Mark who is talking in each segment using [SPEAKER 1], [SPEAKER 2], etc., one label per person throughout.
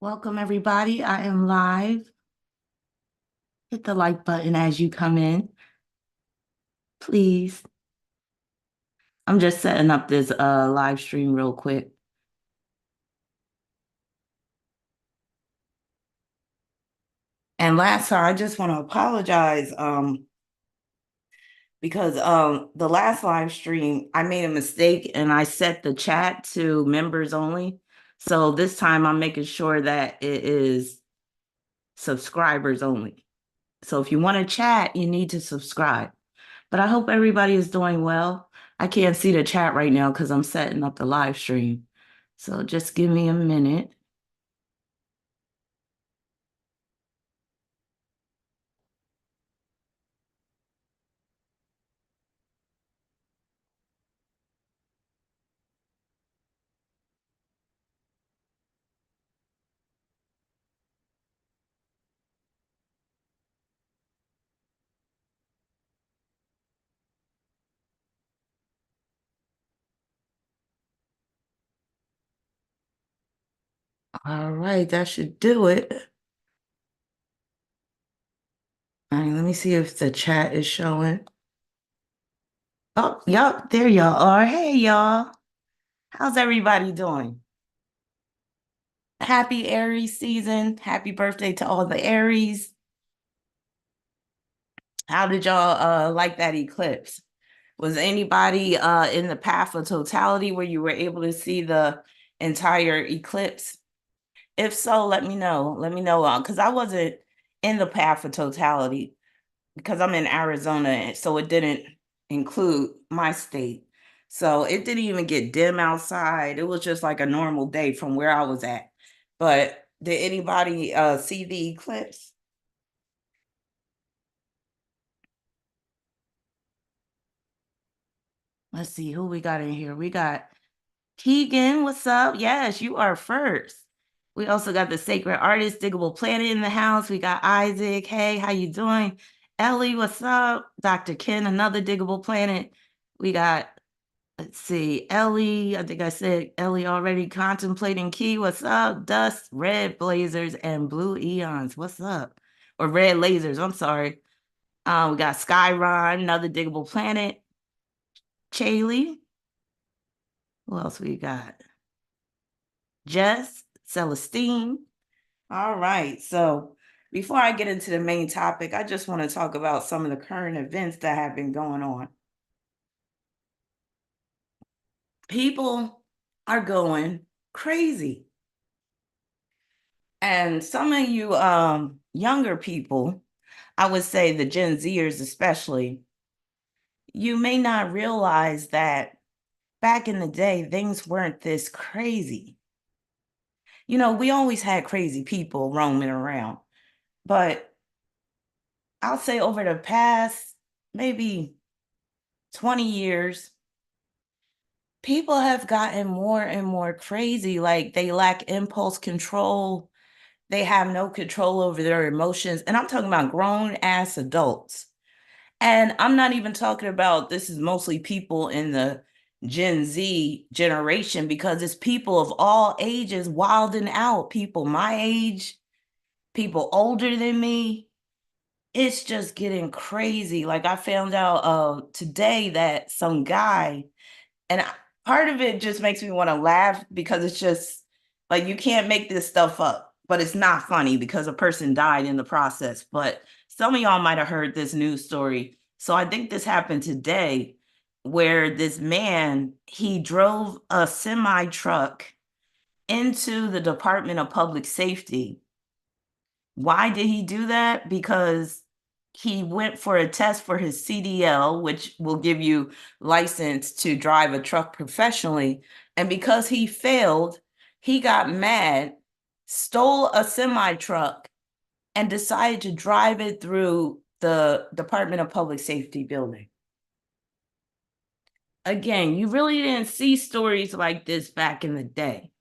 [SPEAKER 1] Welcome, everybody. I am live. Hit the like button as you come in, please. I'm just setting up this live stream real quick. And last time, I just want to apologize because the last live stream, I made a mistake and I set the chat to members only. So this time I'm making sure that it is subscribers only. So if you want to chat, you need to subscribe. But I hope everybody is doing well. I can't see the chat right now because I'm setting up the live stream. So just give me a minute. All right, that should do it. All right, let me see if the chat is showing. Oh, yep, there y'all are. Hey, y'all. How's everybody doing? Happy Aries season. Happy birthday to all the Aries. How did y'all like that eclipse? Was anybody in the path of totality where you were able to see the entire eclipse? If so, let me know. Let me know because I wasn't in the path of totality because I'm in Arizona, so it didn't include my state. So it didn't even get dim outside. It was just like a normal day from where I was at. But did anybody see the eclipse? Let's see who we got in here. We got Keegan, what's up? Yes, you are first. We also got the Sacred Artist, Diggable Planet in the house. We got Isaac. Hey, how you doing? Ellie, what's up? Dr. Ken, another Diggable Planet. We got, let's see, Ellie. I think I said Ellie already. Contemplating Key, what's up? Dust, Red Blazers, and Blue Eons. What's up? Or Red Lasers, I'm sorry. We got Skyron, another Diggable Planet. Chaley. Who else we got? Jess, Celestine. All right. So before I get into the main topic, I just want to talk about some of the current events that have been going on. People are going crazy. And some of you younger people, I would say the Gen Zers especially, you may not realize that back in the day, things weren't this crazy. You know, we always had crazy people roaming around, but I'll say over the past maybe 20 years, people have gotten more and more crazy. Like they lack impulse control. They have no control over their emotions. And I'm talking about grown ass adults. And I'm not even talking about this is mostly people in the Gen Z generation because it's people of all ages wilding out. People my age, people older than me. It's just getting crazy. Like I found out today that some guy, and part of it just makes me want to laugh because it's just like you can't make this stuff up, but it's not funny because a person died in the process. But some of y'all might have heard this news story. So I think this happened today where this man, he drove a semi truck into the Department of Public Safety. Why did he do that? Because he went for a test for his CDL, which will give you license to drive a truck professionally. And because he failed, he got mad, stole a semi truck, and decided to drive it through the Department of Public Safety building. Again, you really didn't see stories like this back in the day.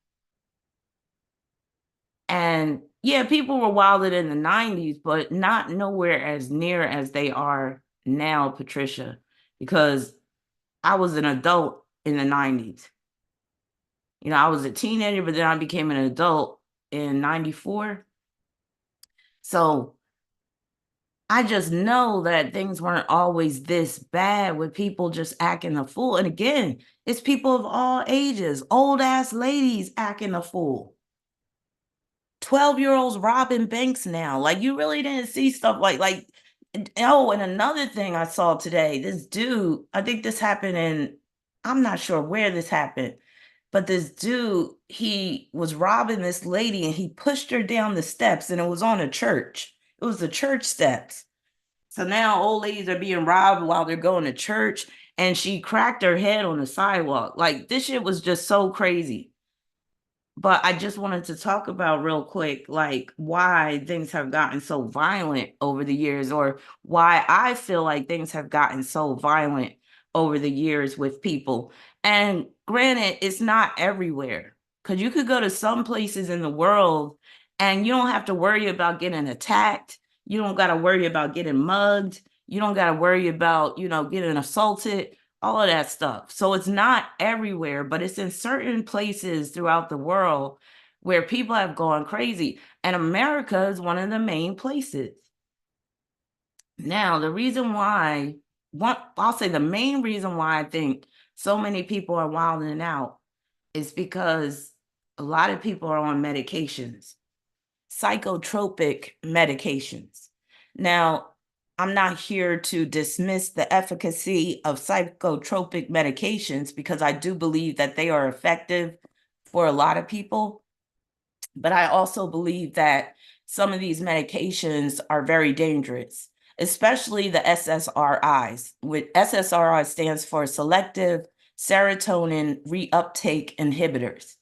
[SPEAKER 1] And yeah, people were wilded in the 90s, but not nowhere as near as they are now, Patricia, because I was an adult in the 90s. You know, I was a teenager, but then I became an adult in 94. So I just know that things weren't always this bad with people just acting a fool. And again, it's people of all ages, old ass ladies acting a fool. 12-year-olds robbing banks now. Like, you really didn't see stuff like oh, and another thing I saw today, this dude, I think this happened in, I'm not sure where this happened, but this dude, he was robbing this lady and he pushed her down the steps, and it was on a church. It was the church steps. So now old ladies are being robbed while they're going to church, and she cracked her head on the sidewalk. Like, this shit was just so crazy. But I just wanted to talk about real quick, like, why things have gotten so violent over the years, or why I feel like things have gotten so violent over the years with people. And granted, it's not everywhere, because you could go to some places in the world and you don't have to worry about getting attacked. You don't got to worry about getting mugged. You don't got to worry about, getting assaulted, all of that stuff. So it's not everywhere, but it's in certain places throughout the world where people have gone crazy. And America is one of the main places. Now, the reason why, I'll say the main reason why I think so many people are wilding out is because a lot of people are on medications, psychotropic medications. Now, I'm not here to dismiss the efficacy of psychotropic medications, because I do believe that they are effective for a lot of people. But I also believe that some of these medications are very dangerous, especially the SSRIs. With SSRI stands for selective serotonin reuptake inhibitors.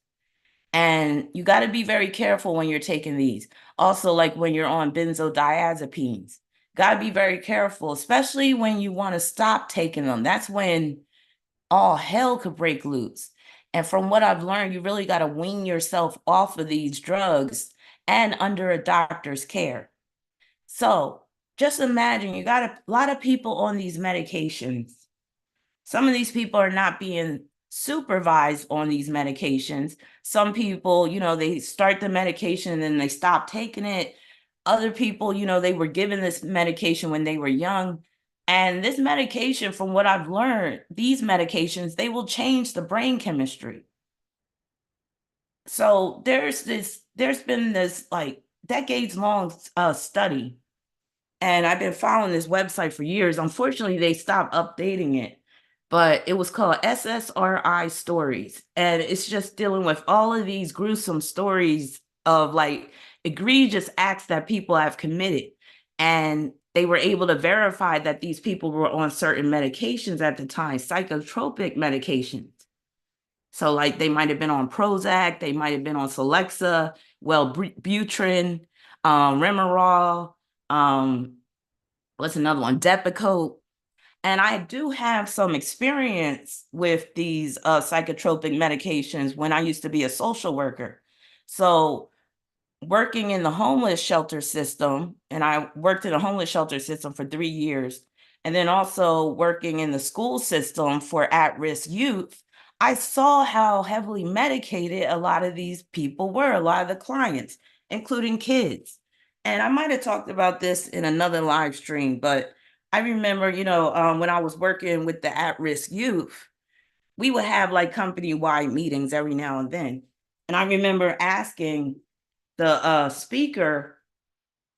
[SPEAKER 1] And you got to be very careful when you're taking these. Also, like when you're on benzodiazepines, got to be very careful, especially when you want to stop taking them. That's when all hell could break loose. And from what I've learned, you really got to wean yourself off of these drugs and under a doctor's care. So just imagine you got a lot of people on these medications. Some of these people are not being supervised on these medications. Some people, they start the medication and then they stop taking it. Other people, they were given this medication when they were young. And this medication, from what I've learned, these medications, they will change the brain chemistry. So there's been this like decades long study, and I've been following this website for years. Unfortunately, they stopped updating it, but it was called SSRI Stories. And it's just dealing with all of these gruesome stories of like egregious acts that people have committed. And they were able to verify that these people were on certain medications at the time, psychotropic medications. So like they might have been on Prozac, they might have been on Celexa, Wellbutrin, Remeron, what's another one? Depakote. And I do have some experience with these psychotropic medications when I used to be a social worker. So working in the homeless shelter system, and I worked in a homeless shelter system for 3 years, and then also working in the school system for at-risk youth, I saw how heavily medicated a lot of these people were, a lot of the clients, including kids. And I might have talked about this in another live stream, but I remember, when I was working with the at-risk youth, we would have like company-wide meetings every now and then. And I remember asking the speaker,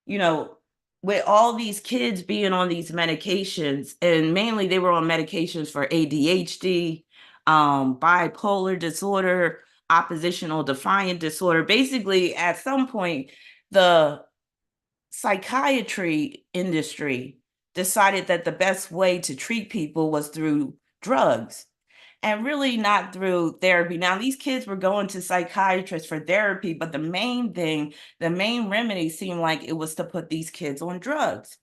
[SPEAKER 1] with all these kids being on these medications, and mainly they were on medications for ADHD, bipolar disorder, oppositional defiant disorder. Basically, at some point, the psychiatry industry decided that the best way to treat people was through drugs and really not through therapy. Now, these kids were going to psychiatrists for therapy, but the main remedy seemed like it was to put these kids on drugs.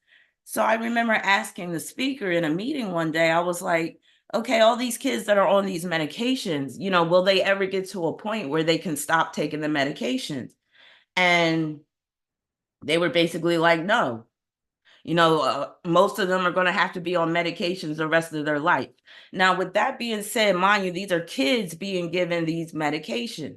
[SPEAKER 1] So I remember asking the speaker in a meeting one day, I was like, okay, all these kids that are on these medications, will they ever get to a point where they can stop taking the medications? And they were basically like, no. Most of them are going to have to be on medications the rest of their life. Now, with that being said, mind you, these are kids being given these medications.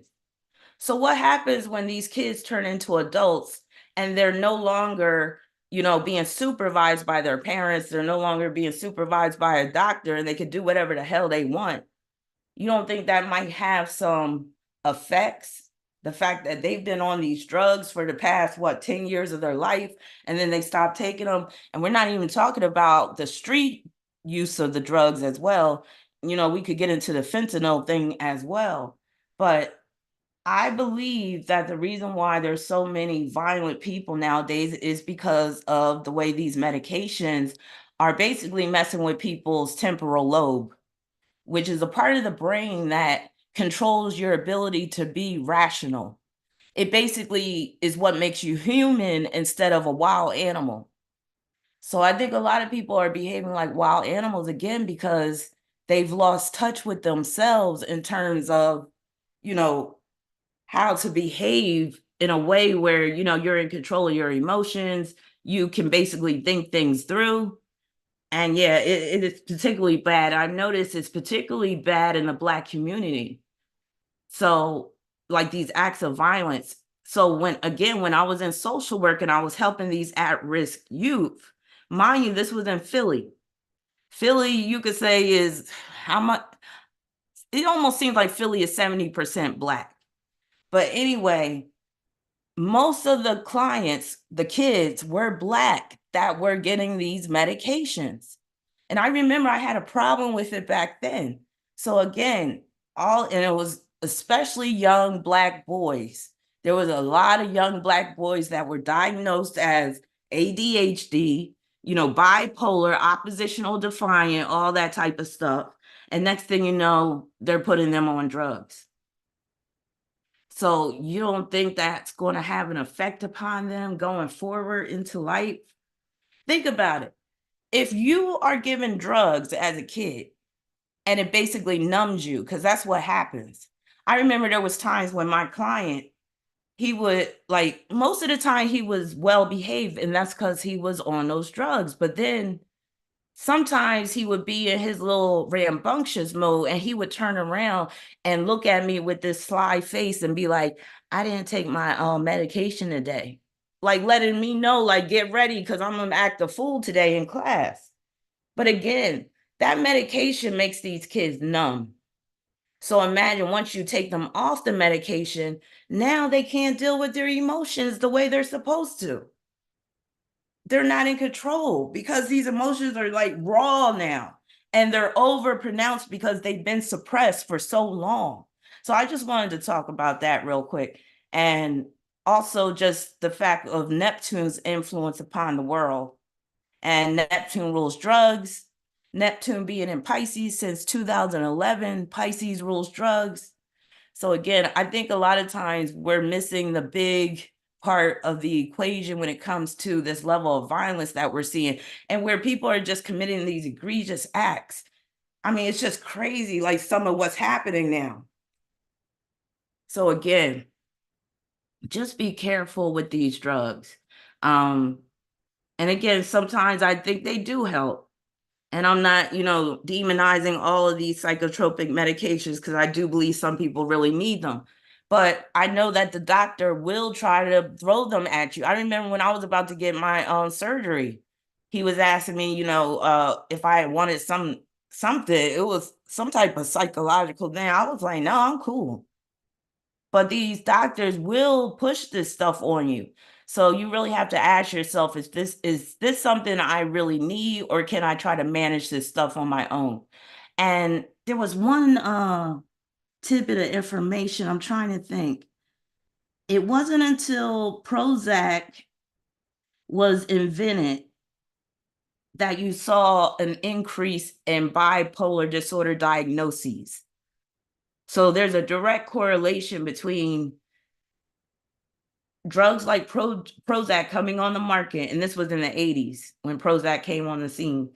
[SPEAKER 1] So what happens when these kids turn into adults and they're no longer, being supervised by their parents, they're no longer being supervised by a doctor, and they can do whatever the hell they want? You don't think that might have some effects? The fact that they've been on these drugs for the past, 10 years of their life, and then they stop taking them. And we're not even talking about the street use of the drugs as well. We could get into the fentanyl thing as well. But I believe that the reason why there's so many violent people nowadays is because of the way these medications are basically messing with people's temporal lobe, which is a part of the brain that controls your ability to be rational. It basically is what makes you human instead of a wild animal. So I think a lot of people are behaving like wild animals again because they've lost touch with themselves in terms of, you know, how to behave in a way where, you're in control of your emotions. You can basically think things through. And yeah, it is particularly bad. I've noticed it's particularly bad in the Black community. So, like these acts of violence. So, when I was in social work and I was helping these at risk youth, mind you, this was in Philly. Philly, you could say, is how much? It almost seems like Philly is 70% Black. But anyway, most of the clients, the kids, were Black that were getting these medications. And I remember I had a problem with it back then. So again, and it was especially young Black boys. There was a lot of young Black boys that were diagnosed as ADHD, bipolar, oppositional defiant, all that type of stuff. And next thing you know, they're putting them on drugs. So you don't think that's going to have an effect upon them going forward into life? Think about it. If you are given drugs as a kid and it basically numbs you, because that's what happens. I remember there was times when my client, he would, like, most of the time he was well behaved, and that's because he was on those drugs. But then sometimes he would be in his little rambunctious mode and he would turn around and look at me with this sly face and be like, I didn't take my medication today. Like letting me know, like, get ready because I'm gonna act a fool today in class. But again, that medication makes these kids numb. So imagine once you take them off the medication, now they can't deal with their emotions the way they're supposed to. They're not in control because these emotions are like raw now, and they're over pronounced because they've been suppressed for so long. So I just wanted to talk about that real quick. And also just the fact of Neptune's influence upon the world. And Neptune rules drugs. Neptune being in Pisces since 2011, Pisces rules drugs. So again, I think a lot of times we're missing the big part of the equation when it comes to this level of violence that we're seeing, and where people are just committing these egregious acts. I mean, it's just crazy, like some of what's happening now. So again, just be careful with these drugs. And again, sometimes I think they do help. And I'm not, demonizing all of these psychotropic medications because I do believe some people really need them. But I know that the doctor will try to throw them at you. I remember when I was about to get my surgery, he was asking me, if I wanted something. It was some type of psychological thing. I was like, no, I'm cool. But these doctors will push this stuff on you. So you really have to ask yourself, is this something I really need, or can I try to manage this stuff on my own? And there was one tidbit of information I'm trying to think. It wasn't until Prozac was invented that you saw an increase in bipolar disorder diagnoses. So there's a direct correlation between drugs like Prozac coming on the market, and this was in the 80s when Prozac came on the scene,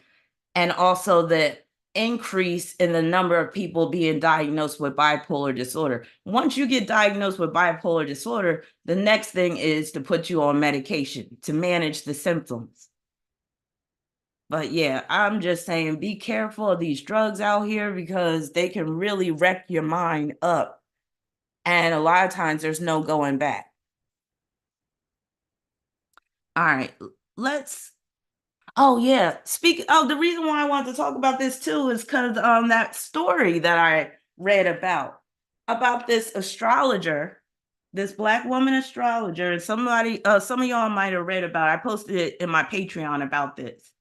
[SPEAKER 1] and also the increase in the number of people being diagnosed with bipolar disorder. Once you get diagnosed with bipolar disorder, the next thing is to put you on medication to manage the symptoms. But yeah, I'm just saying, be careful of these drugs out here because they can really wreck your mind up. And a lot of times there's no going back. All right, let's oh yeah. The reason why I wanted to talk about this too is because that story that I read about this astrologer, this black woman astrologer, and some of y'all might have read about it. I posted it in my Patreon about this.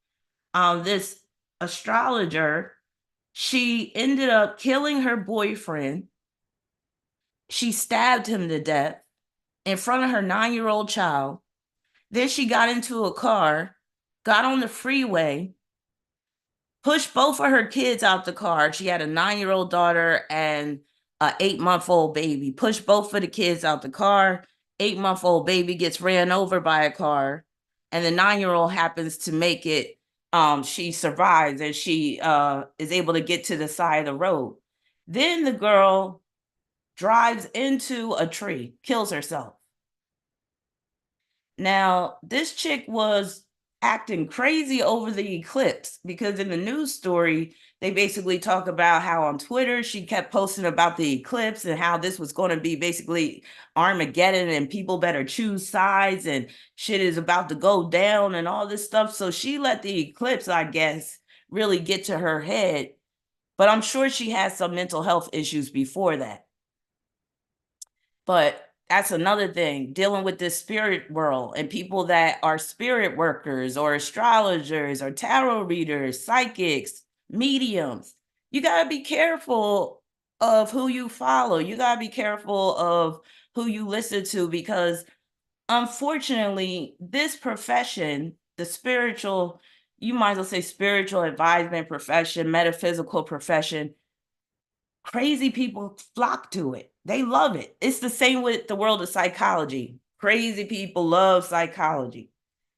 [SPEAKER 1] This astrologer, she ended up killing her boyfriend. She stabbed him to death in front of her 9-year-old child. Then she got into a car, got on the freeway, pushed both of her kids out the car. She had a 9-year-old daughter and a 8-month-old baby. Pushed both of the kids out the car. 8-month-old baby gets ran over by a car, and the 9-year-old happens to make it. She survives and she is able to get to the side of the road. Then the girl drives into a tree, kills herself. Now, this chick was acting crazy over the eclipse because in the news story, they basically talk about how on Twitter she kept posting about the eclipse and how this was going to be basically Armageddon and people better choose sides and shit is about to go down and all this stuff. So she let the eclipse, I guess, really get to her head. But I'm sure she had some mental health issues before that. But that's another thing, dealing with this spirit world and people that are spirit workers or astrologers or tarot readers, psychics, mediums. You got to be careful of who you follow. You got to be careful of who you listen to because unfortunately, this profession, the spiritual, you might as well say spiritual advisement profession, metaphysical profession, crazy people flock to it. They love it. It's the same with the world of psychology. Crazy people love psychology.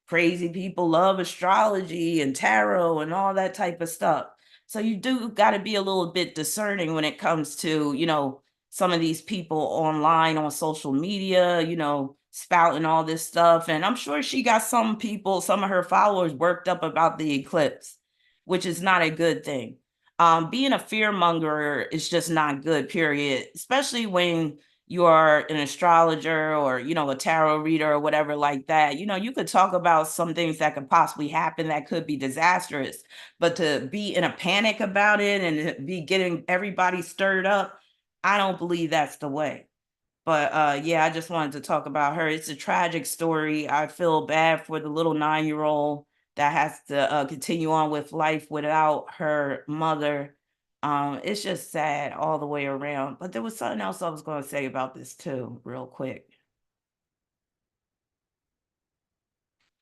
[SPEAKER 1] Crazy people love astrology and tarot and all that type of stuff. So you do got to be a little bit discerning when it comes to, some of these people online on social media, spouting all this stuff. And I'm sure she got some of her followers worked up about the eclipse, which is not a good thing. Being a fear monger is just not good, period, especially when you are an astrologer or a tarot reader or whatever like that. You could talk about some things that could possibly happen that could be disastrous, but to be in a panic about it and be getting everybody stirred up, I don't believe that's the way. But yeah, I just wanted to talk about her. It's a tragic story. I feel bad for the little 9-year-old that has to continue on with life without her mother. It's just sad all the way around. But there was something else I was going to say about this too, real quick.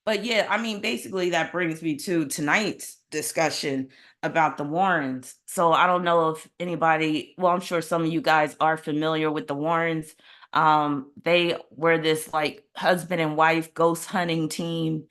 [SPEAKER 1] But yeah, I mean, basically, that brings me to tonight's discussion about the Warrens. So I don't know if anybody, well, I'm sure some of you guys are familiar with the Warrens. They were this like husband and wife ghost hunting team.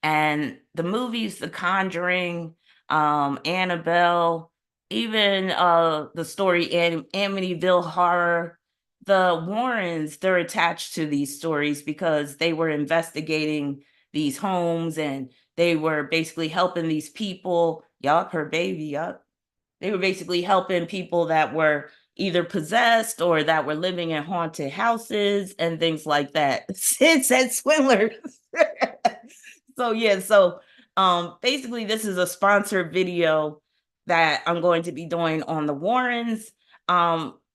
[SPEAKER 1] And the movies, The Conjuring, Annabelle, even the story Amityville Horror, the Warrens, they're attached to these stories because they were investigating these homes and they were basically helping these people. Yup, her baby, yup. They were basically helping people that were either possessed or that were living in haunted houses and things like that. Sid said swindlers. So yeah, so basically this is a sponsored video that I'm going to be doing on the Warrens.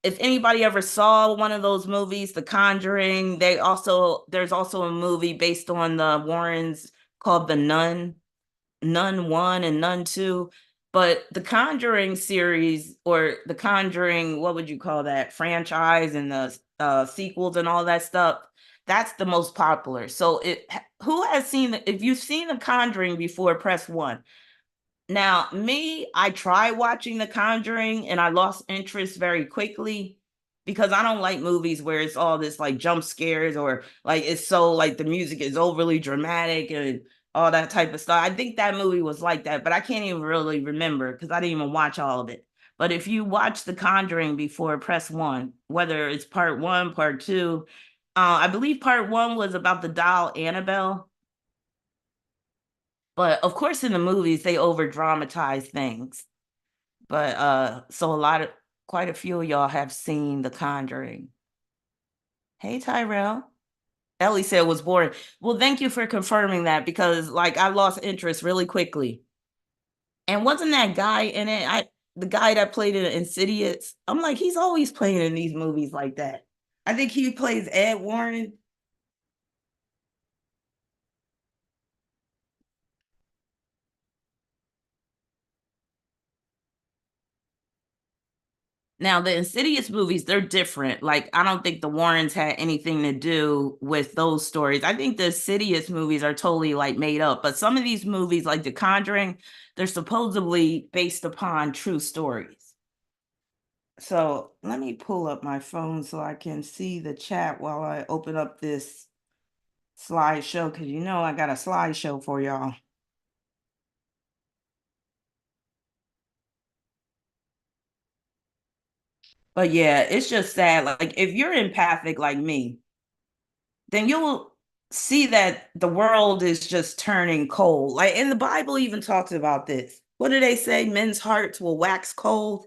[SPEAKER 1] If anybody ever saw one of those movies, The Conjuring, there's also a movie based on the Warrens called The Nun, Nun 1 and Nun 2. But the Conjuring series, or the Conjuring, what would you call that, franchise and the sequels and all that stuff, that's the most popular. So who has seen, if you've seen The Conjuring before, press 1. Now, me, I tried watching The Conjuring and I lost interest very quickly because I don't like movies where it's all this like jump scares or like it's so like the music is overly dramatic and all that type of stuff. I think that movie was like that, but I can't even really remember because I didn't even watch all of it. But if you watch The Conjuring before, press 1, whether it's part 1, part 2. I believe part 1 was about the doll Annabelle. But of course, in the movies, they over dramatize things. But so quite a few of y'all have seen The Conjuring. Hey, Tyrell. Ellie said it was boring. Well, thank you for confirming that because like I lost interest really quickly. And wasn't that guy in it? The guy that played in Insidious. I'm like, he's always playing in these movies like that. I think he plays Ed Warren. Now, the Insidious movies, they're different. Like, I don't think the Warrens had anything to do with those stories. I think the Insidious movies are totally like made up. But some of these movies, like The Conjuring, they're supposedly based upon true stories. So let me pull up my phone so I can see the chat while I open up this slideshow because you know I got a slideshow for y'all. But yeah, it's just sad. Like if you're empathic like me, then you'll see that the world is just turning cold. Like, and the Bible even talks about this. What do they say? Men's hearts will wax cold.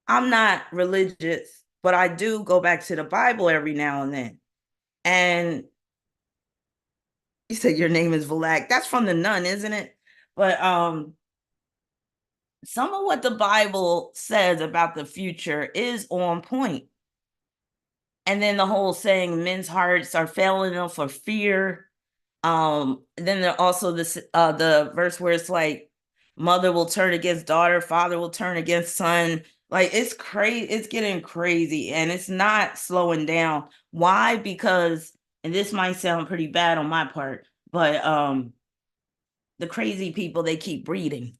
[SPEAKER 1] I'm not religious, but I do go back to the Bible every now and then. And you said your name is Valak. That's from the nun, isn't it? But some of what the Bible says about the future is on point. And then the whole saying men's hearts are failing them for fear. Then there also this the verse where it's like mother will turn against daughter, father will turn against son. Like it's crazy, it's getting crazy and it's not slowing down. Why? Because, and this might sound pretty bad on my part, but the crazy people, they keep breeding.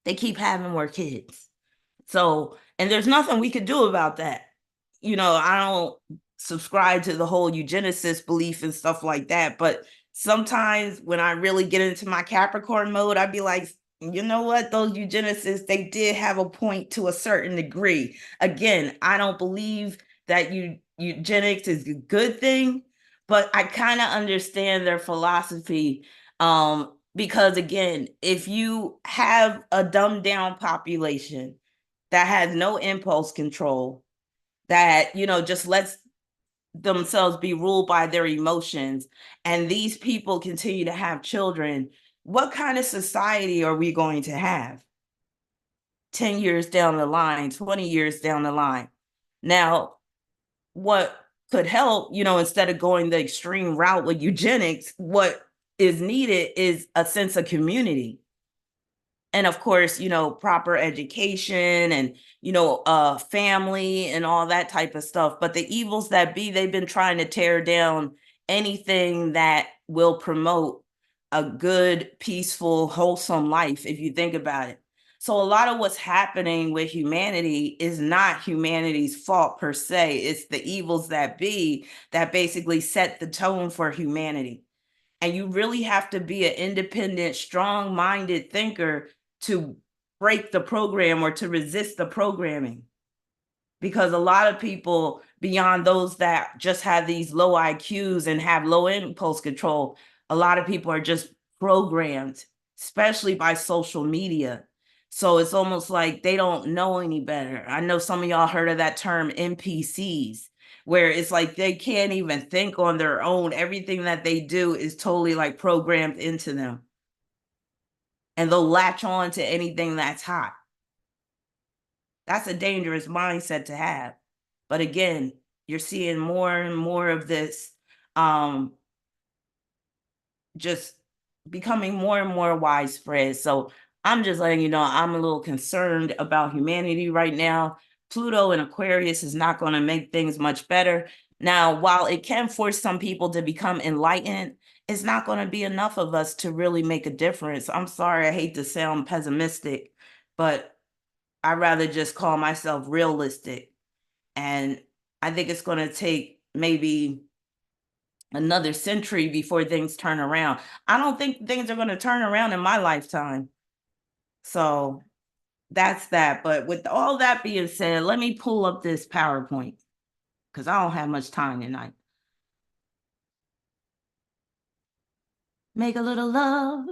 [SPEAKER 1] They keep having more kids. So, and there's nothing we could do about that. You know, I don't subscribe to the whole eugenicist belief and stuff like that. But sometimes when I really get into my Capricorn mode, I'd be like, you know what? Those eugenicists, they did have a point to a certain degree. Again, I don't believe that eugenics is a good thing, but I kind of understand their philosophy. Because again, if you have a dumbed down population that has no impulse control, that, you know, just lets themselves be ruled by their emotions, and these people continue to have children, what kind of society are we going to have 10 years down the line, 20 years down the line? Now, what could help, you know, instead of going the extreme route with eugenics, what is needed is a sense of community, and of course, you know, proper education and, you know, family and all that type of stuff. But the evils that be, they've been trying to tear down anything that will promote a good, peaceful, wholesome life, if you think about it. So a lot of what's happening with humanity is not humanity's fault per se. It's the evils that be that basically set the tone for humanity. And you really have to be an independent, strong minded thinker to break the program or to resist the programming. Because a lot of people, beyond those that just have these low IQs and have low impulse control, a lot of people are just programmed, especially by social media. So it's almost like they don't know any better. I know some of y'all heard of that term NPCs, where it's like they can't even think on their own. Everything that they do is totally like programmed into them. And they'll latch on to anything that's hot. That's a dangerous mindset to have. But again, you're seeing more and more of this um, just becoming more and more widespread. So I'm just letting you know I'm a little concerned about humanity right now. Pluto and Aquarius is not going to make things much better. Now, while it can force some people to become enlightened, it's not going to be enough of us to really make a difference. I'm sorry, I hate to sound pessimistic, but I rather just call myself realistic. And I think it's going to take maybe another century before things turn around. I don't think things are going to turn around in my lifetime. So that's that. But with all that being said, let me pull up this PowerPoint because I don't have much time tonight. Make a little love,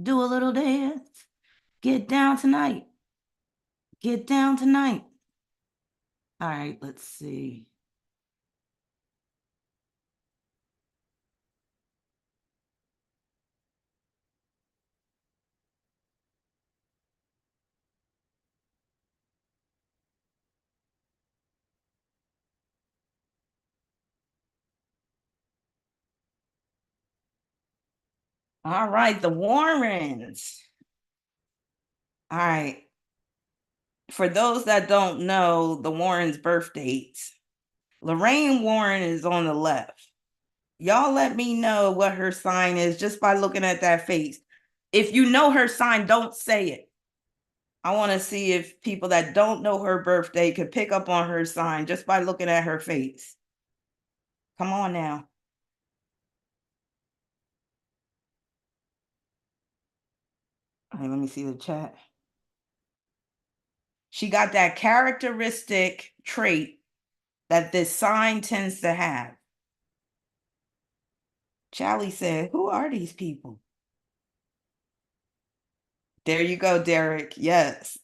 [SPEAKER 1] do a little dance, get down tonight, get down tonight. All right, let's see. All right, the Warrens. All right. For those that don't know the Warrens' birth dates, Lorraine Warren is on the left. Y'all let me know what her sign is just by looking at that face. If you know her sign, don't say it. I want to see if people that don't know her birthday could pick up on her sign just by looking at her face. Come on now. All right, let me see the chat. She got that characteristic trait that this sign tends to have. Charlie said, who are these people? There you go, Derek. Yes.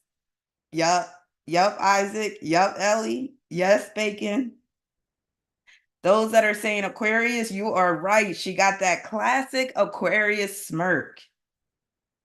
[SPEAKER 1] Yup. Yup, Isaac. Yup, Ellie. Yes, Bacon. Those that are saying Aquarius, you are right. She got that classic Aquarius smirk.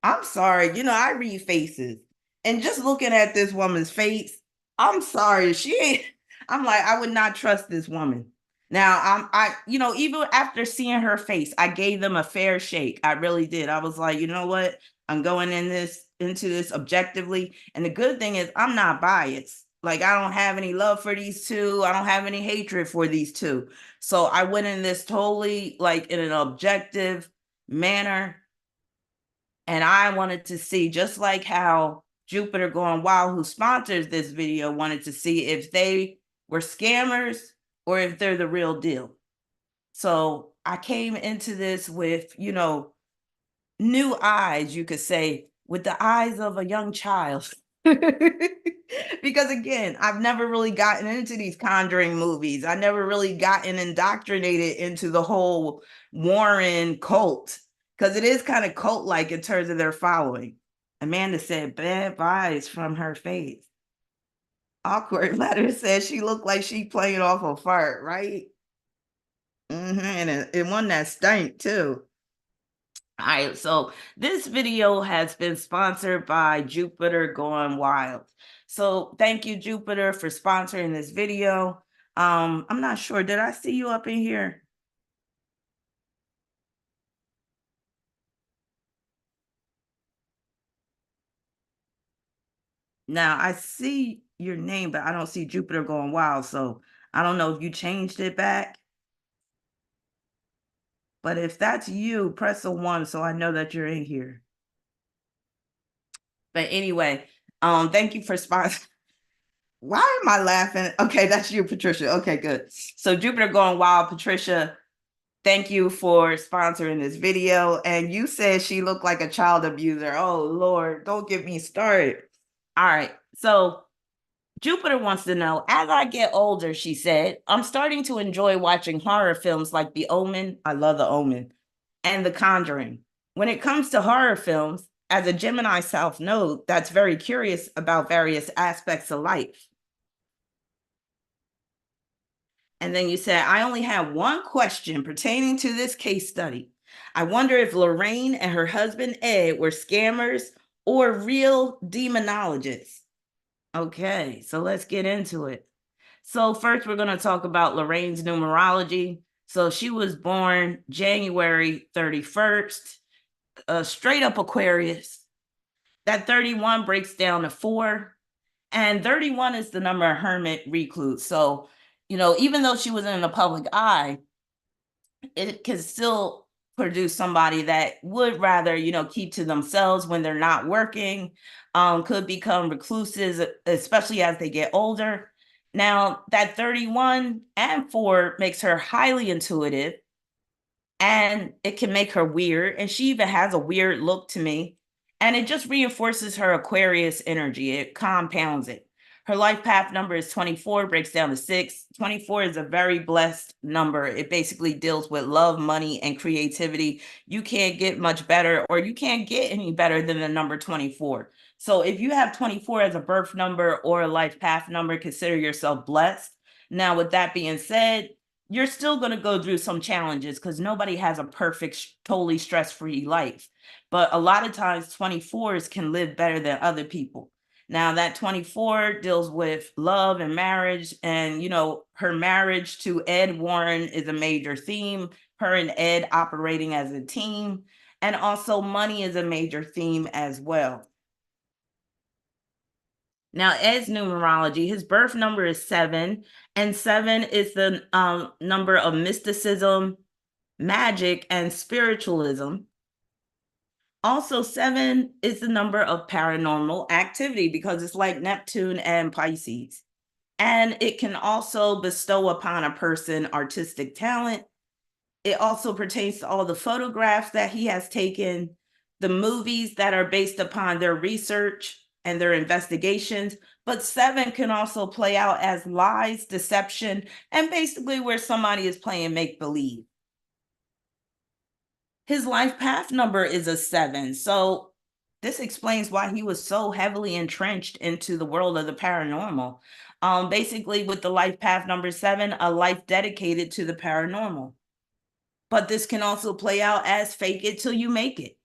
[SPEAKER 1] I'm sorry. I read faces. And just looking at this woman's face, I'm sorry. She ain't, I'm like, I would not trust this woman. Now, even after seeing her face, I gave them a fair shake. I really did. I was like, you know what? I'm going into this objectively. And the good thing is I'm not biased. Like, I don't have any love for these two. I don't have any hatred for these two. So I went in this totally like in an objective manner. And I wanted to see, just like how Jupiter Going Wild, who sponsors this video, wanted to see if they were scammers or if they're the real deal. So I came into this with, new eyes, you could say, with the eyes of a young child. Because again, I've never really gotten into these conjuring movies. I never really gotten indoctrinated into the whole Warren cult, because it is kind of cult-like in terms of their following. Amanda said, bad vibes from her face. Awkward letter says she looked like she playing off a fart, right? And it one that stank too. All right, so this video has been sponsored by Jupiter Going Wild. So thank you, Jupiter, for sponsoring this video. I'm not sure, did I see you up in here? Now I see your name, but I don't see Jupiter Going Wild. So I don't know if you changed it back. But if that's you, press a 1 so I know that you're in here. But anyway, thank you for sponsoring. Why am I laughing? Okay, that's you, Patricia. Okay, good. So Jupiter Going Wild, Patricia, thank you for sponsoring this video. And you said she looked like a child abuser. Oh, Lord, don't get me started. All right, so Jupiter wants to know, as I get older, she said, I'm starting to enjoy watching horror films like The Omen. I love The Omen. And The Conjuring. When it comes to horror films, as a Gemini South node that's very curious about various aspects of life. And then you said, I only have one question pertaining to this case study. I wonder if Lorraine and her husband Ed were scammers or real demonologists. Okay, so let's get into it. So first we're going to talk about Lorraine's numerology. So she was born January 31st, straight up Aquarius. That 31 breaks down to 4. And 31 is the number of hermit recluse. So, even though she was in the public eye, it can still produce somebody that would rather, keep to themselves when they're not working, could become recluses, especially as they get older. Now, that 31 and 4 makes her highly intuitive, and it can make her weird. And she even has a weird look to me. And it just reinforces her Aquarius energy. It compounds it. Her life path number is 24, breaks down to 6. 24 is a very blessed number. It basically deals with love, money, and creativity. You can't get much better, or you can't get any better than the number 24. So if you have 24 as a birth number or a life path number, consider yourself blessed. Now, with that being said, you're still going to go through some challenges because nobody has a perfect, totally stress-free life. But a lot of times 24s can live better than other people. Now that 24 deals with love and marriage, and her marriage to Ed Warren is a major theme, her and Ed operating as a team. And also money is a major theme as well. Now, Ed's numerology, his birth number is 7, and 7 is the number of mysticism, magic, and spiritualism. Also, 7 is the number of paranormal activity because it's like Neptune and Pisces. And it can also bestow upon a person artistic talent. It also pertains to all the photographs that he has taken, the movies that are based upon their research and their investigations. But 7 can also play out as lies, deception, and basically where somebody is playing make believe. His life path number is a 7. So this explains why he was so heavily entrenched into the world of the paranormal. Basically, with the life path number 7, a life dedicated to the paranormal. But this can also play out as fake it till you make it.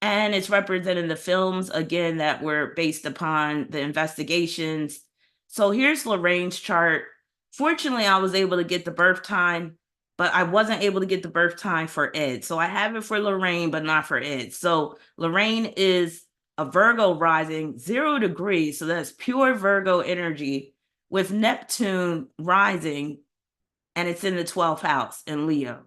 [SPEAKER 1] And it's represented in the films, again, that were based upon the investigations. So here's Lorraine's chart. Fortunately, I was able to get the birth time, but I wasn't able to get the birth time for Ed. So I have it for Lorraine, but not for Ed. So Lorraine is a Virgo rising, 0 degrees. So that's pure Virgo energy with Neptune rising, and it's in the 12th house in Leo.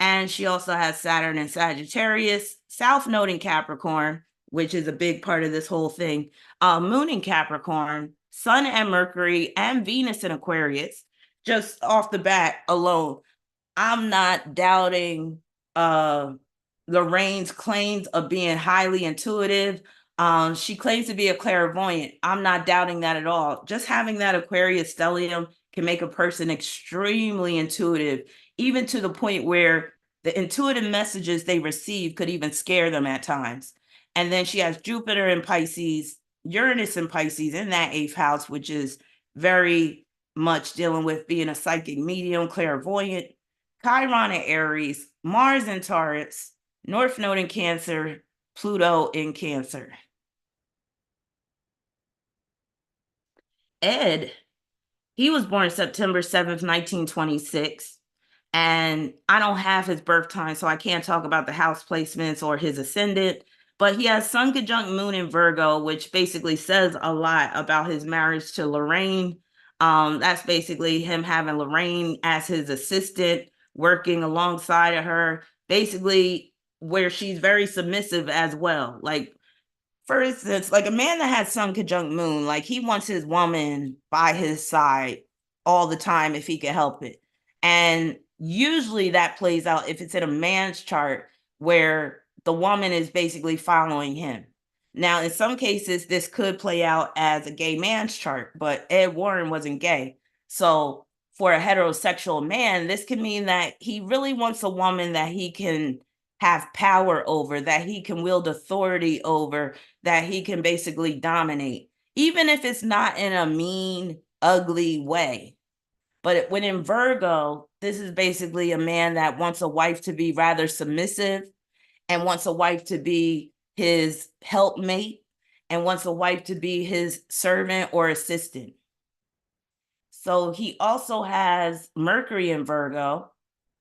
[SPEAKER 1] And she also has Saturn in Sagittarius, South Node in Capricorn, which is a big part of this whole thing, Moon in Capricorn, Sun and Mercury, and Venus in Aquarius. Just off the bat alone, I'm not doubting Lorraine's claims of being highly intuitive. She claims to be a clairvoyant. I'm not doubting that at all. Just having that Aquarius stellium can make a person extremely intuitive, even to the point where the intuitive messages they receive could even scare them at times. And then she has Jupiter in Pisces, Uranus in Pisces in that 8th house, which is very much dealing with being a psychic medium, clairvoyant. Chiron in Aries, Mars in Taurus, North Node in Cancer, Pluto in Cancer. Ed, he was born September 7th, 1926. And I don't have his birth time, so I can't talk about the house placements or his ascendant. But he has Sun conjunct Moon in Virgo, which basically says a lot about his marriage to Lorraine. That's basically him having Lorraine as his assistant, working alongside of her, basically where she's very submissive as well. Like, for instance, like a man that has Sun conjunct Moon, like he wants his woman by his side all the time if he can help it. And usually that plays out if it's in a man's chart where the woman is basically following him. Now, in some cases, this could play out as a gay man's chart, but Ed Warren wasn't gay. So for a heterosexual man, this can mean that he really wants a woman that he can have power over, that he can wield authority over, that he can basically dominate, even if it's not in a mean, ugly way. But when in Virgo, this is basically a man that wants a wife to be rather submissive and wants a wife to be his helpmate and wants a wife to be his servant or assistant. So he also has Mercury in Virgo,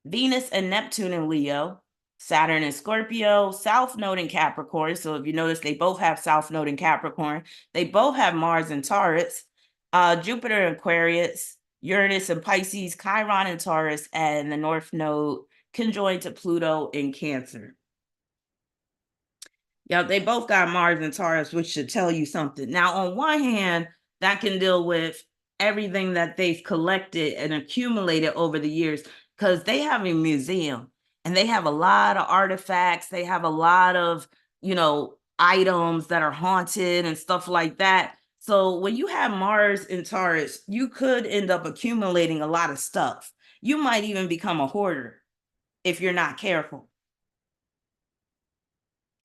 [SPEAKER 1] Venus and Neptune in Leo, Saturn in Scorpio, South Node in Capricorn. So if you notice, they both have South Node in Capricorn. They both have Mars in Taurus, Jupiter in Aquarius, Uranus in Pisces, Chiron in Taurus, and the North Node conjoined to Pluto in Cancer. Yeah, they both got Mars and Taurus, which should tell you something. Now, on one hand, that can deal with everything that they've collected and accumulated over the years, because they have a museum and they have a lot of artifacts. They have a lot of, items that are haunted and stuff like that. So when you have Mars in Taurus, you could end up accumulating a lot of stuff. You might even become a hoarder if you're not careful.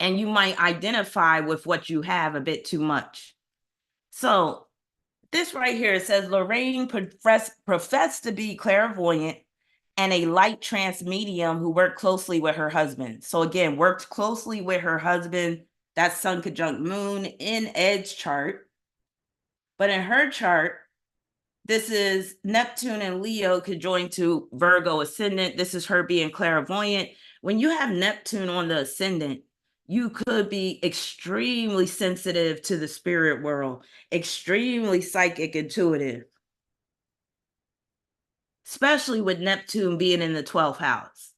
[SPEAKER 1] And you might identify with what you have a bit too much. So this right here, it says Lorraine professed to be clairvoyant and a light trance medium who worked closely with her husband. So again, worked closely with her husband. That's Sun conjunct Moon in Ed's chart. But in her chart, this is Neptune and Leo conjoined to Virgo ascendant. This is her being clairvoyant, when you have Neptune on the ascendant, you could be extremely sensitive to the spirit world, extremely psychic, intuitive, especially with Neptune being in the 12th house.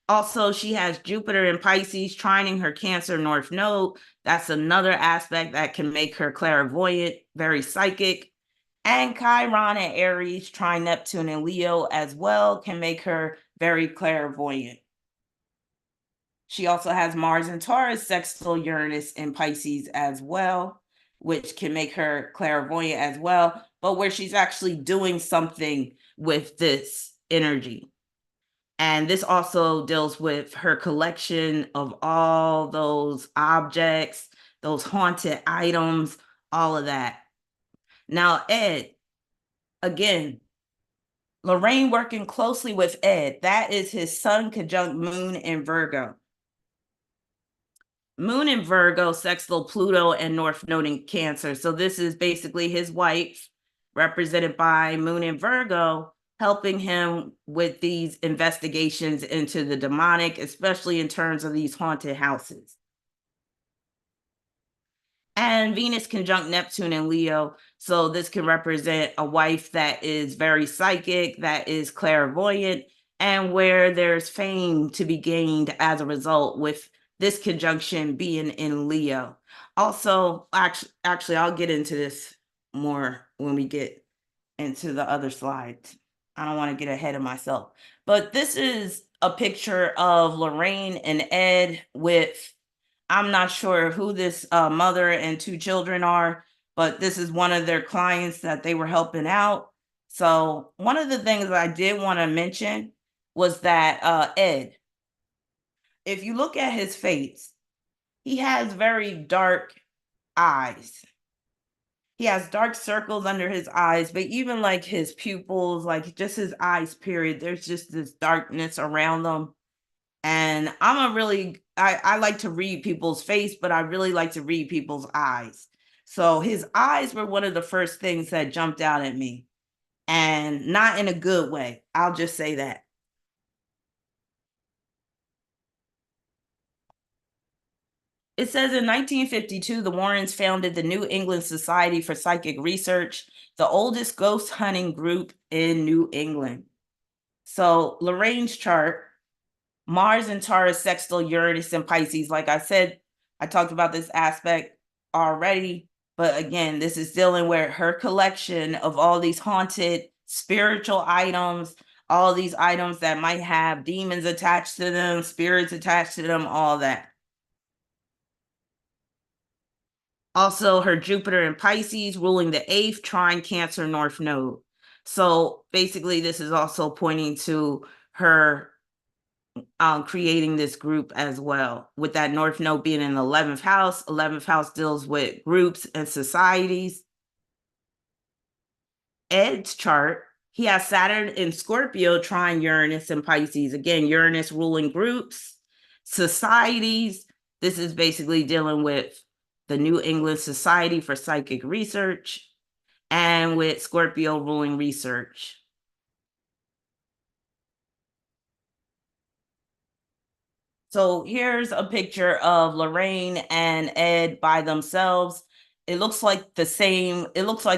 [SPEAKER 1] Also, she has Jupiter in Pisces trining her Cancer North Node. That's another aspect that can make her clairvoyant, very psychic. And Chiron and Aries trine Neptune and Leo as well can make her very clairvoyant. She also has Mars and Taurus sextile Uranus in Pisces as well, which can make her clairvoyant as well, but where she's actually doing something with this energy. And this also deals with her collection of all those objects, those haunted items, all of that. Now, Ed, again, Lorraine working closely with Ed, that is his Sun conjunct Moon in Virgo. Moon in Virgo, sextile Pluto and North Node in Cancer. So this is basically his wife, represented by Moon in Virgo, helping him with these investigations into the demonic, especially in terms of these haunted houses. And Venus conjunct Neptune and Leo. So this can represent a wife that is very psychic, that is clairvoyant, and where there's fame to be gained as a result with this conjunction being in Leo. Also, actually, I'll get into this more when we get into the other slides. I don't want to get ahead of myself. But this is a picture of Lorraine and Ed with, I'm not sure who this mother and two children are, but this is one of their clients that they were helping out. So one of the things that I did want to mention was that Ed, if you look at his face, he has very dark eyes. He has dark circles under his eyes, but even like his pupils, like just his eyes, period, there's just this darkness around them. And I like to read people's face, but I really like to read people's eyes. So his eyes were one of the first things that jumped out at me, and not in a good way. I'll just say that. It says in 1952, the Warrens founded the New England Society for Psychic Research, the oldest ghost hunting group in New England. So Lorraine's chart, Mars and Taurus sextile Uranus and Pisces. Like I said, I talked about this aspect already, but again, this is dealing with her collection of all these haunted spiritual items, all these items that might have demons attached to them, spirits attached to them, all that. Also, her Jupiter in Pisces ruling the 8th trine Cancer North Node. So basically, this is also pointing to her creating this group as well, with that North Node being in the 11th house. 11th house deals with groups and societies. Ed's chart, he has Saturn in Scorpio trine Uranus and Pisces. Again, Uranus ruling groups, societies. This is basically dealing with the New England Society for Psychic Research, and with Scorpio ruling research. So here's a picture of Lorraine and Ed by themselves. It looks like it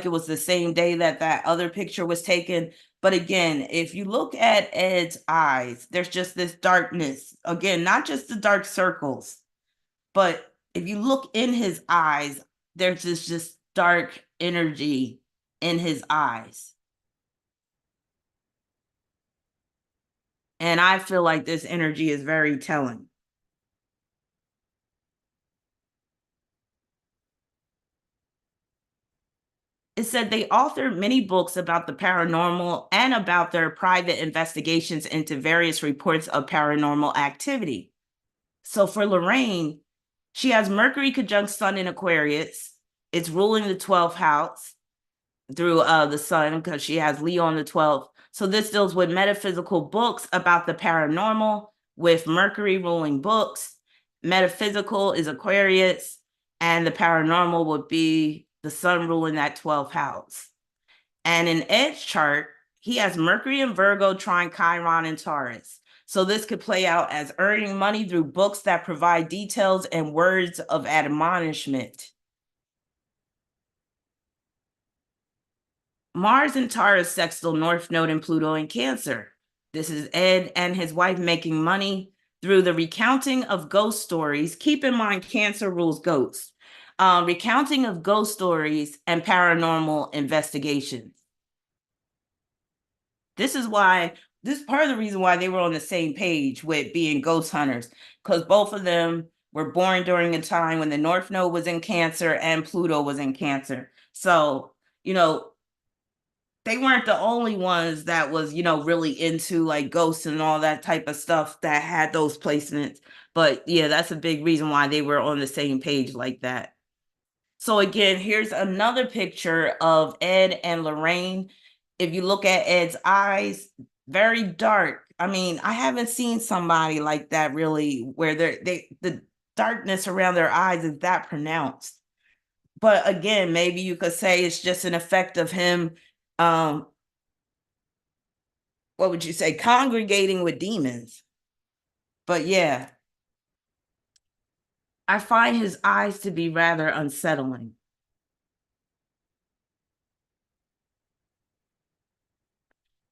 [SPEAKER 1] was the same day that that other picture was taken. But again, if you look at Ed's eyes, there's just this darkness. Again, not just the dark circles, but if you look in his eyes, there's this just dark energy in his eyes. And I feel like this energy is very telling. It said they authored many books about the paranormal and about their private investigations into various reports of paranormal activity. So for Lorraine, she has Mercury conjunct Sun in Aquarius. It's ruling the 12th house through the Sun because she has Leo on the 12th. So this deals with metaphysical books about the paranormal with Mercury ruling books. Metaphysical is Aquarius, and the paranormal would be the Sun ruling that 12th house. And in Ed's chart, he has Mercury in Virgo trine Chiron in Taurus. So this could play out as earning money through books that provide details and words of admonishment. Mars and Taurus sextile North Node and Pluto in Cancer. This is Ed and his wife making money through the recounting of ghost stories. Keep in mind, Cancer rules ghosts. Recounting of ghost stories and paranormal investigations. This is part of the reason why they were on the same page with being ghost hunters, because both of them were born during a time when the North Node was in Cancer and Pluto was in Cancer. So, they weren't the only ones that was, really into like ghosts and all that type of stuff that had those placements. But yeah, that's a big reason why they were on the same page like that. So again, here's another picture of Ed and Lorraine. If you look at Ed's eyes, very dark. I mean, I haven't seen somebody like that really where the darkness around their eyes is that pronounced. But again, maybe you could say it's just an effect of him, what would you say, congregating with demons. But yeah, I find his eyes to be rather unsettling.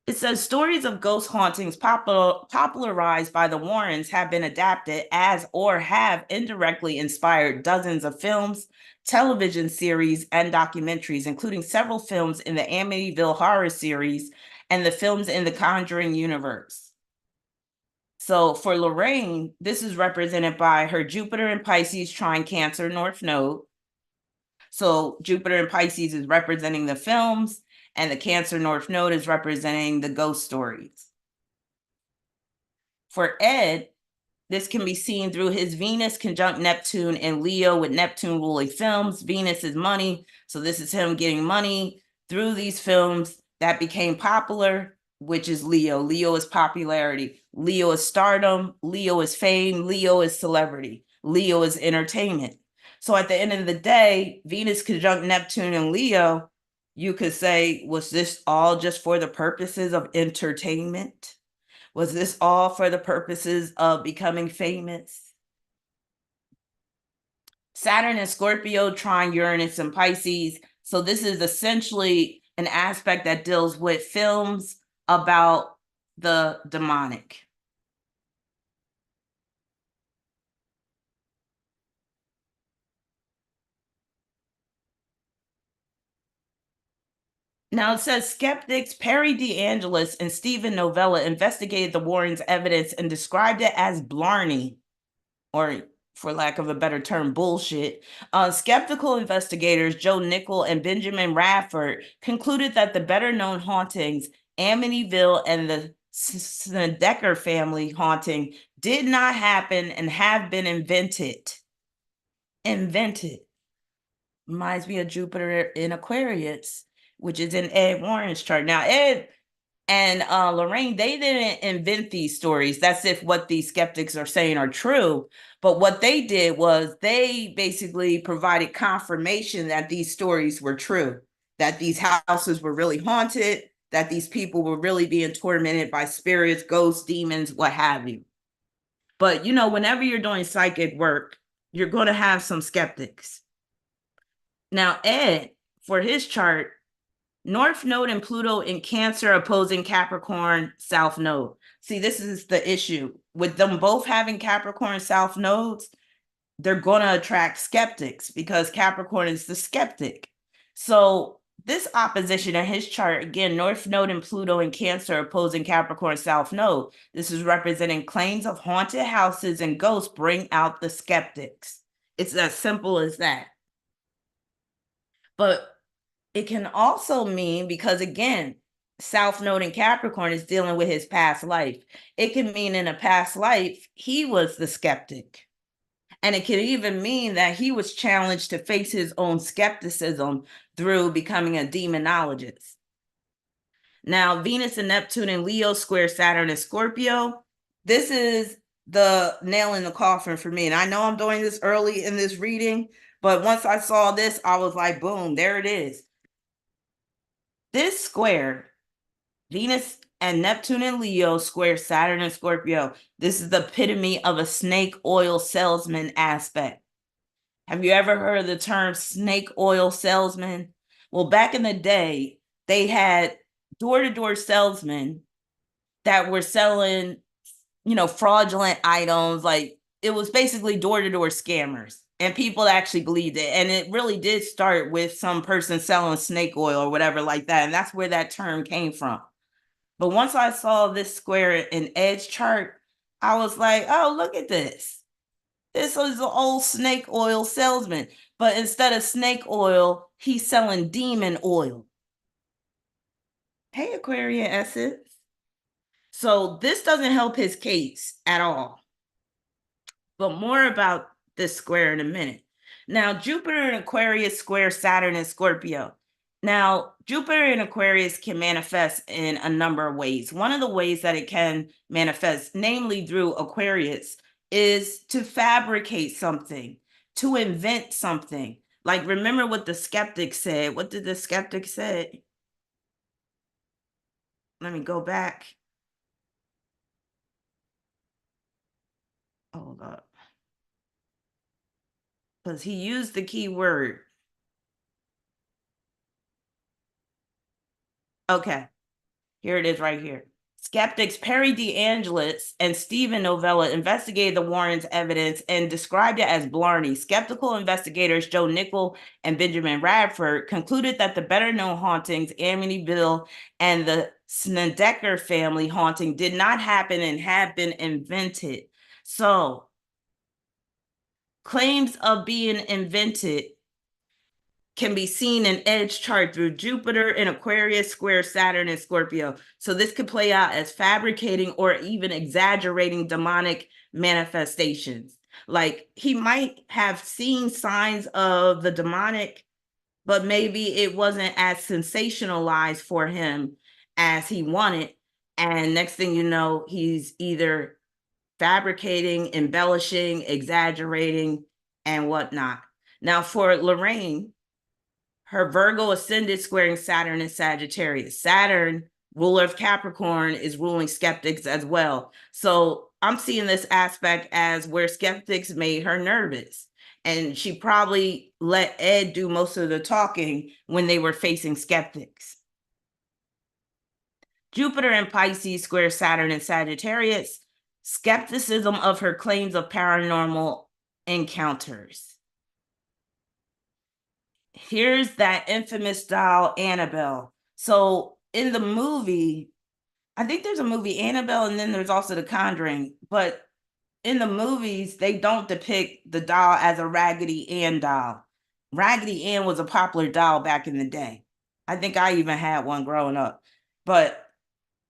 [SPEAKER 1] It says stories of ghost hauntings popularized by the Warrens have been adapted as or have indirectly inspired dozens of films, television series, and documentaries, including several films in the Amityville horror series and the films in the Conjuring universe. So for Lorraine, this is represented by her Jupiter in Pisces trine Cancer North Node. So Jupiter in Pisces is representing the films, and the Cancer North Node is representing the ghost stories. For Ed, this can be seen through his Venus conjunct Neptune and Leo with Neptune ruling films. Venus is money, so this is him getting money through these films that became popular, which is Leo. Leo is popularity. Leo is stardom. Leo is fame. Leo is celebrity. Leo is entertainment. So at the end of the day, Venus conjunct Neptune and Leo, you could say, was this all just for the purposes of entertainment? Was this all for the purposes of becoming famous? Saturn and Scorpio trine Uranus and Pisces. So this is essentially an aspect that deals with films about the demonic. Now it says skeptics Perry DeAngelis and Stephen Novella investigated the Warrens' evidence and described it as blarney, or for lack of a better term, bullshit. Skeptical investigators Joe Nickel and Benjamin Radford concluded that the better-known hauntings, Amityville and the Snedeker family haunting, did not happen and have been invented. Invented. Reminds me of Jupiter in Aquarius, which is in Ed Warren's chart. Now, Ed and Lorraine, they didn't invent these stories. That's if what these skeptics are saying are true. But what they did was they basically provided confirmation that these stories were true, that these houses were really haunted, that these people were really being tormented by spirits, ghosts, demons, what have you. But, whenever you're doing psychic work, you're going to have some skeptics. Now, Ed, for his chart, North Node and Pluto in Cancer opposing Capricorn South Node. See, this is the issue. With them both having Capricorn South Nodes, they're going to attract skeptics because Capricorn is the skeptic. So this opposition in his chart, again, North Node and Pluto in Cancer opposing Capricorn South Node. This is representing claims of haunted houses and ghosts bring out the skeptics. It's as simple as that. But it can also mean, because again, South Node in Capricorn is dealing with his past life. It can mean in a past life, he was the skeptic. And it can even mean that he was challenged to face his own skepticism through becoming a demonologist. Now, Venus and Neptune and Leo square Saturn and Scorpio. This is the nail in the coffin for me. And I know I'm doing this early in this reading, but once I saw this, I was like, boom, there it is. This square, Venus and Neptune in Leo square Saturn in Scorpio. This is the epitome of a snake oil salesman aspect. Have you ever heard of the term snake oil salesman? Well, back in the day, they had door-to-door salesmen that were selling, fraudulent items. Like, it was basically door-to-door scammers, and people actually believed it. And it really did start with some person selling snake oil or whatever like that. And that's where that term came from. But once I saw this square and edge chart, I was like, oh, look at this. This is an old snake oil salesman. But instead of snake oil, he's selling demon oil. Hey, Aquarian Essence. So this doesn't help his case at all. But more about this square in a minute. Now, Jupiter in Aquarius square Saturn in Scorpio. Now, Jupiter in Aquarius can manifest in a number of ways. One of the ways that it can manifest, namely through Aquarius, is to fabricate something, to invent something. Like, remember what the skeptic said. What did the skeptic say? Let me go back. Hold up. Because he used the key word. Okay, here it is right here. Skeptics Perry DeAngelis and Stephen Novella investigated the Warrens' evidence and described it as blarney. Skeptical investigators Joe Nickel and Benjamin Radford concluded that the better-known hauntings, Amityville and the Snedeker family haunting, did not happen and have been invented. So, claims of being invented can be seen in edge chart through Jupiter in Aquarius square Saturn in Scorpio. So this could play out as fabricating or even exaggerating demonic manifestations. Like, he might have seen signs of the demonic, but maybe it wasn't as sensationalized for him as he wanted. And next thing you know, he's either fabricating, embellishing, exaggerating, and whatnot. Now, for Lorraine, her Virgo ascended squaring Saturn in Sagittarius. Saturn, ruler of Capricorn, is ruling skeptics as well. So I'm seeing this aspect as where skeptics made her nervous. And she probably let Ed do most of the talking when they were facing skeptics. Jupiter in Pisces square Saturn in Sagittarius. Skepticism of her claims of paranormal encounters. Here's that infamous doll, Annabelle. So in the movie, I think there's a movie, Annabelle, and then there's also The Conjuring. But in the movies, they don't depict the doll as a Raggedy Ann doll. Raggedy Ann was a popular doll back in the day. I think I even had one growing up. But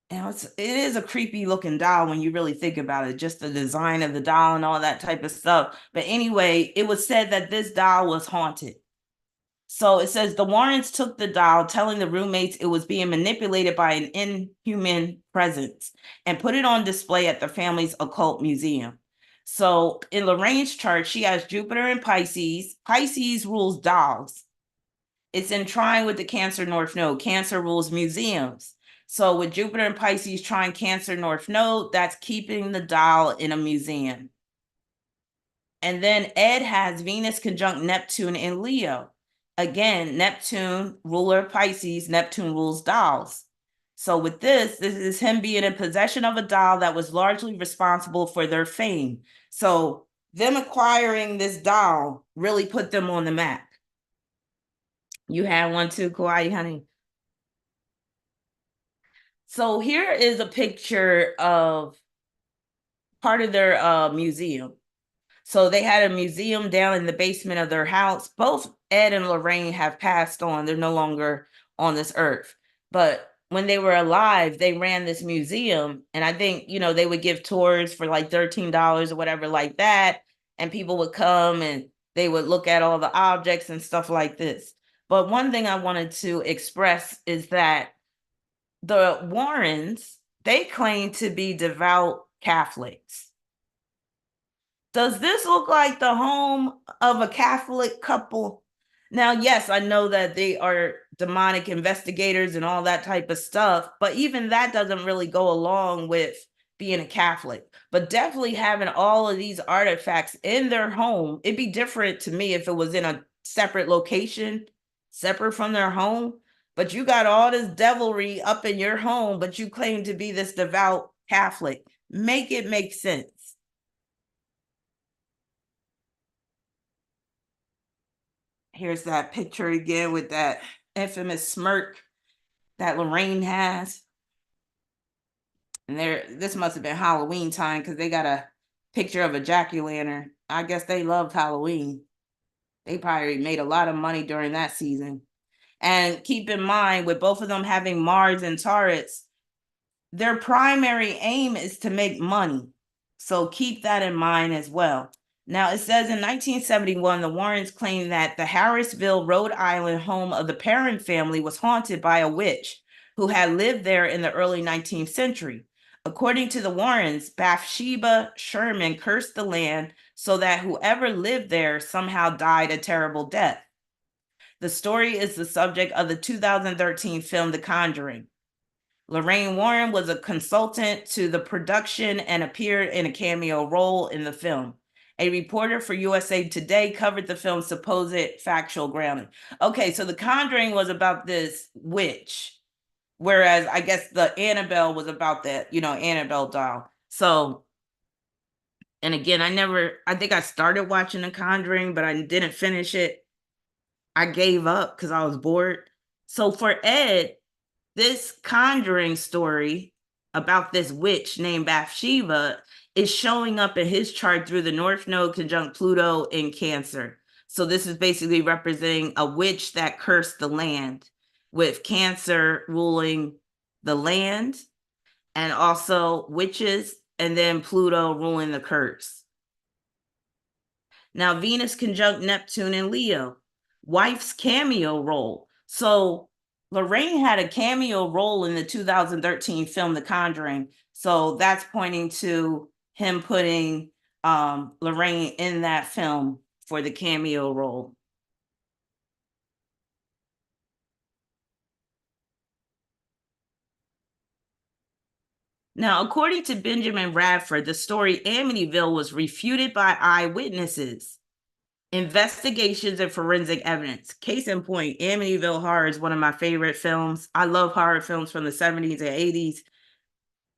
[SPEAKER 1] it is a creepy looking doll when you really think about it, just the design of the doll and all that type of stuff. But anyway, it was said that this doll was haunted. So it says the Warrens took the doll, telling the roommates it was being manipulated by an inhuman presence, and put it on display at the family's occult museum. So in Lorraine's chart, she has Jupiter in Pisces. Pisces rules dolls. It's in trine with the Cancer North Node. Cancer rules museums. So with Jupiter and Pisces trine Cancer North Node, that's keeping the doll in a museum. And then Ed has Venus conjunct Neptune in Leo. Again, Neptune, ruler of Pisces, Neptune rules dolls. So with this is him being in possession of a doll that was largely responsible for their fame. So them acquiring this doll really put them on the map. You had one too, Kauai, honey. So here is a picture of part of their museum. So they had a museum down in the basement of their house. Both Ed and Lorraine have passed on. They're no longer on this earth. But when they were alive, they ran this museum. And I think, they would give tours for like $13 or whatever like that. And people would come and they would look at all the objects and stuff like this. But one thing I wanted to express is that the Warrens, they claim to be devout Catholics. Does this look like the home of a Catholic couple? Now, yes, I know that they are demonic investigators and all that type of stuff, but even that doesn't really go along with being a Catholic. But definitely having all of these artifacts in their home, it'd be different to me if it was in a separate location, separate from their home. But you got all this devilry up in your home, but you claim to be this devout Catholic. Make it make sense. Here's that picture again with that infamous smirk that Lorraine has. And this must have been Halloween time because they got a picture of a jack-o'-lantern. I guess they loved Halloween. They probably made a lot of money during that season. And keep in mind, with both of them having Mars and Taurus, their primary aim is to make money. So keep that in mind as well. Now, it says in 1971, the Warrens claimed that the Harrisville, Rhode Island home of the Perrin family was haunted by a witch who had lived there in the early 19th century. According to the Warrens, Bathsheba Sherman cursed the land so that whoever lived there somehow died a terrible death. The story is the subject of the 2013 film The Conjuring. Lorraine Warren was a consultant to the production and appeared in a cameo role in the film. A reporter for USA Today covered the film's supposed factual grounding. Okay, so The Conjuring was about this witch, whereas I guess the Annabelle was about that, Annabelle doll. So, and again, I think I started watching The Conjuring, but I didn't finish it. I gave up because I was bored. So for Ed, this Conjuring story about this witch named Bathsheba is showing up in his chart through the North Node conjunct Pluto in Cancer. So this is basically representing a witch that cursed the land, with Cancer ruling the land and also witches, and then Pluto ruling the curse. Now, Venus conjunct Neptune in Leo, wife's cameo role. So Lorraine had a cameo role in the 2013 film The Conjuring. So that's pointing to him putting Lorraine in that film for the cameo role. Now, according to Benjamin Radford, the story Amityville was refuted by eyewitnesses, investigations, and forensic evidence. Case in point, Amityville Horror is one of my favorite films. I love horror films from the 70s and 80s.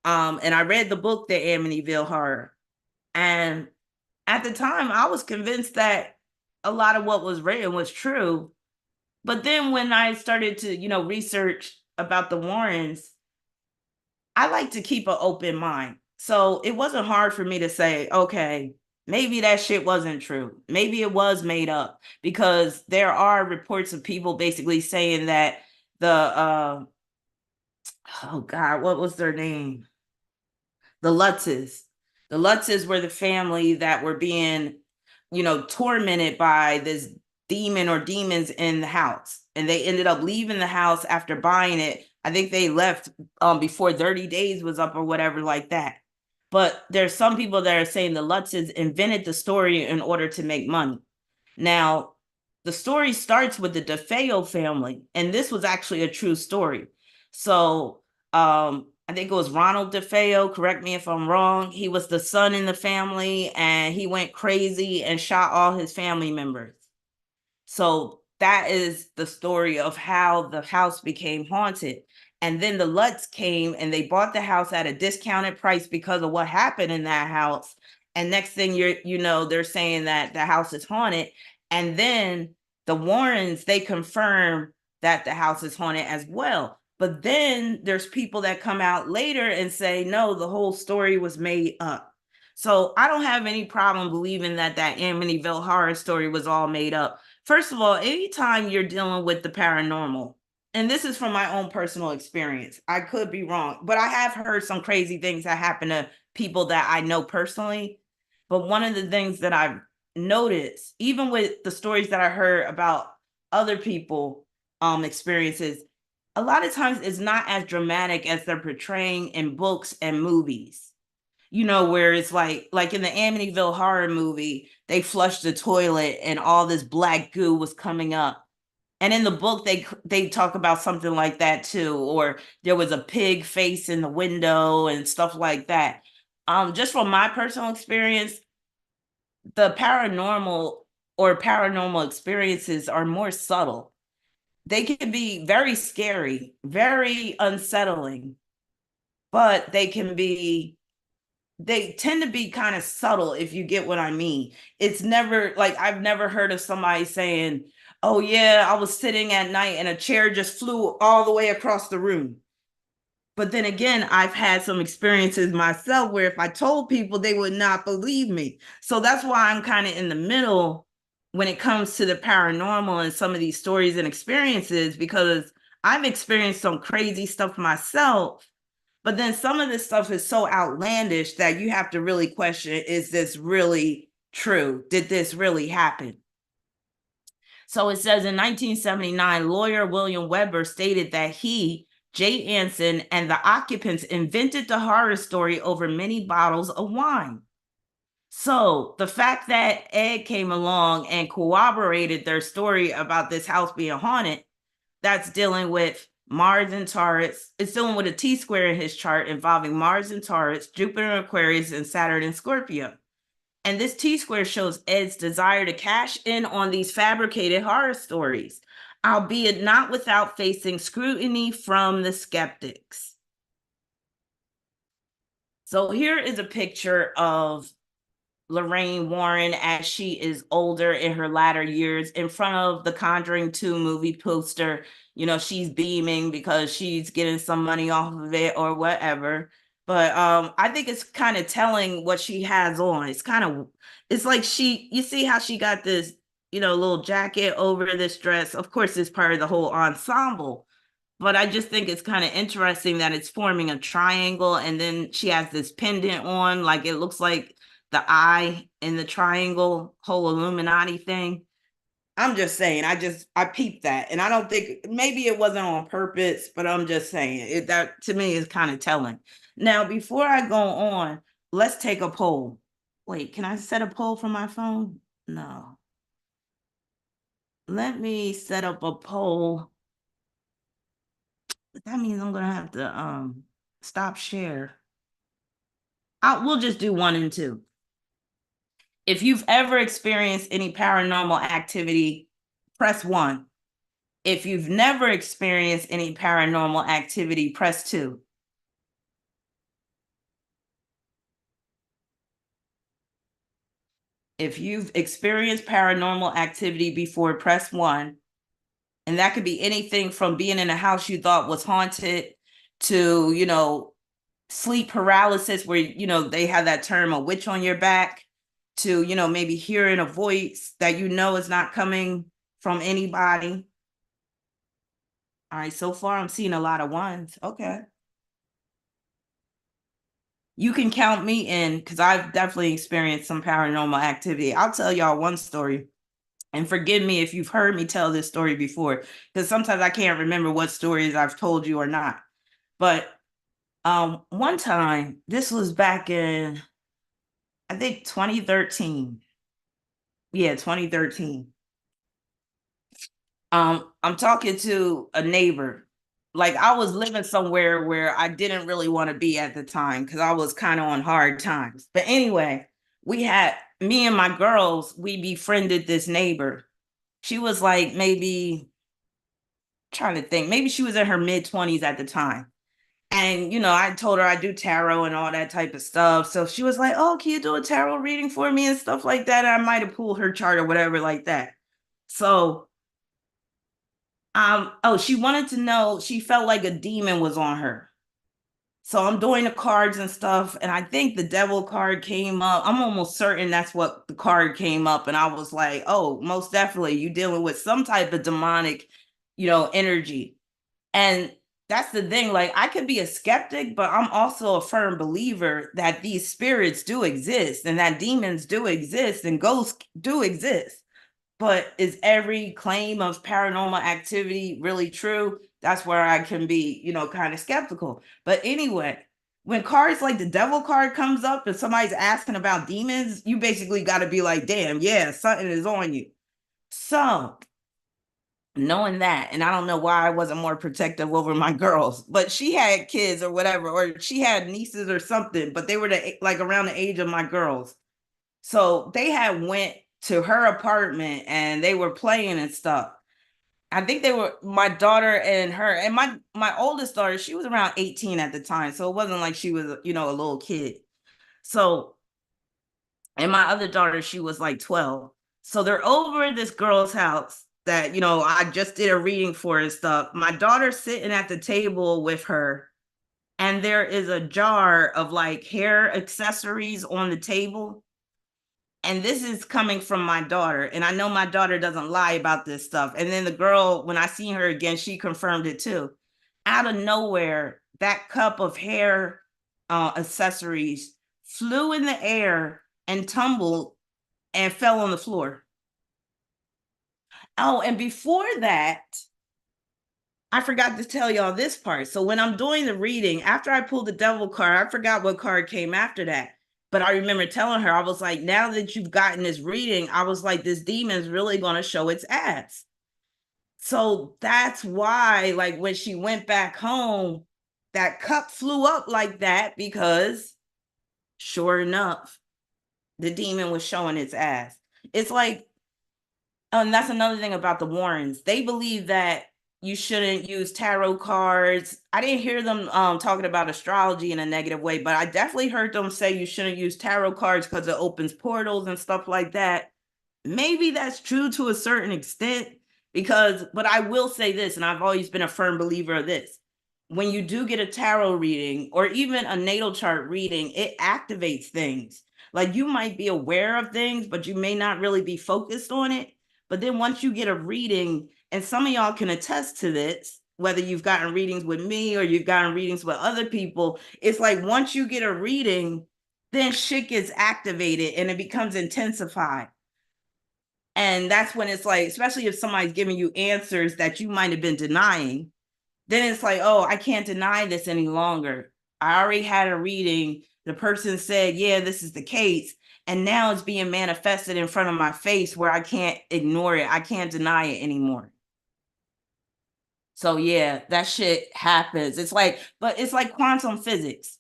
[SPEAKER 1] And I read the book, The Amityville Horror. And at the time, I was convinced that a lot of what was written was true. But then when I started to, research about the Warrens, I like to keep an open mind. So it wasn't hard for me to say, okay, maybe that shit wasn't true. Maybe it was made up, because there are reports of people basically saying that oh God, what was their name? The Lutzes. The Lutzes were the family that were being, tormented by this demon or demons in the house. And they ended up leaving the house after buying it. I think they left before 30 days was up or whatever like that. But there's some people that are saying the Lutzes invented the story in order to make money. Now, the story starts with the DeFeo family, and this was actually a true story. So I think it was Ronald DeFeo, correct me if I'm wrong. He was the son in the family, and he went crazy and shot all his family members. So that is the story of how the house became haunted. And then the Lutz came and they bought the house at a discounted price because of what happened in that house. And next thing they're saying that the house is haunted. And then the Warrens, they confirm that the house is haunted as well. But then there's people that come out later and say, no, the whole story was made up. So I don't have any problem believing that Amityville Horror story was all made up. First of all, anytime you're dealing with the paranormal, and this is from my own personal experience, I could be wrong, but I have heard some crazy things that happen to people that I know personally. But one of the things that I've noticed, even with the stories that I heard about other people experiences, a lot of times it's not as dramatic as they're portraying in books and movies. where it's like in the Amityville horror movie, they flushed the toilet and all this black goo was coming up. And in the book, they talk about something like that too, or there was a pig face in the window and stuff like that. Just from my personal experience, the paranormal experiences are more subtle. They can be very scary, very unsettling, but they tend to be kind of subtle, if you get what I mean. It's never like, I've never heard of somebody saying, oh yeah, I was sitting at night and a chair just flew all the way across the room. But then again, I've had some experiences myself where if I told people, they would not believe me. So that's why I'm kind of in the middle when it comes to the paranormal and some of these stories and experiences, because I've experienced some crazy stuff myself. But then some of this stuff is so outlandish that you have to really question, is this really true? Did this really happen? So it says in 1979, lawyer William Weber stated that he, Jay Anson, and the occupants invented the horror story over many bottles of wine. So the fact that Ed came along and corroborated their story about this house being haunted, that's dealing with Mars and Taurus. It's dealing with a T-square in his chart involving Mars and Taurus, Jupiter and Aquarius, and Saturn and Scorpio. And this T-square shows Ed's desire to cash in on these fabricated horror stories, albeit not without facing scrutiny from the skeptics. So here is a picture of Lorraine Warren as she is older in her latter years in front of the Conjuring 2 movie poster. She's beaming because she's getting some money off of it or whatever. But I think it's kind of telling what she has on. It's like you see how she got this, little jacket over this dress. Of course, it's part of the whole ensemble. But I just think it's kind of interesting that it's forming a triangle, and then she has this pendant on, like it looks like the eye in the triangle, whole Illuminati thing. I'm just saying, I peeped that. And I don't think, maybe it wasn't on purpose, but I'm just saying that to me is kind of telling. Now, before I go on, let's take a poll. Wait, can I set a poll from my phone? No. Let me set up a poll. That means I'm going to have to stop share. We'll just do 1 and 2. If you've ever experienced any paranormal activity, press 1. If you've never experienced any paranormal activity, press 2. If you've experienced paranormal activity before, press 1. And that could be anything from being in a house you thought was haunted to, sleep paralysis, where, they have that term, a witch on your back, to, maybe hearing a voice that is not coming from anybody. All right, so far I'm seeing a lot of 1s. Okay. You can count me in, because I've definitely experienced some paranormal activity. I'll tell y'all one story, and forgive me if you've heard me tell this story before, because sometimes I can't remember what stories I've told you or not. But one time, this was back in, I think, 2013. Yeah, 2013. I'm talking to a neighbor. Like, I was living somewhere where I didn't really want to be at the time, because I was kind of on hard times. But anyway, me and my girls, we befriended this neighbor. She was like, maybe, trying to think, maybe she was in her mid-20s at the time. And, I told her I do tarot and all that type of stuff. So she was like, oh, can you do a tarot reading for me and stuff like that? And I might have pulled her chart or whatever like that. So, she wanted to know, she felt like a demon was on her. So I'm doing the cards and stuff, and I think the devil card came up. I'm almost certain that's what the card came up. And I was like, oh, most definitely, you dealing with some type of demonic, energy. And that's the thing. Like, I could be a skeptic, but I'm also a firm believer that these spirits do exist, and that demons do exist, and ghosts do exist. But is every claim of paranormal activity really true? That's where I can be, kind of skeptical. But anyway, when cards like the devil card comes up and somebody's asking about demons, you basically got to be like, damn, yeah, something is on you. So knowing that, and I don't know why I wasn't more protective over my girls, but she had kids or whatever, or she had nieces or something, but they were like around the age of my girls. So they had went to her apartment and they were playing and stuff. I think they were my daughter and her, and my oldest daughter, she was around 18 at the time, so it wasn't like she was, a little kid. So, and my other daughter, she was like 12. So they're over at this girl's house that, I just did a reading for and stuff. My daughter's sitting at the table with her, and there is a jar of like hair accessories on the table. And this is coming from my daughter. And I know my daughter doesn't lie about this stuff. And then the girl, when I seen her again, she confirmed it too. Out of nowhere, that cup of hair accessories flew in the air and tumbled and fell on the floor. Oh, and before that, I forgot to tell y'all this part. So when I'm doing the reading, after I pulled the devil card, I forgot what card came after that. But I remember telling her, I was like, now that you've gotten this reading, I was like, this demon's really going to show its ass. So that's why, like, when she went back home, that cup flew up like that because, sure enough, the demon was showing its ass. It's like, that's another thing about the Warrens. They believe that you shouldn't use tarot cards. I didn't hear them talking about astrology in a negative way, but I definitely heard them say you shouldn't use tarot cards because it opens portals and stuff like that. Maybe that's true to a certain extent, but I will say this, and I've always been a firm believer of this. When you do get a tarot reading or even a natal chart reading, it activates things. Like you might be aware of things, but you may not really be focused on it. But then once you get a reading, and some of y'all can attest to this, whether you've gotten readings with me or you've gotten readings with other people, it's like once you get a reading, then shit gets activated and it becomes intensified. And that's when it's like, especially if somebody's giving you answers that you might have been denying, then it's like, oh, I can't deny this any longer. I already had a reading. The person said, yeah, this is the case. And now it's being manifested in front of my face where I can't ignore it. I can't deny it anymore. So yeah, that shit happens. But it's like quantum physics.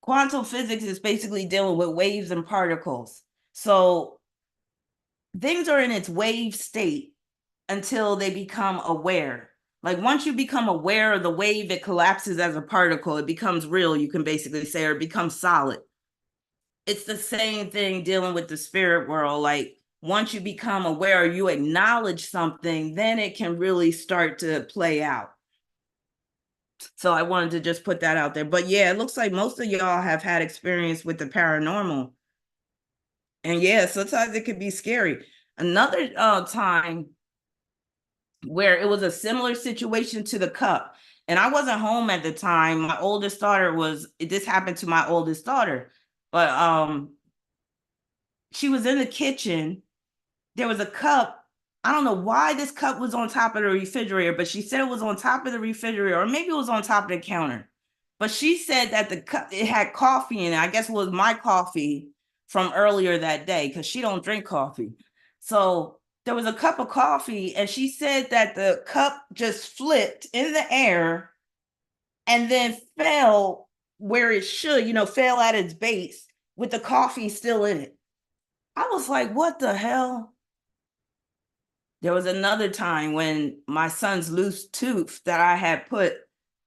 [SPEAKER 1] Quantum physics is basically dealing with waves and particles. So things are in its wave state until they become aware. Like once you become aware of the wave, it collapses as a particle. It becomes real, you can basically say, or it becomes solid. It's the same thing dealing with the spirit world. Like once you become aware, you acknowledge something, then it can really start to play out. So I wanted to just put that out there. But yeah, it looks like most of y'all have had experience with the paranormal. And yeah, sometimes it could be scary. Another time where it was a similar situation to the cup. And I wasn't home at the time. My oldest daughter this happened to my oldest daughter. But she was in the kitchen. There was a cup. I don't know why this cup was on top of the refrigerator, but she said it was on top of the refrigerator, or maybe it was on top of the counter. But she said that the cup, it had coffee in it. I guess it was my coffee from earlier that day because she don't drink coffee. So there was a cup of coffee, and she said that the cup just flipped in the air and then fell where it should, fell at its base with the coffee still in it. I was like, what the hell? There was another time when my son's loose tooth that I had put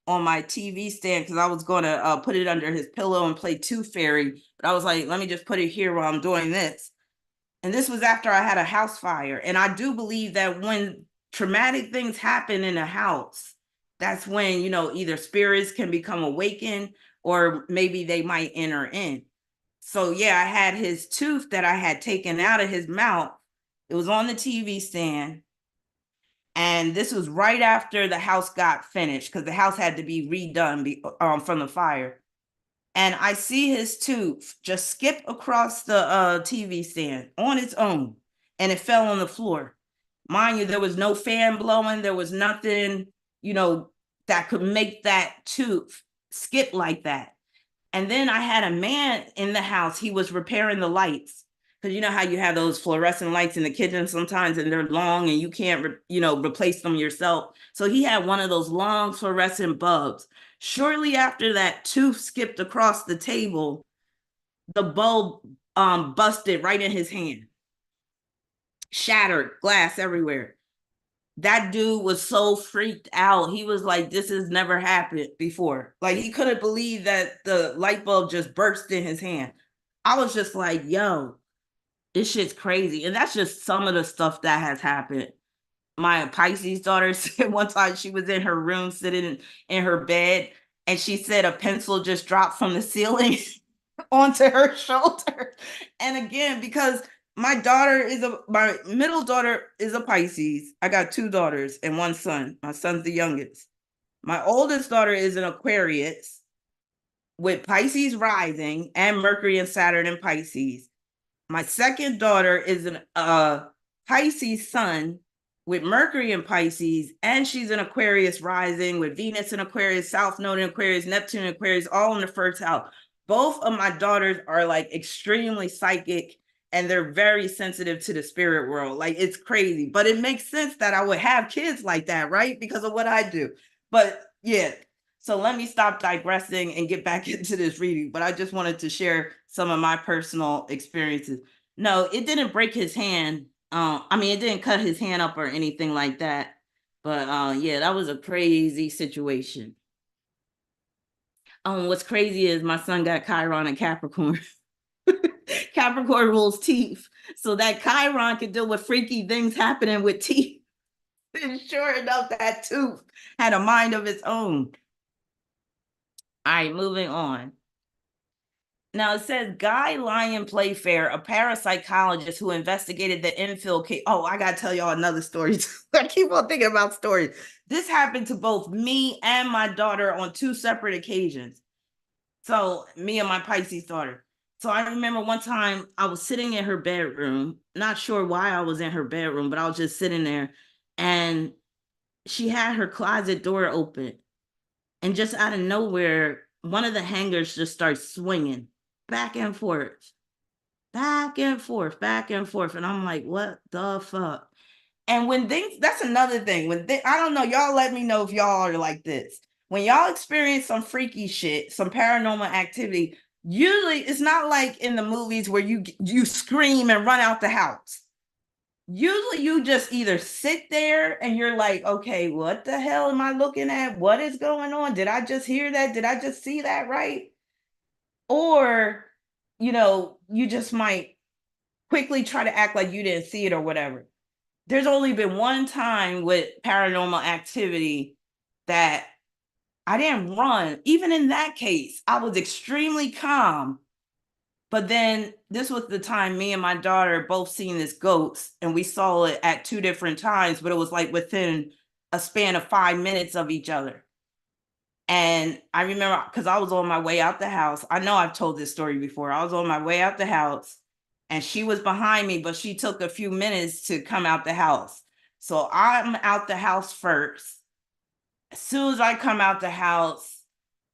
[SPEAKER 1] on my TV stand because I was going to put it under his pillow and play Tooth Fairy. But I was like, let me just put it here while I'm doing this. And this was after I had a house fire. And I do believe that when traumatic things happen in a house, that's when, either spirits can become awakened or maybe they might enter in. So yeah, I had his tooth that I had taken out of his mouth. It was on the TV stand. And this was right after the house got finished because the house had to be redone from the fire. And I see his tooth just skip across the TV stand on its own, and it fell on the floor. Mind you, there was no fan blowing. There was nothing, that could make that tooth skip like that. And then I had a man in the house. He was repairing the lights. Because you know how you have those fluorescent lights in the kitchen sometimes, and they're long and you can't, replace them yourself. So he had one of those long fluorescent bulbs. Shortly after that tooth skipped across the table, the bulb busted right in his hand, shattered glass everywhere. That dude was so freaked out. He was like, this has never happened before. Like, he couldn't believe that the light bulb just burst in his hand. I was just like, yo, this shit's crazy. And that's just some of the stuff that has happened. My Pisces daughter said one time she was in her room sitting in her bed, and she said a pencil just dropped from the ceiling onto her shoulder. And again, because my middle daughter is a Pisces. I got two daughters and one son. My son's the youngest. My oldest daughter is an Aquarius with Pisces rising and Mercury and Saturn in Pisces. My second daughter is an Pisces sun with Mercury in Pisces, and she's an Aquarius rising with Venus in Aquarius, South Node in Aquarius, Neptune in Aquarius, all in the first house. Both of my daughters are like extremely psychic, and they're very sensitive to the spirit world. Like, it's crazy, but it makes sense that I would have kids like that, right? Because of what I do. But yeah, so let me stop digressing and get back into this reading. But I just wanted to share some of my personal experiences. No, it didn't break his hand. It didn't cut his hand up or anything like that. But yeah, that was a crazy situation. What's crazy is my son got Chiron and Capricorn. Capricorn rules teeth. So that Chiron can deal with freaky things happening with teeth. And sure enough, that tooth had a mind of its own. All right, moving on. Now it says Guy Lyon Playfair, a parapsychologist who investigated the infill case. Oh, I gotta tell y'all another story. I keep on thinking about stories. This happened to both me and my daughter on two separate occasions. So me and my Pisces daughter. So I remember one time I was sitting in her bedroom, not sure why I was in her bedroom, but I was just sitting there, and she had her closet door open, and just out of nowhere, one of the hangers just starts swinging back and forth, back and forth, back and forth. And I'm like, what the fuck? And when things, that's another thing. I don't know, y'all let me know if y'all are like this. When y'all experience some freaky shit, some paranormal activity, usually it's not like in the movies where you scream and run out the house. Usually you just either sit there and you're like, okay, what the hell am I looking at? What is going on? Did I just hear that? Did I just see that right? Or, you just might quickly try to act like you didn't see it or whatever. There's only been one time with paranormal activity that I didn't run. Even in that case, I was extremely calm. But then this was the time me and my daughter both seen this ghost, and we saw it at two different times, but it was like within a span of 5 minutes of each other. And I remember, because I was on my way out the house. I know I've told this story before. I was on my way out the house, and she was behind me, but she took a few minutes to come out the house. So I'm out the house first. As soon as I come out the house,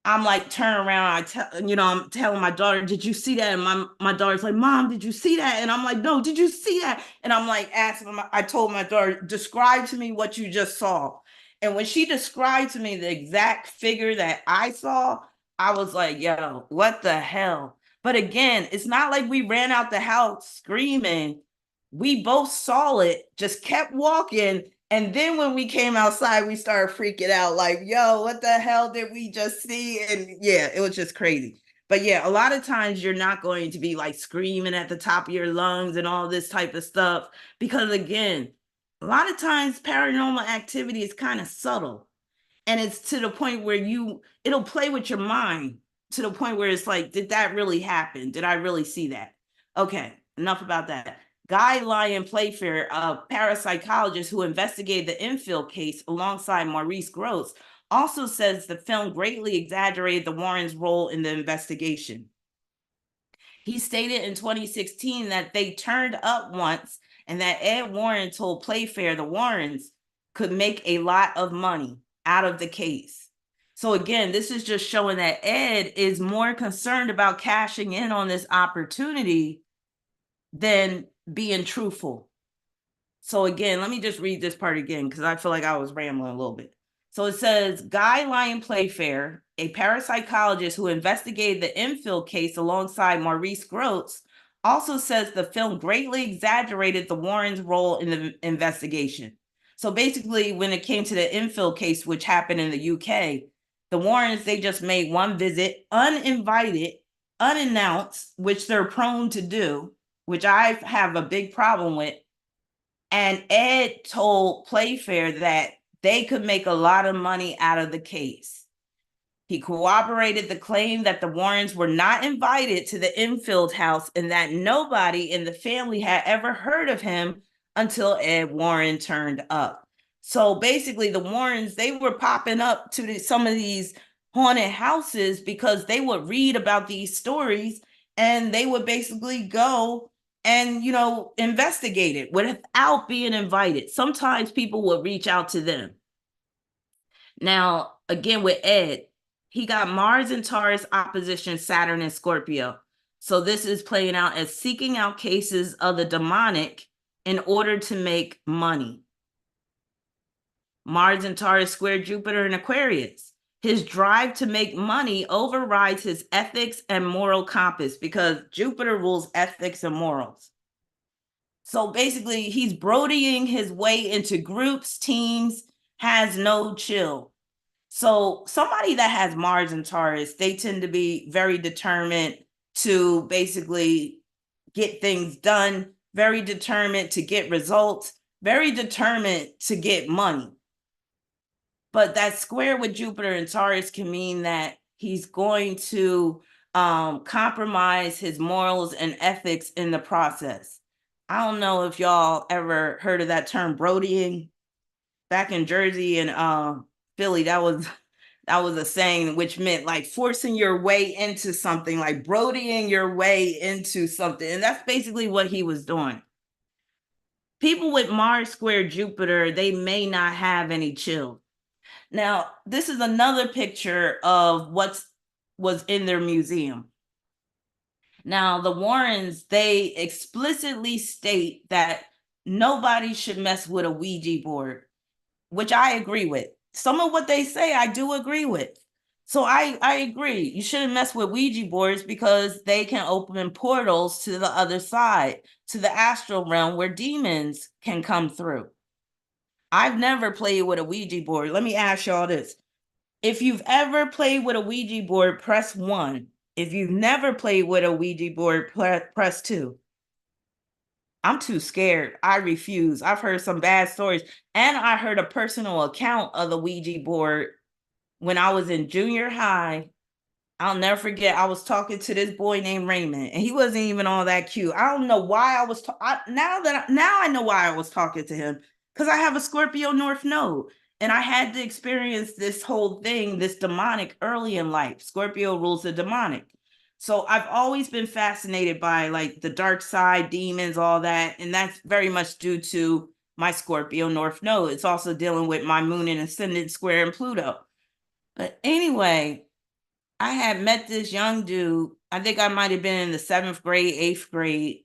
[SPEAKER 1] I'm like, turn around. I'm telling my daughter, did you see that? And my daughter's like, Mom, did you see that? And I'm like, no, did you see that? And I'm like, I told my daughter, describe to me what you just saw. And when she described to me the exact figure that I saw, I was like, yo, what the hell? But again, it's not like we ran out the house screaming. We both saw it, just kept walking. And then when we came outside, we started freaking out like, yo, what the hell did we just see? And yeah, it was just crazy. But yeah, a lot of times you're not going to be like screaming at the top of your lungs and all this type of stuff. Because again, a lot of times paranormal activity is kind of subtle. And it's to the point where it'll play with your mind to the point where it's like, did that really happen? Did I really see that? Okay, enough about that. Guy Lyon Playfair, a parapsychologist who investigated the infill case alongside Maurice Grosse, also says the film greatly exaggerated the Warrens' role in the investigation. He stated in 2016 that they turned up once and that Ed Warren told Playfair the Warrens could make a lot of money out of the case. So again, this is just showing that Ed is more concerned about cashing in on this opportunity than being truthful. So again, let me just read this part again because I feel like I was rambling a little bit. So it says, Guy Lyon Playfair, a parapsychologist who investigated the infill case alongside Maurice Groats, also says the film greatly exaggerated the Warrens' role in the investigation. So basically, when it came to the infill case, which happened in the UK, the Warrens, they just made one visit, uninvited, unannounced, which they're prone to do, which I have a big problem with. And Ed told Playfair that they could make a lot of money out of the case. He corroborated the claim that the Warrens were not invited to the Enfield house and that nobody in the family had ever heard of him until Ed Warren turned up. So basically, the Warrens, they were popping up to some of these haunted houses because they would read about these stories and they would basically go and, investigate it without being invited. Sometimes people would reach out to them. Now, again, with Ed, he got Mars and Taurus opposition Saturn and Scorpio. So this is playing out as seeking out cases of the demonic in order to make money. Mars and Taurus square Jupiter and Aquarius. His drive to make money overrides his ethics and moral compass because Jupiter rules ethics and morals. So basically, he's brodying his way into groups, teams, has no chill. So somebody that has Mars and Taurus, they tend to be very determined to basically get things done, very determined to get results, very determined to get money. But that square with Jupiter and Taurus can mean that he's going to compromise his morals and ethics in the process. I don't know if y'all ever heard of that term brodying. Back in Jersey and Philly, that was a saying which meant like forcing your way into something, like brodying your way into something. And that's basically what he was doing. People with Mars square Jupiter, they may not have any chill. Now, this is another picture of was in their museum. Now, the Warrens, they explicitly state that nobody should mess with a Ouija board, which I agree with. Some of what they say, I do agree with. So I agree. You shouldn't mess with Ouija boards because they can open portals to the other side, to the astral realm where demons can come through. I've never played with a Ouija board. Let me ask y'all this. If you've ever played with a Ouija board, press 1. If you've never played with a Ouija board, press 2. I'm too scared. I refuse. I've heard some bad stories. And I heard a personal account of the Ouija board when I was in junior high. I'll never forget. I was talking to this boy named Raymond, and he wasn't even all that cute. I don't know why I was. Now I know why I was talking to him, because I have a Scorpio North Node, and I had to experience this whole thing, this demonic early in life. Scorpio rules the demonic. So I've always been fascinated by like the dark side, demons, all that. And that's very much due to my Scorpio North Node. It's also dealing with my moon and ascendant square in Pluto. But anyway, I had met this young dude. I think I might have been in the 7th grade, 8th grade.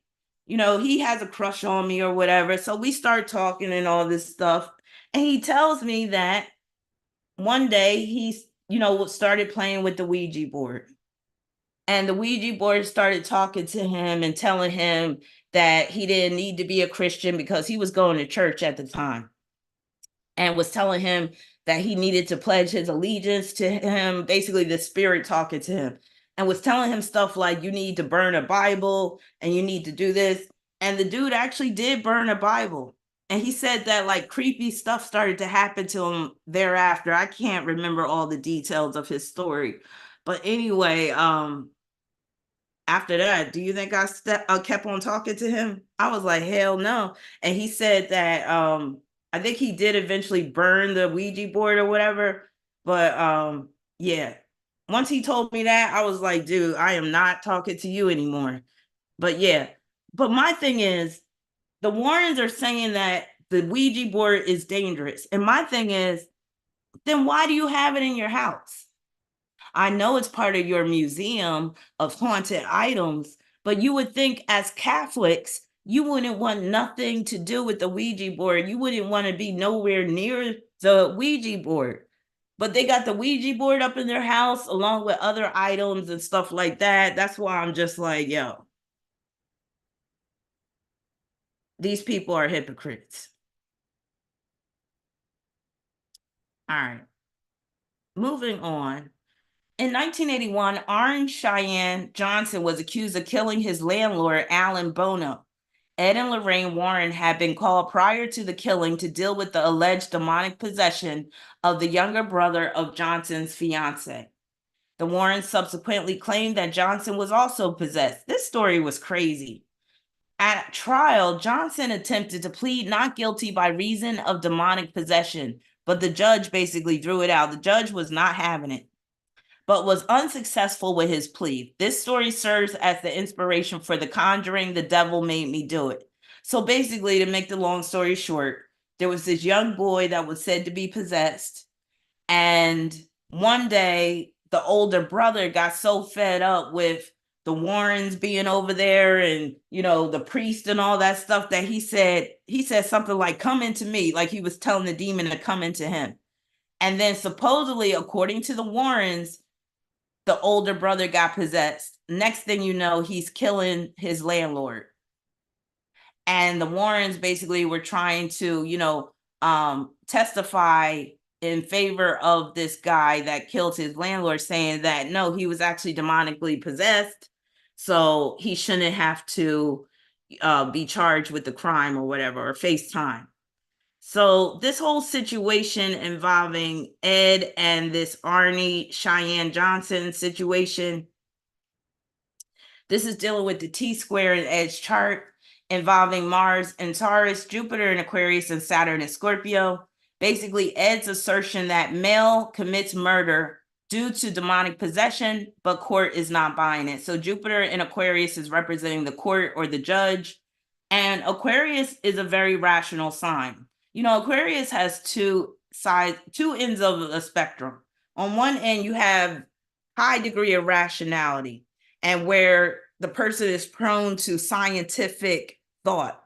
[SPEAKER 1] He has a crush on me or whatever. So we start talking and all this stuff. And he tells me that one day he's, started playing with the Ouija board. And the Ouija board started talking to him and telling him that he didn't need to be a Christian because he was going to church at the time, and was telling him that he needed to pledge his allegiance to him, basically the spirit talking to him, and was telling him stuff like, you need to burn a Bible and you need to do this. And the dude actually did burn a Bible. And he said that like creepy stuff started to happen to him thereafter. I can't remember all the details of his story. But anyway, after that, do you think I kept on talking to him? I was like, hell no. And he said that I think he did eventually burn the Ouija board or whatever. But yeah, once he told me that, I was like, dude, I am not talking to you anymore. But yeah, but my thing is, the Warrens are saying that the Ouija board is dangerous. And my thing is, then why do you have it in your house? I know it's part of your museum of haunted items, but you would think as Catholics, you wouldn't want nothing to do with the Ouija board. You wouldn't want to be nowhere near the Ouija board. But they got the Ouija board up in their house along with other items and stuff like that. That's why I'm just like, yo, these people are hypocrites. All right, moving on. In 1981, Orange Cheyenne Johnson was accused of killing his landlord, Alan Bono. Ed and Lorraine Warren had been called prior to the killing to deal with the alleged demonic possession of the younger brother of Johnson's fiancee. The Warrens subsequently claimed that Johnson was also possessed. This story was crazy. At trial, Johnson attempted to plead not guilty by reason of demonic possession, but the judge basically threw it out. The judge was not having it, but was unsuccessful with his plea. This story serves as the inspiration for The Conjuring, The Devil Made Me Do It. So basically, to make the long story short, there was this young boy that was said to be possessed. And one day, the older brother got so fed up with the Warrens being over there and, the priest and all that stuff that he said something like, come into me, like he was telling the demon to come into him. And then supposedly, according to the Warrens, the older brother got possessed. Next thing you know, he's killing his landlord. And the Warrens basically were trying to, testify in favor of this guy that killed his landlord, saying that no, he was actually demonically possessed. So he shouldn't have to be charged with the crime or whatever, or face time. So this whole situation involving Ed and this Arnie Cheyenne Johnson situation, this is dealing with the T-square and edge chart involving Mars and Taurus, Jupiter in Aquarius, and Saturn in Scorpio. Basically, Ed's assertion that male commits murder due to demonic possession, but court is not buying it. So Jupiter in Aquarius is representing the court or the judge, and Aquarius is a very rational sign. Aquarius has two ends of the spectrum. On one end, you have high degree of rationality, and where the person is prone to scientific thought.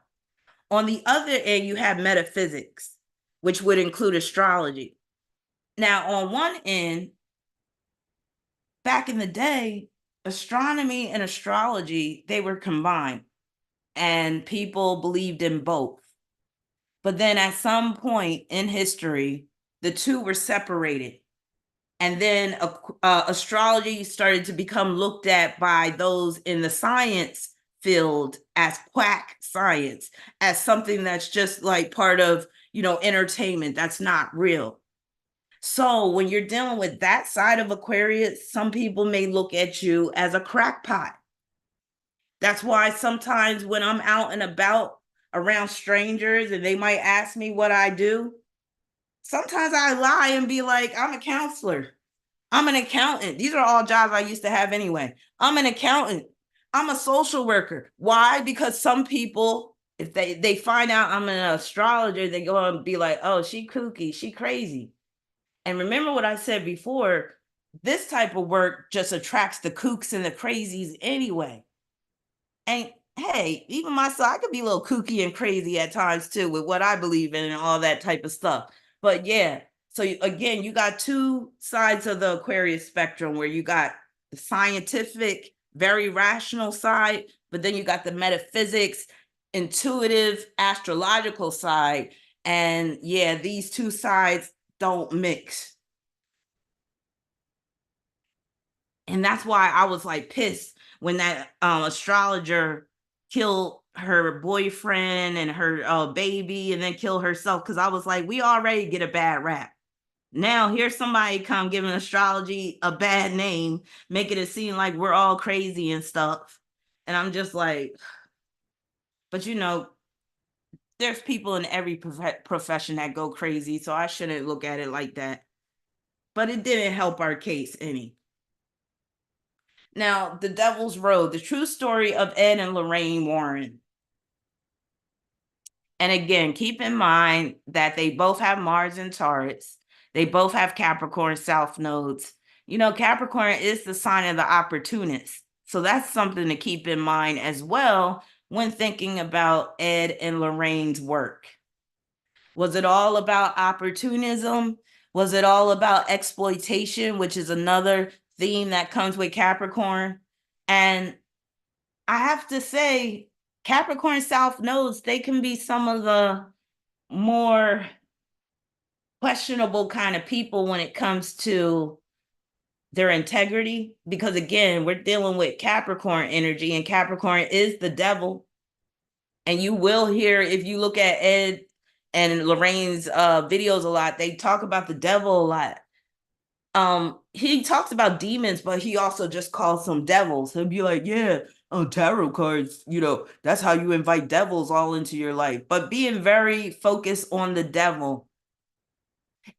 [SPEAKER 1] On the other end, you have metaphysics, which would include astrology. Now, on one end, back in the day, astronomy and astrology, they were combined, and people believed in both. But then at some point in history, the two were separated. And then astrology started to become looked at by those in the science field as quack science, as something that's just like part of, entertainment, that's not real. So when you're dealing with that side of Aquarius, some people may look at you as a crackpot. That's why sometimes when I'm out and about around strangers and they might ask me what I do, sometimes I lie and be like, I'm a counselor. I'm an accountant. These are all jobs I used to have anyway. I'm an accountant. I'm a social worker. Why? Because some people, if they find out I'm an astrologer, they go and be like, oh, she kooky, she crazy. And remember what I said before, this type of work just attracts the kooks and the crazies anyway. And hey, even myself, I could be a little kooky and crazy at times too with what I believe in and all that type of stuff. But yeah, so again, you got two sides of the Aquarius spectrum where you got the scientific, very rational side, but then you got the metaphysics, intuitive, astrological side. And yeah, these two sides don't mix. And that's why I was like pissed when that astrologer killed her boyfriend and her baby and then kill herself, because I was like, we already get a bad rap. Now here's somebody come giving astrology a bad name, making it seem like we're all crazy and stuff. And I'm just like, but there's people in every profession that go crazy, so I shouldn't look at it like that. But it didn't help our case any. Now, The Devil's Road, the true story of Ed and Lorraine Warren. And again, keep in mind that they both have Mars and Taurus. They both have Capricorn South nodes. You know, Capricorn is the sign of the opportunist. So that's something to keep in mind as well when thinking about Ed and Lorraine's work. Was it all about opportunism? Was it all about exploitation, which is another theme that comes with Capricorn? And I have to say, Capricorn South nodes, they can be some of the more questionable kind of people when it comes to their integrity. Because again, we're dealing with Capricorn energy, and Capricorn is the devil. And you will hear, if you look at Ed and Lorraine's videos a lot, they talk about the devil a lot. He talks about demons, but he also just calls them devils. He'll be like, yeah, tarot cards, you know, that's how you invite devils all into your life. But being very focused on the devil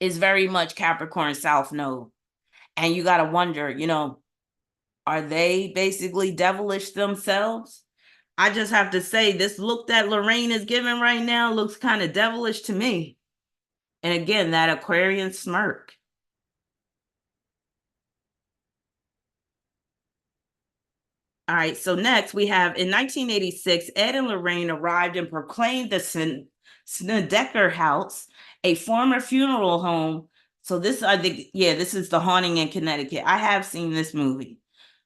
[SPEAKER 1] is very much Capricorn South Node. And you got to wonder, you know, are they basically devilish themselves? I just have to say, this look that Lorraine is giving right now looks kind of devilish to me. And again, that Aquarian smirk. All right, so next we have in 1986, Ed and Lorraine arrived and proclaimed the Snedeker House, a former funeral home. So this, I think, yeah, this is The Haunting in Connecticut. I have seen this movie.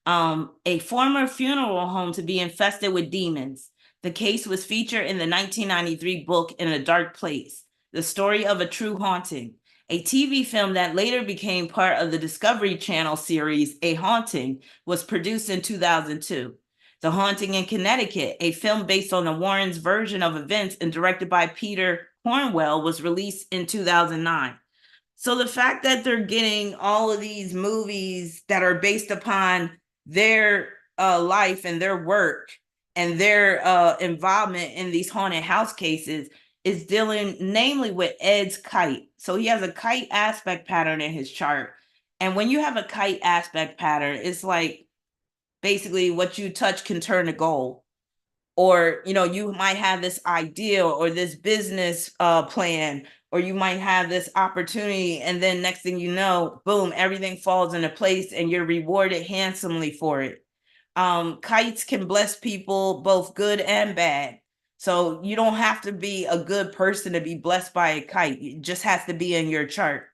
[SPEAKER 1] A former funeral home to be infested with demons. The case was featured in the 1993 book In a Dark Place, the story of a true haunting, a TV film that later became part of the Discovery Channel series A Haunting, was produced in 2002. The Haunting in Connecticut, a film based on the Warrens' version of events and directed by Peter Cornwell, was released in 2009. So the fact that they're getting all of these movies that are based upon their life and their work and their involvement in these haunted house cases is dealing namely with Ed's kite. So he has a kite aspect pattern in his chart. And when you have a kite aspect pattern, it's like basically what you touch can turn to gold. Or, you know, you might have this idea or this business plan, or you might have this opportunity, and then next thing you know, boom, everything falls into place and you're rewarded handsomely for it. Kites can bless people both good and bad. So you don't have to be a good person to be blessed by a kite. It just has to be in your chart.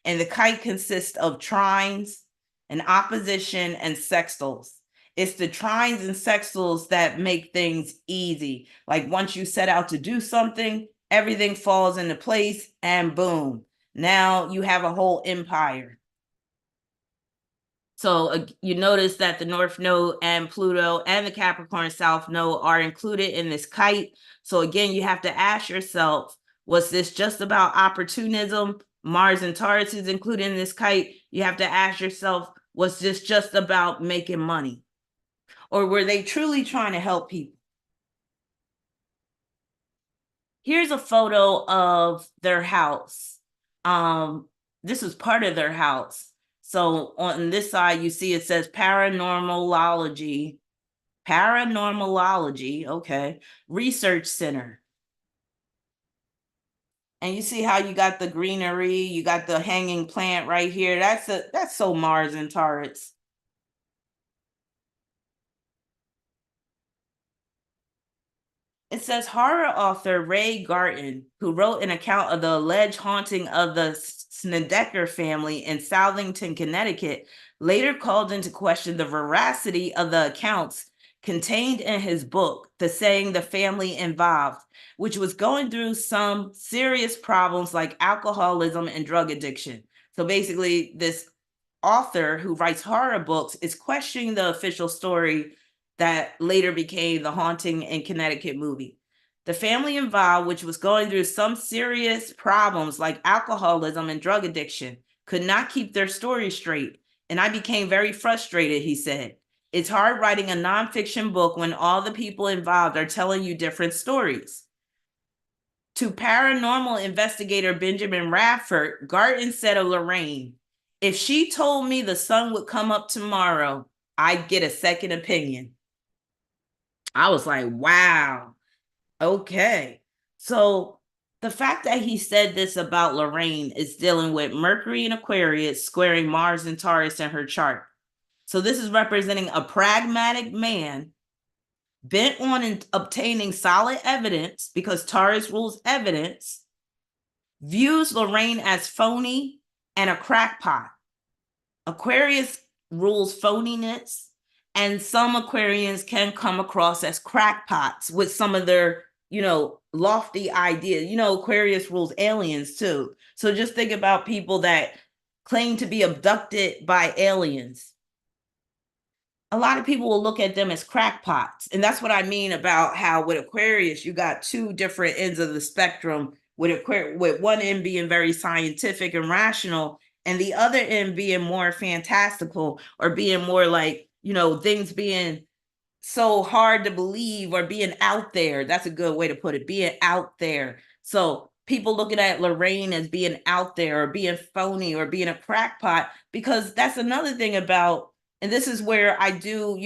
[SPEAKER 1] And the kite consists of trines, an opposition, and sextiles. It's the trines and sextiles that make things easy. Like once you set out to do something, everything falls into place and boom. Now you have a whole empire. So you notice that the North Node and Pluto and the Capricorn South Node are included in this kite. So again, you have to ask yourself, was this just about opportunism? Mars and Taurus is included in this kite. You have to ask yourself, was this just about making money? Or were they truly trying to help people? Here's a photo of their house. This is part of their house. So on this side, you see it says Paranormalology, okay, Research Center. And you see how you got the greenery, you got the hanging plant right here. That's so Mars and Taurus. It says horror author Ray Garton, who wrote an account of the alleged haunting of the Snedeker family in Southington, Connecticut, later called into question the veracity of the accounts contained in his book, The Saying the Family Involved, which was going through some serious problems like alcoholism and drug addiction. So basically, this author who writes horror books is questioning the official story that later became the Haunting in Connecticut movie. The family involved, which was going through some serious problems like alcoholism and drug addiction, could not keep their story straight. And I became very frustrated, he said. It's hard writing a nonfiction book when all the people involved are telling you different stories. To paranormal investigator Benjamin Radford, Garton said of Lorraine, if she told me the sun would come up tomorrow, I'd get a second opinion. I was like, wow, okay. So The fact that he said this about Lorraine is dealing with Mercury and Aquarius squaring Mars and Taurus in her chart. So this is representing a pragmatic man bent on obtaining solid evidence, because Taurus rules evidence, views Lorraine as phony and a crackpot. Aquarius rules phoniness, and some Aquarians can come across as crackpots with some of their, lofty ideas. Aquarius rules aliens too. So just think about people that claim to be abducted by aliens. A lot of people will look at them as crackpots. And that's what I mean about how with Aquarius, you got two different ends of the spectrum, with one end being very scientific and rational, and the other end being more fantastical, or being more like, things being so hard to believe, or being out there. That's a good way to put it, being out there. So people looking at Lorraine as being out there, or being phony, or being a crackpot, because that's another thing about, and this is where I do,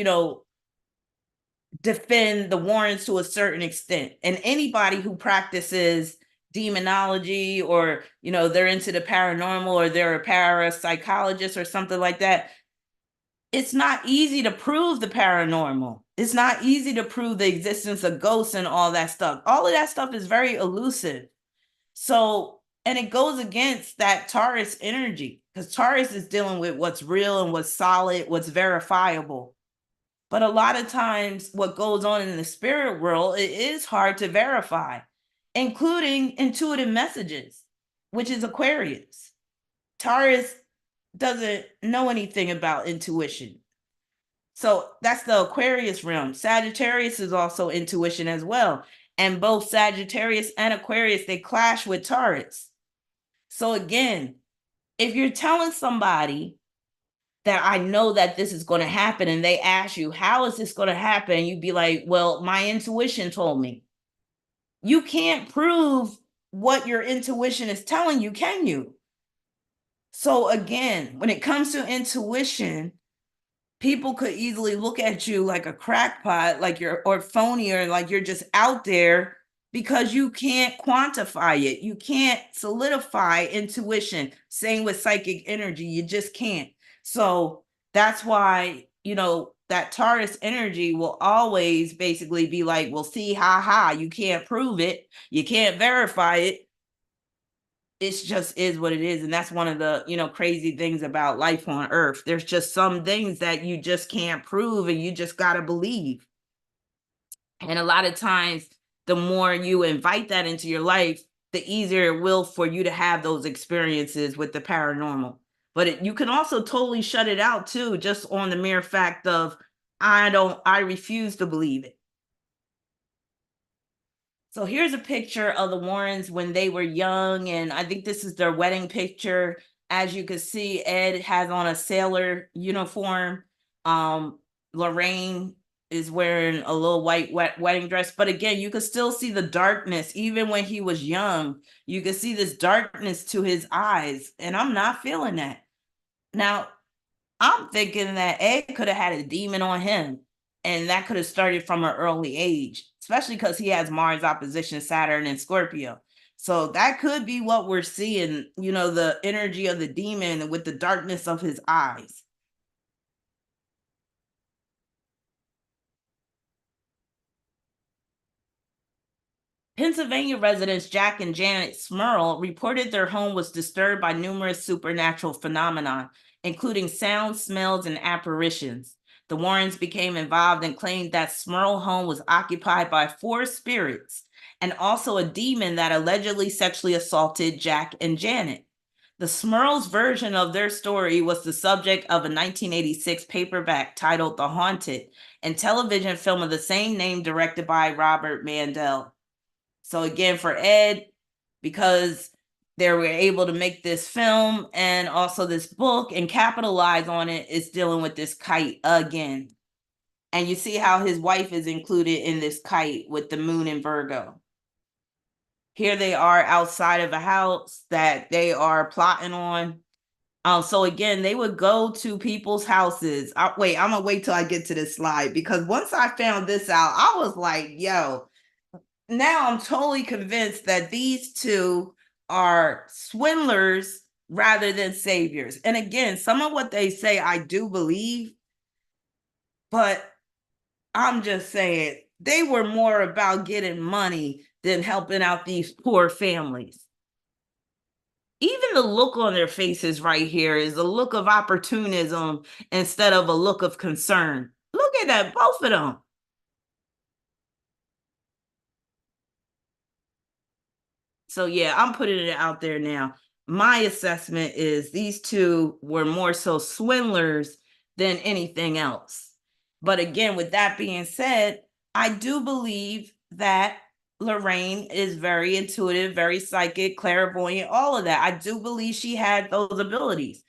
[SPEAKER 1] defend the Warrens to a certain extent. And anybody who practices demonology, or, they're into the paranormal, or they're a parapsychologist or something like that, it's not easy to prove the paranormal. It's not easy to prove the existence of ghosts and all that stuff. All of that stuff is very elusive. So, and it goes against that Taurus energy, because Taurus is dealing with what's real and what's solid, what's verifiable. But a lot of times what goes on in the spirit world, it is hard to verify, including intuitive messages, which is Aquarius. Taurus doesn't know anything about intuition. So that's the Aquarius realm. Sagittarius is also intuition as well. And both Sagittarius and Aquarius, they clash with Taurus. So again, if you're telling somebody that I know that this is going to happen, and they ask you, how is this going to happen? And you'd be like, well, my intuition told me. You can't prove what your intuition is telling you, can you? So again, when it comes to intuition, people could easily look at you like a crackpot, like you're, or phony, or like you're just out there, because you can't quantify it. You can't solidify intuition. Same with psychic energy. You just can't. So that's why, that Taurus energy will always basically be like, well, see, you can't prove it. You can't verify it. It just is what it is. And that's one of the, crazy things about life on Earth. There's just some things that you just can't prove, and you just got to believe. And a lot of times, the more you invite that into your life, the easier it will for you to have those experiences with the paranormal. But you can also totally shut it out too, just on the mere fact of, I refuse to believe it. So here's a picture of the Warrens when they were young, and I think this is their wedding picture. As you can see, Ed has on a sailor uniform. Lorraine is wearing a little white wedding dress. But again, you can still see the darkness. Even when he was young, you can see this darkness to his eyes, and I'm not feeling that. Now, I'm thinking that Ed could have had a demon on him, and that could have started from an early age, especially because he has Mars opposition Saturn and Scorpio. So that could be what we're seeing, the energy of the demon with the darkness of his eyes. Pennsylvania residents Jack and Janet Smurl reported their home was disturbed by numerous supernatural phenomena, including sounds, smells, and apparitions. The Warrens became involved and claimed that Smurl home was occupied by 4 spirits, and also a demon that allegedly sexually assaulted Jack and Janet. The Smurls' version of their story was the subject of a 1986 paperback titled The Haunted, and television film of the same name directed by Robert Mandel. So again, for Ed, because they were able to make this film and also this book and capitalize on it, it's dealing with this kite again. And you see how his wife is included in this kite with the moon in Virgo. Here they are outside of a house that they are plotting on. So again, they would go to people's houses. I'm gonna wait till I get to this slide, because once I found this out, I was like, yo, now I'm totally convinced that these two are swindlers rather than saviors. And again, some of what they say I do believe, but I'm just saying they were more about getting money than helping out these poor families. Even the look on their faces right here is a look of opportunism instead of a look of concern. Look at that, both of them. So yeah, I'm putting it out there now. My assessment is these two were more so swindlers than anything else. But again, with that being said, I do believe that Lorraine is very intuitive, very psychic, clairvoyant, all of that. I do believe she had those abilities.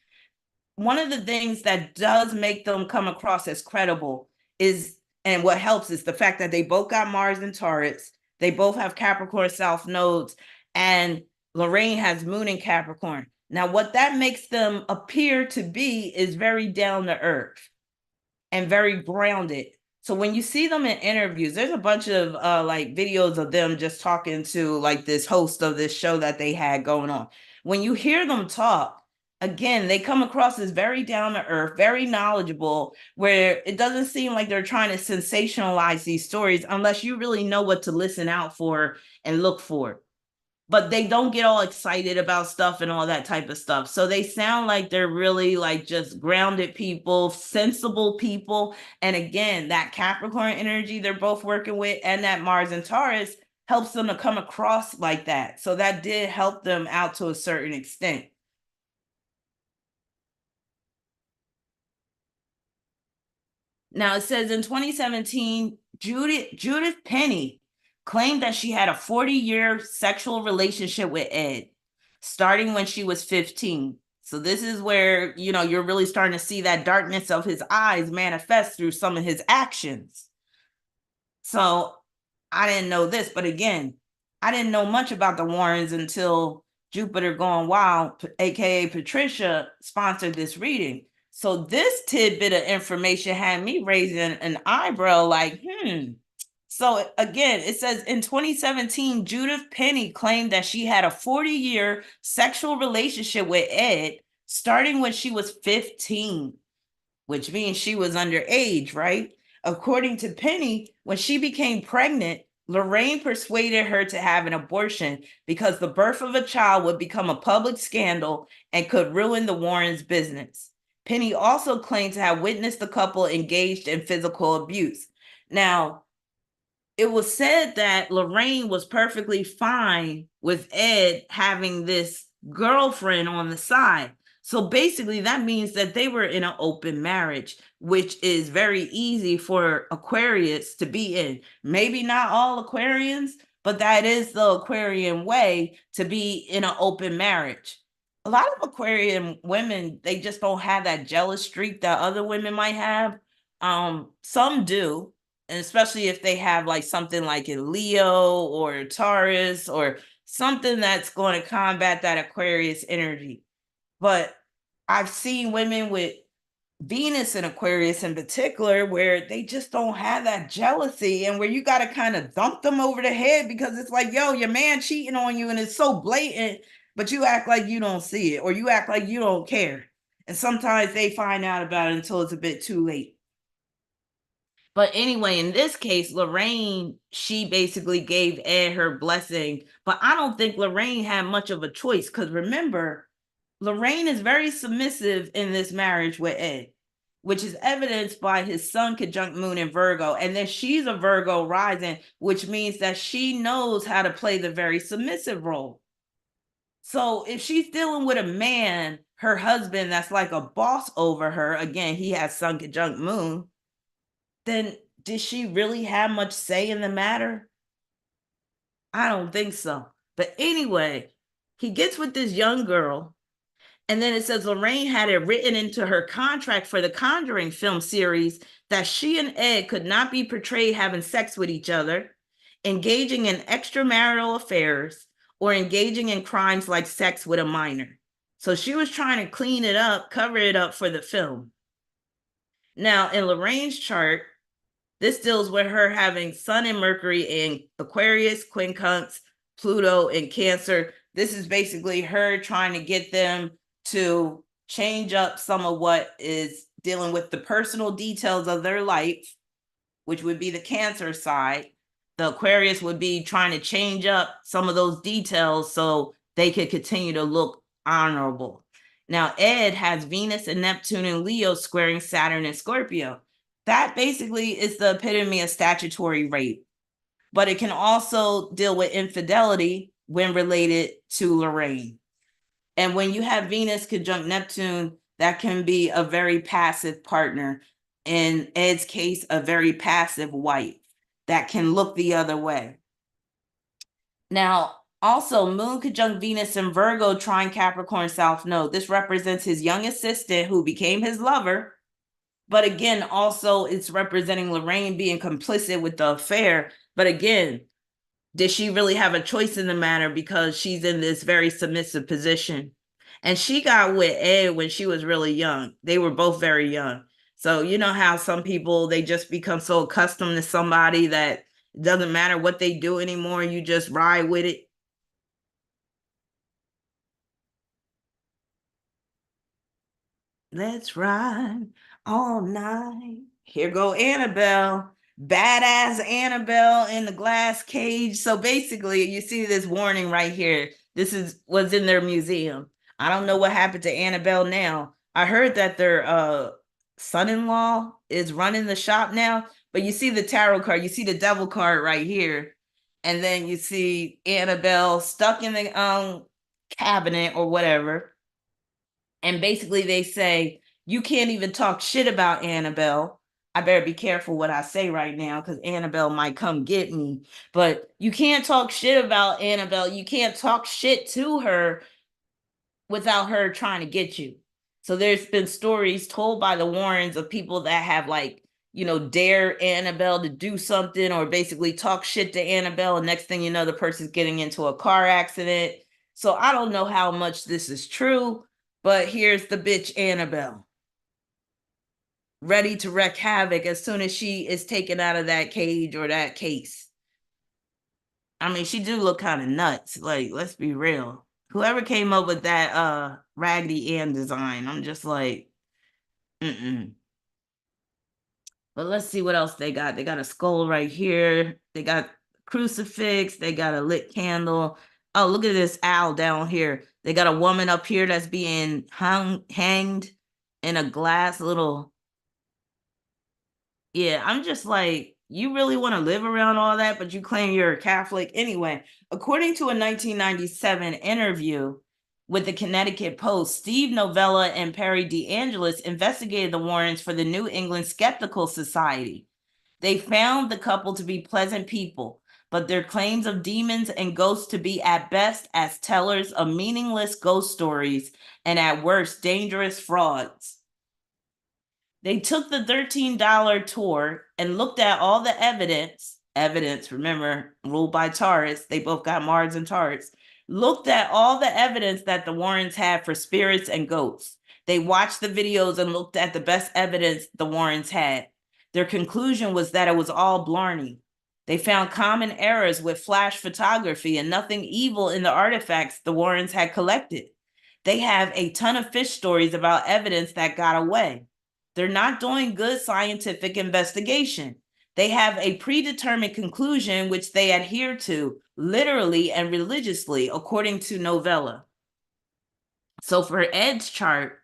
[SPEAKER 1] One of the things that does make them come across as credible is, and what helps is the fact that they both got Mars and Taurus. They both have Capricorn South nodes, and Lorraine has Moon in Capricorn. Now, what that makes them appear to be is very down to earth and very grounded. So when you see them in interviews, there's a bunch of like videos of them just talking to like this host of this show that they had going on. When you hear them talk, again, they come across as very down to earth, very knowledgeable, where it doesn't seem like they're trying to sensationalize these stories unless you really know what to listen out for and look for. But they don't get all excited about stuff and all that type of stuff. So they sound like they're really like just grounded people, sensible people. And again, that Capricorn energy they're both working with and that Mars and Taurus helps them to come across like that. So that did help them out to a certain extent. Now it says in 2017, Judith Penny claimed that she had a 40-year sexual relationship with Ed, starting when she was 15. So this is where, you're really starting to see that darkness of his eyes manifest through some of his actions. So I didn't know this, but again, I didn't know much about the Warrens until Jupiter Gone Wild, aka Patricia, sponsored this reading. So this tidbit of information had me raising an eyebrow like, So again, it says in 2017, Judith Penny claimed that she had a 40-year sexual relationship with Ed, starting when she was 15, which means she was underage, right? According to Penny, when she became pregnant, Lorraine persuaded her to have an abortion because the birth of a child would become a public scandal and could ruin the Warrens' business. Penny also claimed to have witnessed the couple engaged in physical abuse. Now, it was said that Lorraine was perfectly fine with Ed having this girlfriend on the side. So basically, that means that they were in an open marriage, which is very easy for Aquarius to be in. Maybe not all Aquarians, but that is the Aquarian way to be in an open marriage. A lot of Aquarian women, they just don't have that jealous streak that other women might have. Some do, and especially if they have like something like a Leo or Taurus or something that's going to combat that Aquarius energy. But I've seen women with Venus and Aquarius in particular where they just don't have that jealousy, and where you got to kind of dump them over the head because it's like, yo, your man cheating on you and it's so blatant, but you act like you don't see it or you act like you don't care. And sometimes they find out about it until it's a bit too late. But anyway, in this case, Lorraine, she basically gave Ed her blessing. But I don't think Lorraine had much of a choice because remember, Lorraine is very submissive in this marriage with Ed, which is evidenced by his sun conjunct moon in Virgo. And then she's a Virgo rising, which means that she knows how to play the very submissive role. So if she's dealing with a man, her husband, that's like a boss over her, again, he has sun conjunct moon, then did she really have much say in the matter? I don't think so. But anyway, he gets with this young girl, and then it says Lorraine had it written into her contract for the Conjuring film series that she and Ed could not be portrayed having sex with each other, engaging in extramarital affairs, or engaging in crimes like sex with a minor. So she was trying to clean it up, cover it up for the film. Now, in Lorraine's chart, This deals with her having Sun and Mercury in Aquarius, quincunx, Pluto in Cancer. This is basically her trying to get them to change up some of what is dealing with the personal details of their life, which would be the Cancer side. The Aquarius would be trying to change up some of those details so they could continue to look honorable. Now, Ed has Venus and Neptune in Leo squaring Saturn and Scorpio. That basically is the epitome of statutory rape, but it can also deal with infidelity when related to Lorraine. And when you have Venus conjunct Neptune, that can be a very passive partner. In Ed's case, a very passive wife that can look the other way. Now, also, Moon conjunct Venus in Virgo, trine Capricorn South Node. This represents his young assistant who became his lover. But again, also, it's representing Lorraine being complicit with the affair. But again, did she really have a choice in the matter because she's in this very submissive position? And she got with Ed when she was really young. They were both very young. So you know how some people, they just become so accustomed to somebody that it doesn't matter what they do anymore. You just ride with it. Let's ride all night. Here go Annabelle. Badass Annabelle in the glass cage. So basically, you see this warning right here. This is what's in their museum. I don't know what happened to Annabelle now. I heard that their son-in-law is running the shop now, but you see the tarot card, you see the devil card right here. And then you see Annabelle stuck in the cabinet or whatever. And basically they say, you can't even talk shit about Annabelle. I better be careful what I say right now because Annabelle might come get me. But you can't talk shit about Annabelle. You can't talk shit to her without her trying to get you. So there's been stories told by the Warrens of people that have dare Annabelle to do something or basically talk shit to Annabelle. And next thing you know, the person's getting into a car accident. So I don't know how much this is true, but here's the bitch Annabelle, ready to wreak havoc as soon as she is taken out of that cage or that case. I mean, she do look kind of nuts. Like, let's be real. Whoever came up with that Raggedy Ann design, I'm just like, mm-mm. But let's see what else they got. They got a skull right here. They got crucifix. They got a lit candle. Oh, look at this owl down here. They got a woman up here that's being hanged in a glass little. Yeah, I'm just like, you really want to live around all that, but you claim you're a Catholic. Anyway, according to a 1997 interview with the Connecticut Post, Steve Novella and Perry DeAngelis investigated the Warrens for the New England Skeptical Society. They found the couple to be pleasant people, but their claims of demons and ghosts to be at best as tellers of meaningless ghost stories and at worst dangerous frauds. They took the $13 tour and looked at all the evidence. Evidence, remember, ruled by Taurus. They both got Mars and Taurus. Looked at all the evidence that the Warrens had for spirits and ghosts. They watched the videos and looked at the best evidence the Warrens had. Their conclusion was that it was all blarney. They found common errors with flash photography and nothing evil in the artifacts the Warrens had collected. They have a ton of fish stories about evidence that got away. They're not doing good scientific investigation. They have a predetermined conclusion which they adhere to literally and religiously, according to Novella. So for Ed's chart,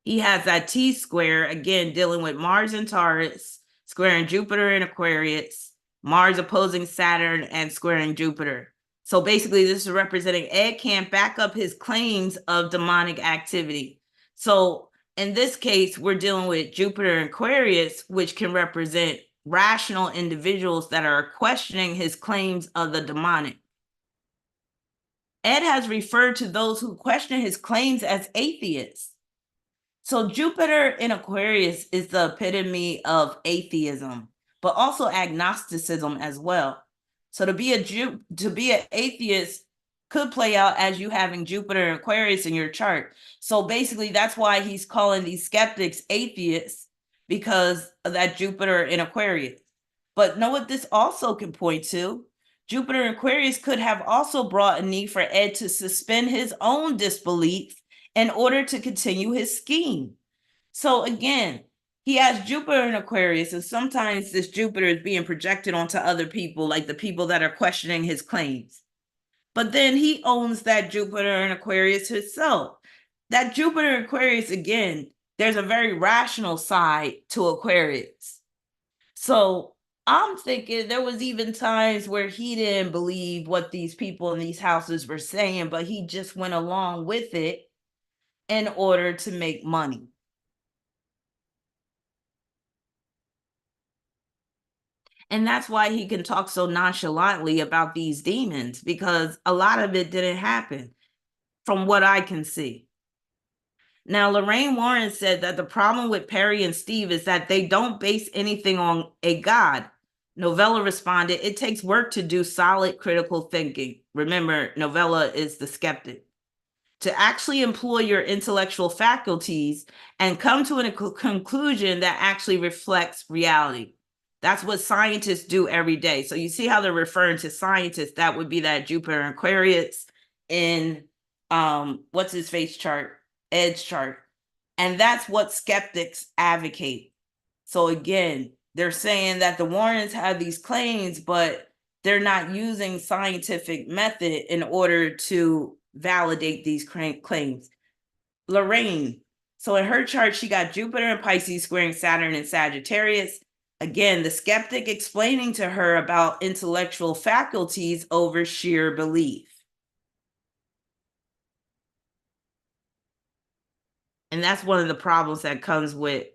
[SPEAKER 1] he has that T square, again, dealing with Mars and Taurus, squaring Jupiter and Aquarius, Mars opposing Saturn and squaring Jupiter. So basically, this is representing Ed can't back up his claims of demonic activity. So in this case, we're dealing with Jupiter and Aquarius, which can represent rational individuals that are questioning his claims of the demonic. Ed has referred to those who question his claims as atheists. So Jupiter in Aquarius is the epitome of atheism, but also agnosticism as well. So to be an atheist could play out as you having Jupiter and Aquarius in your chart. So basically, that's why he's calling these skeptics atheists, because of that Jupiter in Aquarius. But know what this also can point to? Jupiter in Aquarius could have also brought a need for Ed to suspend his own disbelief in order to continue his scheme. So again, he has Jupiter in Aquarius, and sometimes this Jupiter is being projected onto other people, like the people that are questioning his claims. But then he owns that Jupiter in Aquarius himself. That Jupiter in Aquarius, again, there's a very rational side to Aquarius. So I'm thinking there was even times where he didn't believe what these people in these houses were saying, but he just went along with it in order to make money. And that's why he can talk so nonchalantly about these demons, because a lot of it didn't happen from what I can see. Now, Lorraine Warren said that the problem with Perry and Steve is that they don't base anything on a God. Novella responded, it takes work to do solid critical thinking. Remember, Novella is the skeptic. To actually employ your intellectual faculties and come to a conclusion that actually reflects reality. That's what scientists do every day. So you see how they're referring to scientists. That would be that Jupiter and Aquarius in what's his face chart, Ed's chart. And that's what skeptics advocate. So again, they're saying that the Warrens have these claims, but they're not using scientific method in order to validate these claims. Lorraine, so in her chart, she got Jupiter and Pisces squaring Saturn and Sagittarius. Again, the skeptic explaining to her about intellectual faculties over sheer belief. And that's one of the problems that comes with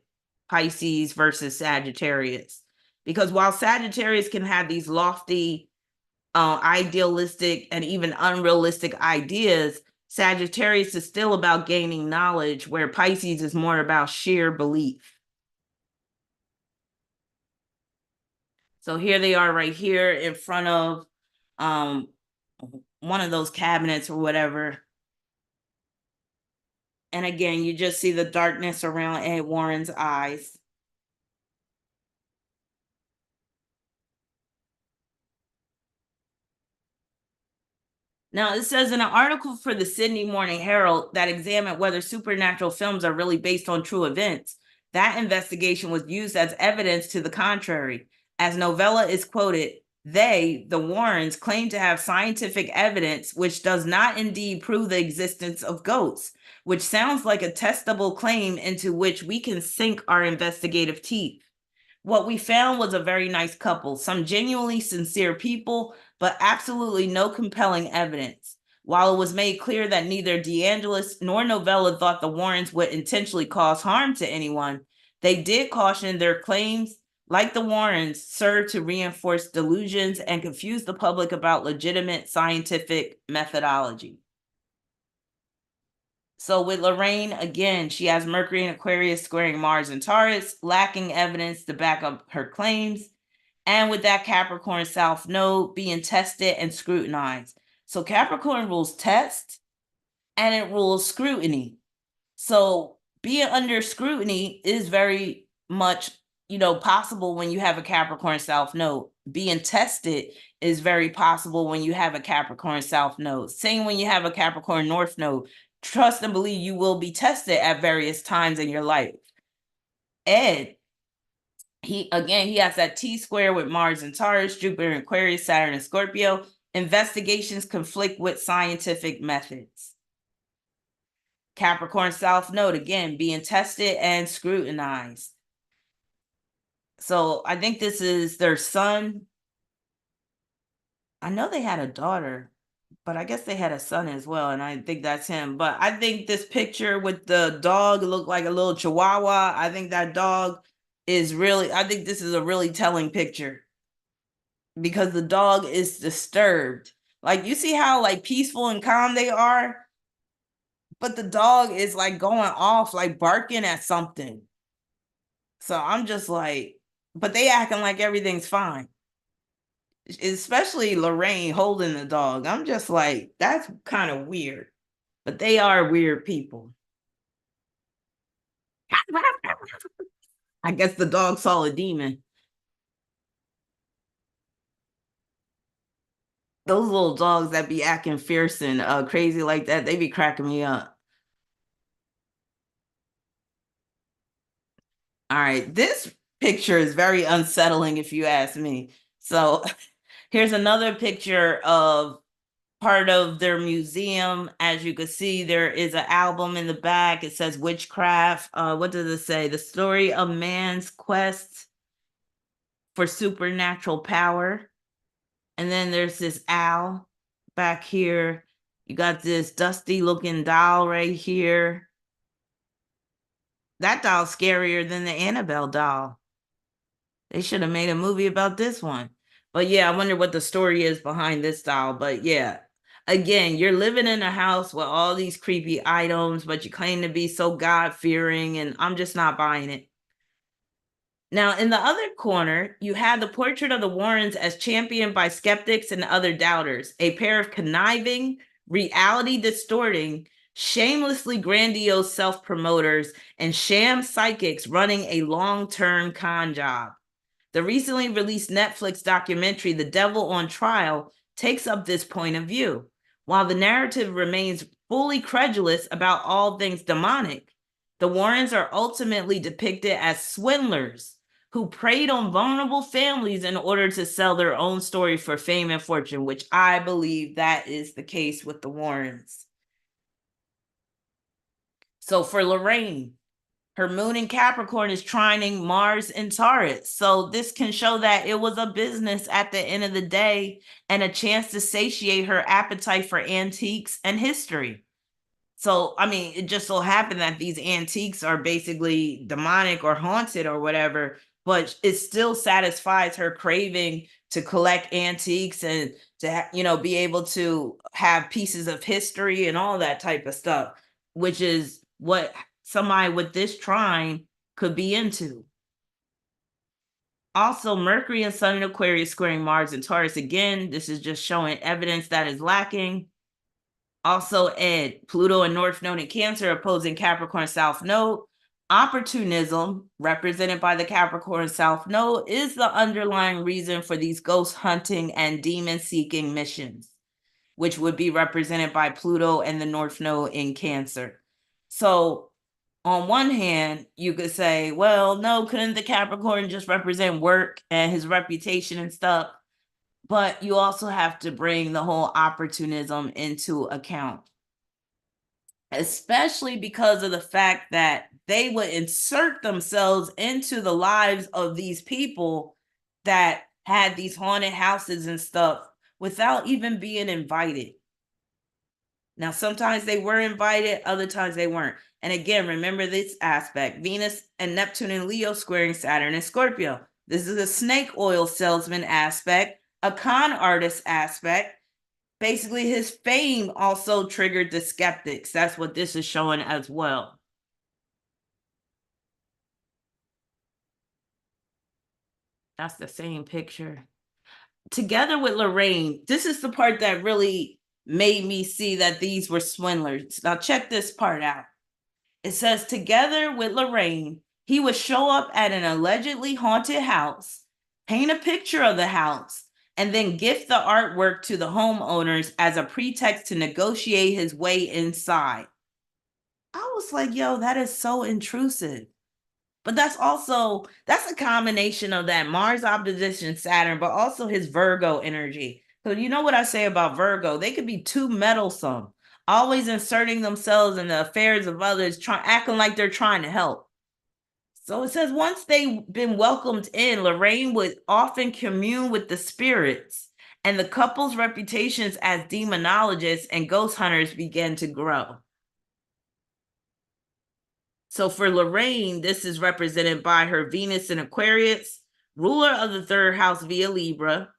[SPEAKER 1] Pisces versus Sagittarius. Because while Sagittarius can have these lofty, idealistic, and even unrealistic ideas, Sagittarius is still about gaining knowledge, where Pisces is more about sheer belief. So here they are right here in front of one of those cabinets or whatever. And again, you just see the darkness around Ed Warren's eyes. Now, it says in an article for the Sydney Morning Herald that examined whether supernatural films are really based on true events, that investigation was used as evidence to the contrary. As Novella is quoted, they, the Warrens, claim to have scientific evidence which does not indeed prove the existence of ghosts, which sounds like a testable claim into which we can sink our investigative teeth. What we found was a very nice couple, some genuinely sincere people, but absolutely no compelling evidence. While it was made clear that neither DeAngelis nor Novella thought the Warrens would intentionally cause harm to anyone, they did caution their claims, like the Warrens, serve to reinforce delusions and confuse the public about legitimate scientific methodology. So with Lorraine, again, she has Mercury in Aquarius squaring Mars and Taurus, lacking evidence to back up her claims. And with that Capricorn South Node being tested and scrutinized. So Capricorn rules test and it rules scrutiny. So being under scrutiny is very much, possible when you have a Capricorn South Node. Being tested is very possible when you have a Capricorn South Node. Same when you have a Capricorn North Node. Trust and believe you will be tested at various times in your life. Ed, he has that T-square with Mars and Taurus, Jupiter and Aquarius, Saturn and Scorpio. Investigations conflict with scientific methods. Capricorn South Node, again, being tested and scrutinized. So I think this is their son. I know they had a daughter, but I guess they had a son as well, and I think that's him. But I think this picture with the dog looked like a little chihuahua. I think that dog is really, I think this is a really telling picture because the dog is disturbed. Like, you see how like peaceful and calm they are, but the dog is like going off, like barking at something. So I'm just like, but they acting like everything's fine. Especially Lorraine holding the dog. I'm just like, that's kind of weird. But they are weird people. I guess the dog saw a demon. Those little dogs that be acting fierce and crazy like that, they be cracking me up. All right, this picture is very unsettling if you ask me. So here's another picture of part of their museum. As you can see, there is an album in the back. It says witchcraft. What does it say? The story of man's quest for supernatural power. And then there's this owl back here. You got this dusty looking doll right here. That doll's scarier than the Annabelle doll. They should have made a movie about this one. But yeah, I wonder what the story is behind this doll. But yeah, again, you're living in a house with all these creepy items, but you claim to be so God fearing, and I'm just not buying it. Now, in the other corner, you have the portrait of the Warrens as championed by skeptics and other doubters, a pair of conniving, reality distorting, shamelessly grandiose self promoters, and sham psychics running a long term con job. The recently released Netflix documentary, The Devil on Trial, takes up this point of view. While the narrative remains fully credulous about all things demonic, the Warrens are ultimately depicted as swindlers who preyed on vulnerable families in order to sell their own story for fame and fortune, which I believe that is the case with the Warrens. So for Lorraine, her moon in Capricorn is trining Mars in Taurus. So this can show that it was a business at the end of the day and a chance to satiate her appetite for antiques and history. So, I mean, it just so happened that these antiques are basically demonic or haunted or whatever, but it still satisfies her craving to collect antiques and to, be able to have pieces of history and all that type of stuff, which is what somebody with this trine could be into. Also, Mercury and Sun in Aquarius squaring Mars and Taurus again. This is just showing evidence that is lacking. Also, Pluto and North Node in Cancer opposing Capricorn South Node. Opportunism, represented by the Capricorn South Node, is the underlying reason for these ghost hunting and demon seeking missions, which would be represented by Pluto and the North Node in Cancer. So, on one hand, you could say, well, no, couldn't the Capricorn just represent work and his reputation and stuff? But you also have to bring the whole opportunism into account, especially because of the fact that they would insert themselves into the lives of these people that had these haunted houses and stuff without even being invited. Now, sometimes they were invited, other times they weren't. And again, remember this aspect: Venus and Neptune in Leo squaring Saturn in Scorpio. This is a snake oil salesman aspect, a con artist aspect. Basically, his fame also triggered the skeptics. That's what this is showing as well. That's the same picture. Together with Lorraine, this is the part that really made me see that these were swindlers. Now, check this part out. It says, together with Lorraine, he would show up at an allegedly haunted house, paint a picture of the house, and then gift the artwork to the homeowners as a pretext to negotiate his way inside. I was like, yo, that is so intrusive. But that's a combination of that Mars opposition Saturn, but also his Virgo energy. So you know what I say about Virgo? They could be too meddlesome, always inserting themselves in the affairs of others, acting like they're trying to help. So it says once they've been welcomed in, Lorraine would often commune with the spirits, and the couple's reputations as demonologists and ghost hunters began to grow. So for Lorraine, this is represented by her Venus in Aquarius, ruler of the third house via Libra,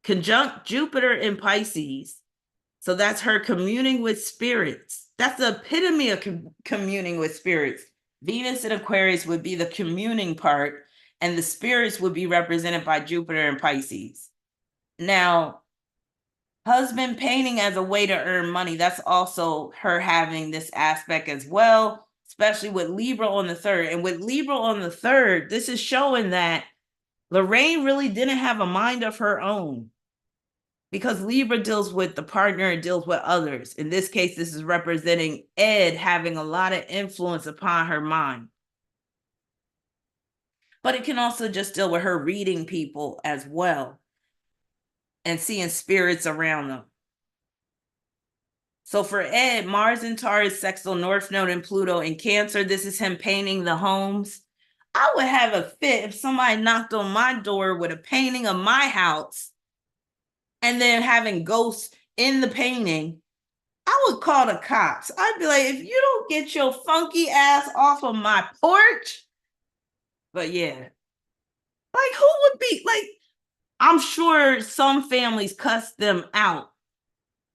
[SPEAKER 1] conjunct Jupiter in Pisces. So that's her communing with spirits. That's the epitome of communing with spirits. Venus in Aquarius would be the communing part, and the spirits would be represented by Jupiter in Pisces. Now, husband painting as a way to earn money, that's also her having this aspect as well, especially with Libra on the third. And with Libra on the third, this is showing that Lorraine really didn't have a mind of her own. because Libra deals with the partner, it deals with others. In this case, this is representing Ed having a lot of influence upon her mind. But it can also just deal with her reading people as well and seeing spirits around them. So for Ed, Mars and Taurus, sextile North Node and Pluto in Cancer, this is him painting the homes. I would have a fit if somebody knocked on my door with a painting of my house and then having ghosts in the painting. I would call the cops. I'd be like, if you don't get your funky ass off of my porch. But yeah, like who would be like, I'm sure some families cuss them out,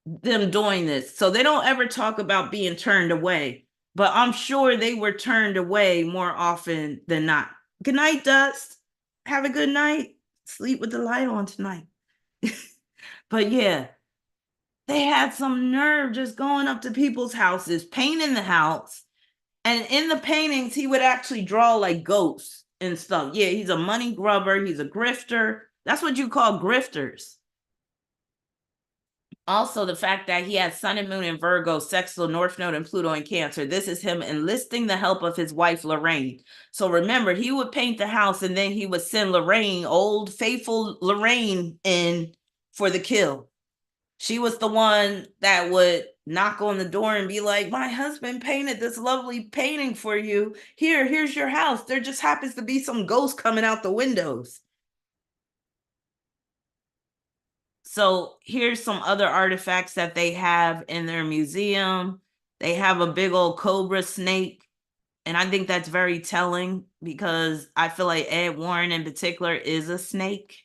[SPEAKER 1] them doing this. So they don't ever talk about being turned away. But I'm sure they were turned away more often than not. Good night, Dust. Have a good night. Sleep with the light on tonight. But yeah, they had some nerve just going up to people's houses, painting the house. And in the paintings, he would actually draw like ghosts and stuff. Yeah, he's a money grubber. He's a grifter. That's what you call grifters. Also, the fact that he has Sun and Moon in Virgo, sextile North Node and Pluto in Cancer. This is him enlisting the help of his wife, Lorraine. So remember, he would paint the house and then he would send Lorraine, old faithful Lorraine, in for the kill. She was the one that would knock on the door and be like, my husband painted this lovely painting for you. Here's your house. There just happens to be some ghosts coming out the windows. So here's some other artifacts that they have in their museum. They have a big old cobra snake. And I think that's very telling because I feel like Ed Warren in particular is a snake.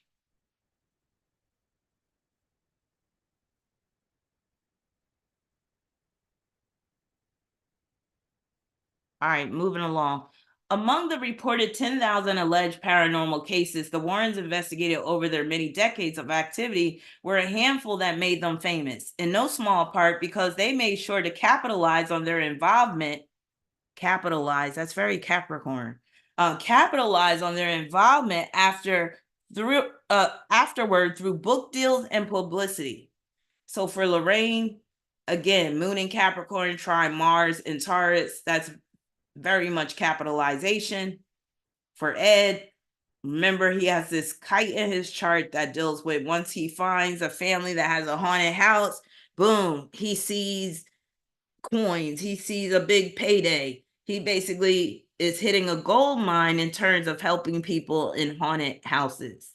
[SPEAKER 1] All right, moving along. Among the reported 10,000 alleged paranormal cases the Warrens investigated over their many decades of activity were a handful that made them famous, in no small part because they made sure to capitalize on their involvement. Capitalize, that's very Capricorn. Capitalize on their involvement afterward through book deals and publicity. So for Lorraine, again, Moon in Capricorn, trine Mars and Taurus, that's very much capitalization. For Ed, remember he has this kite in his chart that deals with once he finds a family that has a haunted house, boom, he sees coins, he sees a big payday. He basically is hitting a gold mine in terms of helping people in haunted houses.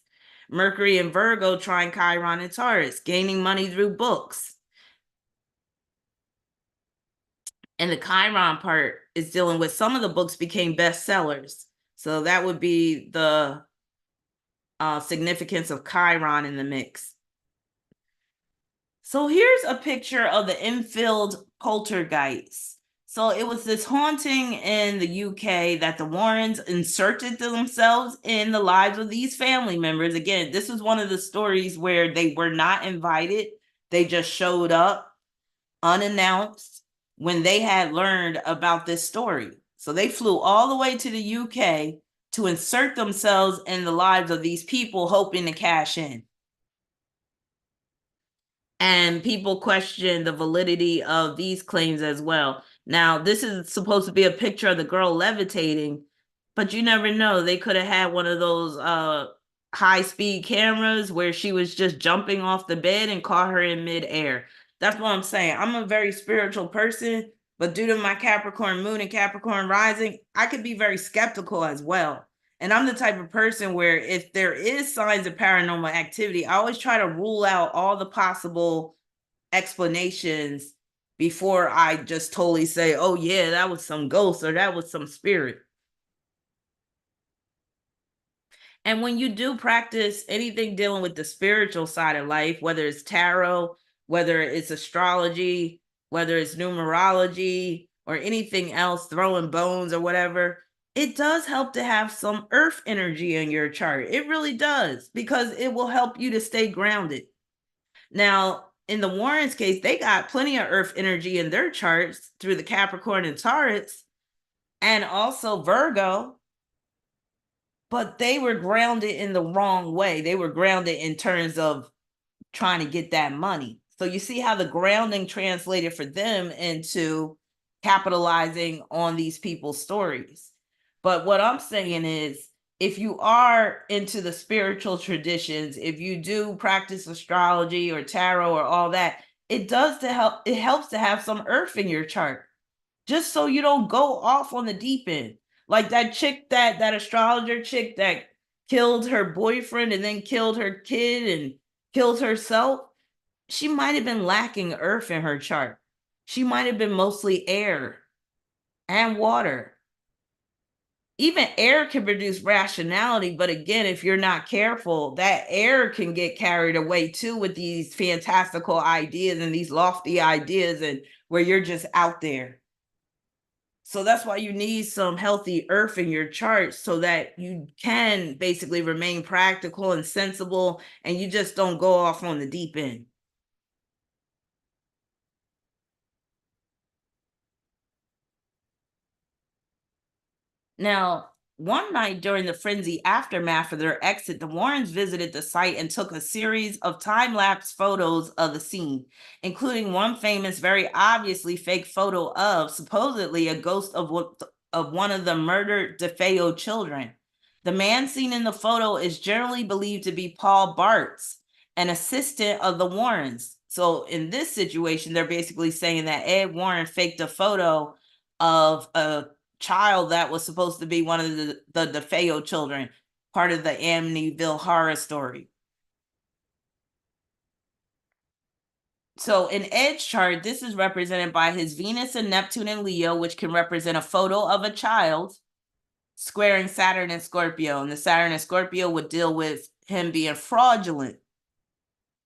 [SPEAKER 1] Mercury and Virgo, trine Chiron and Taurus, gaining money through books. And the Chiron part is dealing with some of the books became bestsellers. So that would be the significance of Chiron in the mix. So here's a picture of the Enfield poltergeist. So it was this haunting in the UK that the Warrens inserted themselves in the lives of these family members. Again, this was one of the stories where they were not invited. They just showed up unannounced when they had learned about this story. So they flew all the way to the UK to insert themselves in the lives of these people, hoping to cash in. And people question the validity of these claims as well. Now, this is supposed to be a picture of the girl levitating, but you never know. They could have had one of those high-speed cameras where she was just jumping off the bed and caught her in midair. That's what I'm saying. I'm a very spiritual person, but due to my Capricorn moon and Capricorn rising, I could be very skeptical as well. And I'm the type of person where if there is signs of paranormal activity, I always try to rule out all the possible explanations before I just totally say, oh yeah, that was some ghost or that was some spirit. And when you do practice anything dealing with the spiritual side of life, whether it's tarot, whether it's astrology, whether it's numerology or anything else, throwing bones or whatever, it does help to have some earth energy in your chart. It really does, because it will help you to stay grounded. Now, in the Warrens case, they got plenty of earth energy in their charts through the Capricorn and Taurus and also Virgo, but they were grounded in the wrong way. They were grounded in terms of trying to get that money. So you see how the grounding translated for them into capitalizing on these people's stories. But what I'm saying is, if you are into the spiritual traditions, if you do practice astrology or tarot or all that, it helps to have some earth in your chart, just so you don't go off on the deep end. Like that chick, that astrologer chick that killed her boyfriend and then killed her kid and killed herself. She might have been lacking earth in her chart. She might have been mostly air and water. Even air can produce rationality, but again, if you're not careful, that air can get carried away too with these fantastical ideas and these lofty ideas, and where you're just out there. So that's why you need some healthy earth in your chart, so that you can basically remain practical and sensible, and you just don't go off on the deep end. Now, one night during the frenzy aftermath of their exit, the Warrens visited the site and took a series of time-lapse photos of the scene, including one famous, very obviously fake photo of supposedly a ghost of one of the murdered DeFeo children. The man seen in the photo is generally believed to be Paul Bartz, an assistant of the Warrens. So in this situation, they're basically saying that Ed Warren faked a photo of a child that was supposed to be one of the DeFeo children, part of the Amityville horror story. So in Ed's chart, this is represented by his Venus and Neptune and Leo, which can represent a photo of a child squaring Saturn and Scorpio. And the Saturn and Scorpio would deal with him being fraudulent,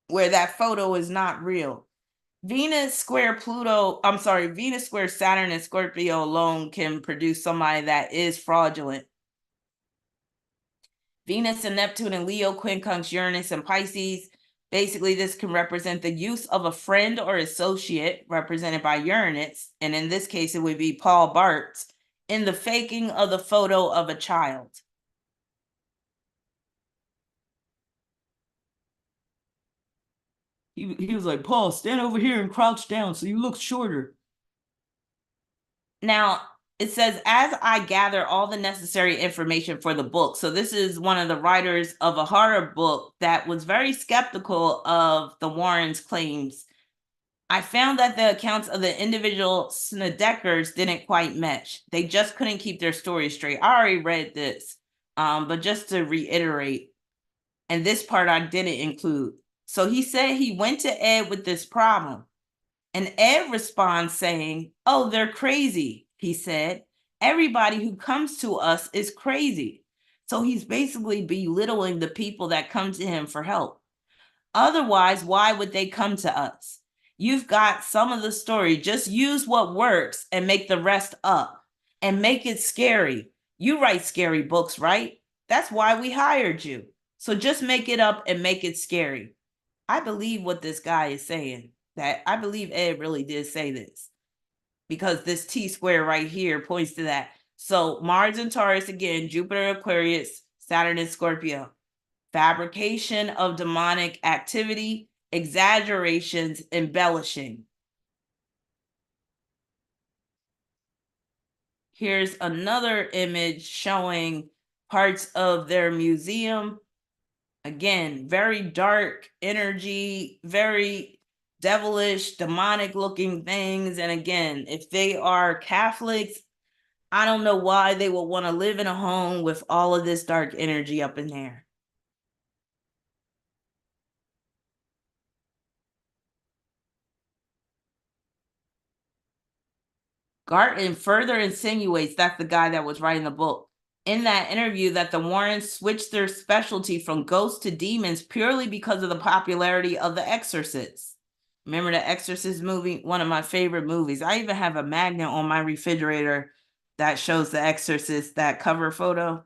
[SPEAKER 1] where that photo is not real. Venus square Saturn and Scorpio alone can produce somebody that is fraudulent. Venus and Neptune and Leo, quincunx Uranus and Pisces. Basically, this can represent the use of a friend or associate, represented by Uranus, and in this case, it would be Paul Bartz, in the faking of the photo of a child. He was like, Paul, stand over here and crouch down so you look shorter. Now, it says, as I gather all the necessary information for the book. So this is one of the writers of a horror book that was very skeptical of the Warrens' claims. I found that the accounts of the individual Snedeckers didn't quite match. They just couldn't keep their story straight. I already read this, but just to reiterate, and this part I didn't include. So he said he went to Ed with this problem. And Ed responds saying, oh, they're crazy, he said. Everybody who comes to us is crazy. So he's basically belittling the people that come to him for help. Otherwise, why would they come to us? You've got some of the story. Just use what works and make the rest up and make it scary. You write scary books, right? That's why we hired you. So just make it up and make it scary. I believe what this guy is saying. That I believe Ed really did say this, because this T square right here points to that. So Mars and Taurus again, Jupiter, Aquarius, Saturn and Scorpio. Fabrication of demonic activity, exaggerations, embellishing. Here's another image showing parts of their museum. Again, very dark energy, very devilish, demonic looking things. And again, if they are Catholics, I don't know why they would want to live in a home with all of this dark energy up in there. Garten further insinuates, that's the guy that was writing the book, in that interview, that the Warrens switched their specialty from ghosts to demons purely because of the popularity of The Exorcist. Remember The Exorcist movie? One of my favorite movies. I even have a magnet on my refrigerator that shows The Exorcist, that cover photo.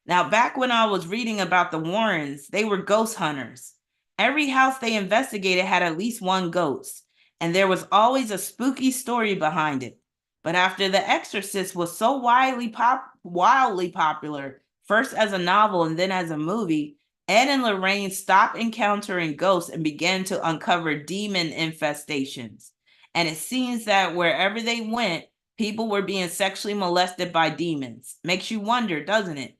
[SPEAKER 1] Now, back when I was reading about the Warrens, they were ghost hunters. Every house they investigated had at least one ghost, and there was always a spooky story behind it. But after The Exorcist was so wildly popular, first as a novel and then as a movie, Ed and Lorraine stopped encountering ghosts and began to uncover demon infestations. And it seems that wherever they went, people were being sexually molested by demons. Makes you wonder, doesn't it?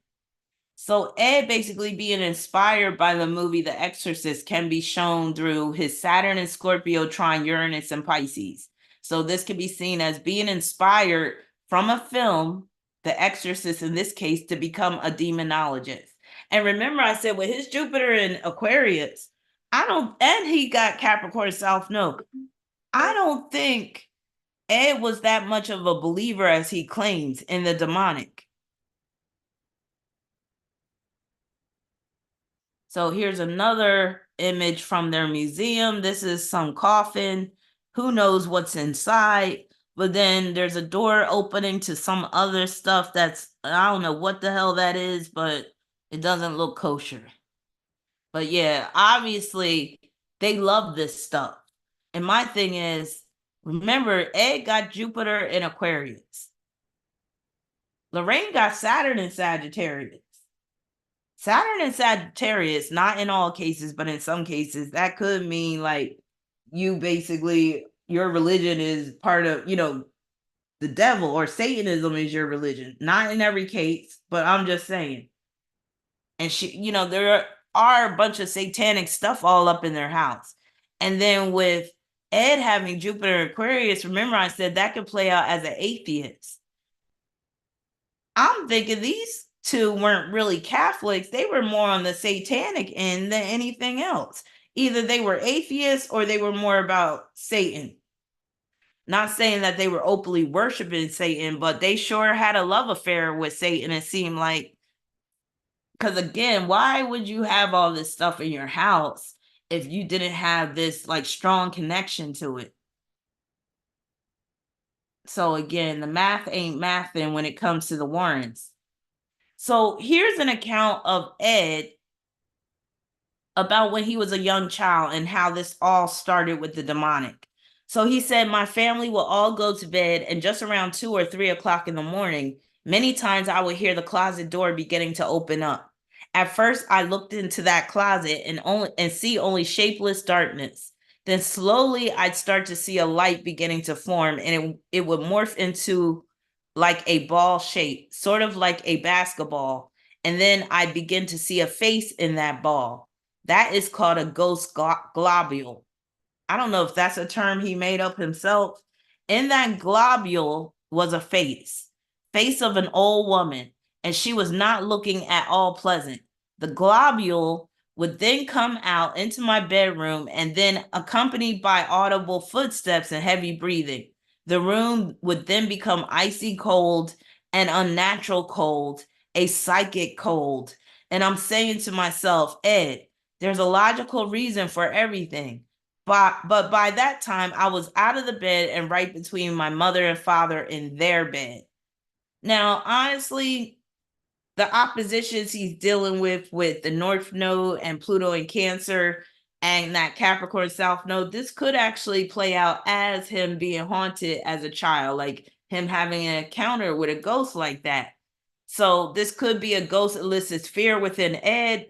[SPEAKER 1] So Ed basically being inspired by the movie The Exorcist can be shown through his Saturn and Scorpio trine Uranus and Pisces. So this can be seen as being inspired from a film, The Exorcist in this case, to become a demonologist. And remember I said with his Jupiter in Aquarius, and he got Capricorn South Node. I don't think Ed was that much of a believer as he claims in the demonic. So here's another image from their museum. This is some coffin. Who knows what's inside? But then there's a door opening to some other stuff that's, I don't know what the hell that is, but it doesn't look kosher. But yeah, obviously they love this stuff. And my thing is, remember, Ed got Jupiter in Aquarius. Lorraine got Saturn in Sagittarius. Saturn and Sagittarius, not in all cases, but in some cases, that could mean like you basically, your religion is part of, the devil, or Satanism is your religion. Not in every case, but I'm just saying. And there are a bunch of satanic stuff all up in their house. And then with Ed having Jupiter in Aquarius, remember I said that could play out as an atheist. I'm thinking these two weren't really Catholics. They were more on the satanic end than anything else. Either they were atheists or they were more about Satan. Not saying that they were openly worshiping Satan, but they sure had a love affair with Satan, it seemed like. Because again, why would you have all this stuff in your house if you didn't have this like strong connection to it? So again, the math ain't mathing when it comes to the Warrens. So here's an account of Ed about when he was a young child and how this all started with the demonic. So he said, my family will all go to bed, and just around 2 or 3 o'clock in the morning, many times I would hear the closet door beginning to open up. At first, I looked into that closet and see only shapeless darkness. Then slowly I'd start to see a light beginning to form, and it would morph into like a ball shape, sort of like a basketball. And then I'd begin to see a face in that ball. That is called a ghost globule. I don't know if that's a term he made up himself. In that globule was a face of an old woman, and she was not looking at all pleasant. The globule would then come out into my bedroom, and then accompanied by audible footsteps and heavy breathing. The room would then become icy cold, and unnatural cold, a psychic cold. And I'm saying to myself, Ed, there's a logical reason for everything. But by that time, I was out of the bed and right between my mother and father in their bed. Now, honestly, the oppositions he's dealing with the North Node and Pluto in Cancer and that Capricorn South Node, this could actually play out as him being haunted as a child, like him having an encounter with a ghost like that. So this could be a ghost elicits fear within Ed,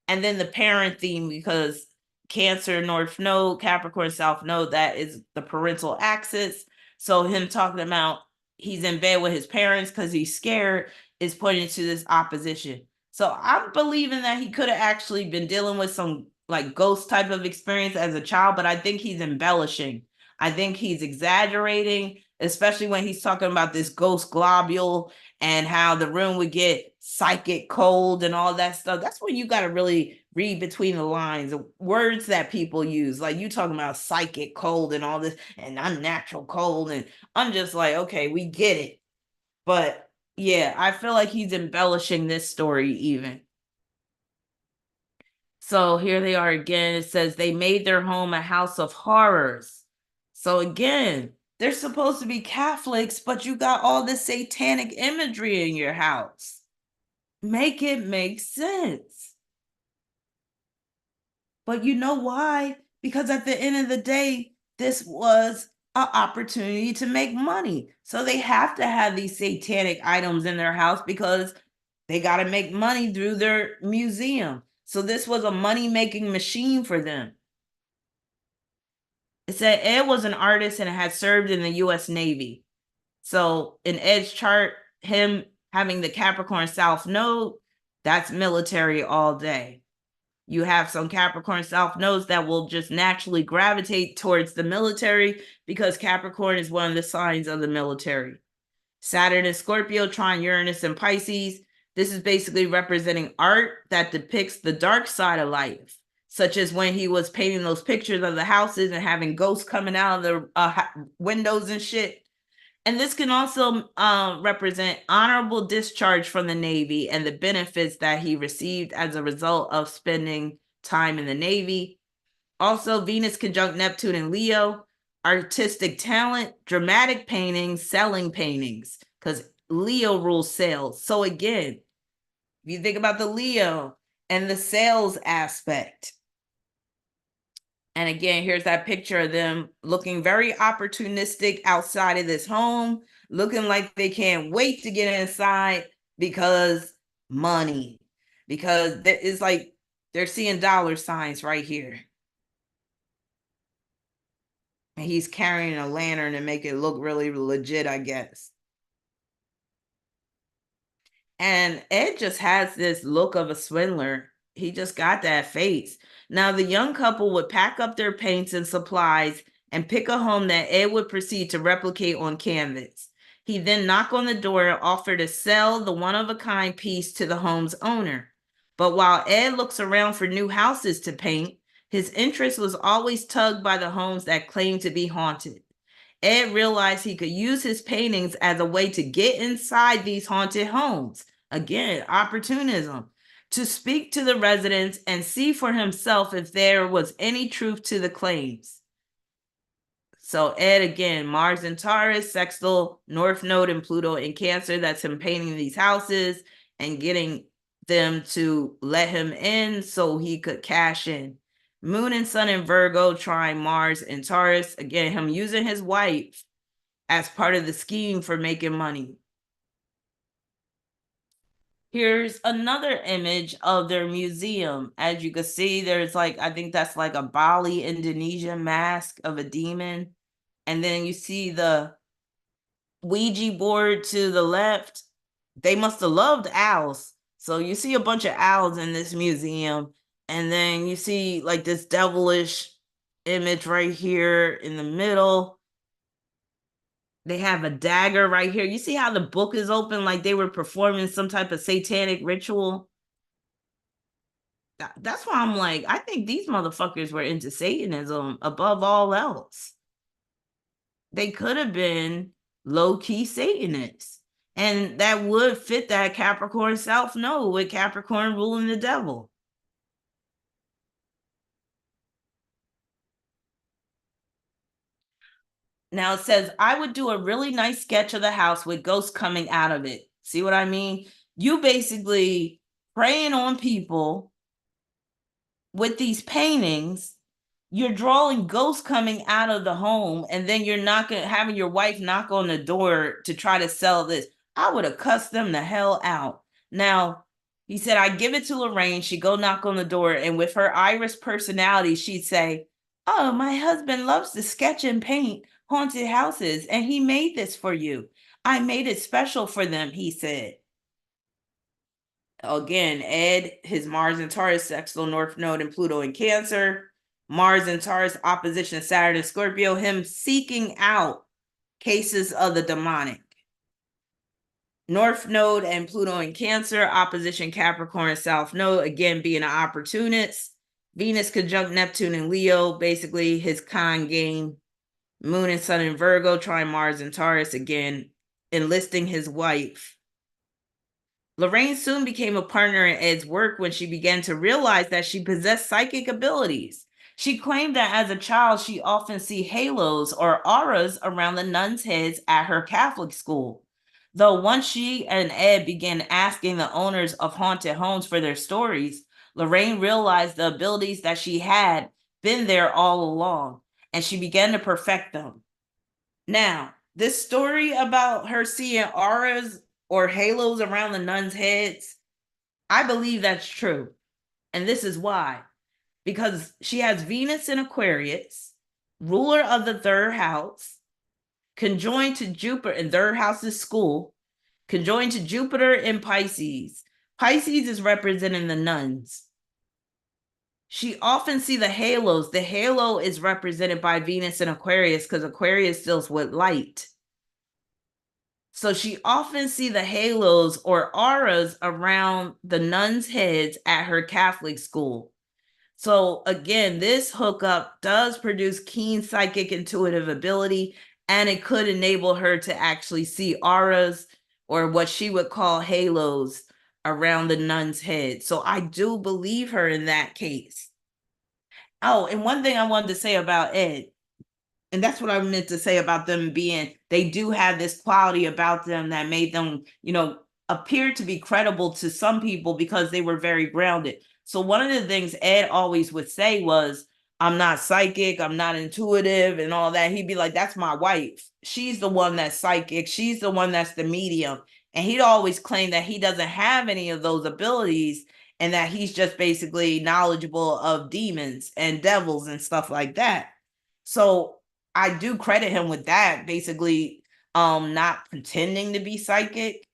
[SPEAKER 1] and then the parent theme, because Cancer North Node, Capricorn South Node, that is the parental axis. So him talking about he's in bed with his parents because he's scared is pointing to this opposition. So I'm believing that he could have actually been dealing with some like ghost type of experience as a child, but I think he's embellishing. I think he's exaggerating, especially when he's talking about this ghost globule and how the room would get psychic cold and all that stuff. That's when you got to really read between the lines of words that people use. Like you talking about psychic cold and all this and unnatural cold. And I'm just like, okay, we get it. But yeah, I feel like he's embellishing this story even. So here they are again. It says they made their home a house of horrors. So again, they're supposed to be Catholics, but you got all this satanic imagery in your house. Make it make sense. But you know why? Because at the end of the day, this was an opportunity to make money. So they have to have these satanic items in their house because they got to make money through their museum. So this was a money-making machine for them. It said Ed was an artist and had served in the U.S. Navy. So in Ed's chart, him having the Capricorn South Node, that's military all day. You have some Capricorn South nodes that will just naturally gravitate towards the military because Capricorn is one of the signs of the military. Saturn and Scorpio, trine Uranus and Pisces. This is basically representing art that depicts the dark side of life, such as when he was painting those pictures of the houses and having ghosts coming out of the windows and shit. And this can also represent honorable discharge from the Navy and the benefits that he received as a result of spending time in the Navy. Also, Venus conjunct Neptune in Leo, artistic talent, dramatic paintings, selling paintings, because Leo rules sales. So again, if you think about the Leo and the sales aspect, and again, here's that picture of them looking very opportunistic outside of this home, looking like they can't wait to get inside because money. Because it's like they're seeing dollar signs right here. And he's carrying a lantern to make it look really legit, I guess. And Ed just has this look of a swindler. He just got that face. Now, the young couple would pack up their paints and supplies and pick a home that Ed would proceed to replicate on canvas. He then knocked on the door and offered to sell the one-of-a-kind piece to the home's owner. But while Ed looks around for new houses to paint, his interest was always tugged by the homes that claimed to be haunted. Ed realized he could use his paintings as a way to get inside these haunted homes. Again, opportunism. To speak to the residents and see for himself if there was any truth to the claims. So Ed, again, Mars in Taurus, sextile, North Node and Pluto in Cancer. That's him painting these houses and getting them to let him in so he could cash in. Moon and Sun in Virgo, trine Mars in Taurus. Again, him using his wife as part of the scheme for making money. Here's another image of their museum. As you can see, there's like, I think that's like a Bali, Indonesian mask of a demon. And then you see the Ouija board to the left. They must have loved owls. So you see a bunch of owls in this museum. And then you see like this devilish image right here in the middle. They have a dagger right here. You see how the book is open like they were performing some type of satanic ritual? That's why I'm like, I think these motherfuckers were into Satanism above all else. They could have been low-key Satanists. And that would fit that Capricorn South Node with Capricorn ruling the devil. Now it says, I would do a really nice sketch of the house with ghosts coming out of it. See what I mean? You basically preying on people with these paintings. You're drawing ghosts coming out of the home, and then you're having your wife knock on the door to try to sell this. I would have cussed them the hell out. Now, he said, I give it to Lorraine. She'd go knock on the door, and with her Irish personality, she'd say, oh, my husband loves to sketch and paint haunted houses, and he made this for you. I made it special for them, he said. Again, Ed, his Mars and Taurus, sextile North Node and Pluto in Cancer. Mars and Taurus, opposition Saturn and Scorpio, him seeking out cases of the demonic. North Node and Pluto in Cancer, opposition Capricorn, South Node, again being an opportunist. Venus conjunct Neptune in Leo, basically his con game. Moon and Sun in Virgo, trine Mars and Taurus, again enlisting his wife. Lorraine soon became a partner in Ed's work when she began to realize that she possessed psychic abilities. She claimed that as a child, she often see halos or auras around the nuns' heads at her Catholic school. Though once she and Ed began asking the owners of haunted homes for their stories, Lorraine realized the abilities that she had been there all along, and she began to perfect them. Now, this story about her seeing auras or halos around the nuns' heads, I believe that's true. And this is why. Because she has Venus in Aquarius, ruler of the third house, conjoined to Jupiter, and third house is school, conjoined to Jupiter in Pisces. Pisces is representing the nuns. She often see the halos. The halo is represented by Venus in Aquarius because Aquarius deals with light. So she often see the halos or auras around the nuns' heads at her Catholic school. So again, this hookup does produce keen psychic intuitive ability, and it could enable her to actually see auras or what she would call halos around the nun's head. So I do believe her in that case. Oh, and one thing I wanted to say about Ed, and that's what I meant to say about them being, they do have this quality about them that made them, appear to be credible to some people because they were very grounded. So one of the things Ed always would say was, I'm not psychic, I'm not intuitive and all that. He'd be like, that's my wife. She's the one that's psychic. She's the one that's the medium. And he'd always claim that he doesn't have any of those abilities and that he's just basically knowledgeable of demons and devils and stuff like that. So I do credit him with that, basically not pretending to be psychic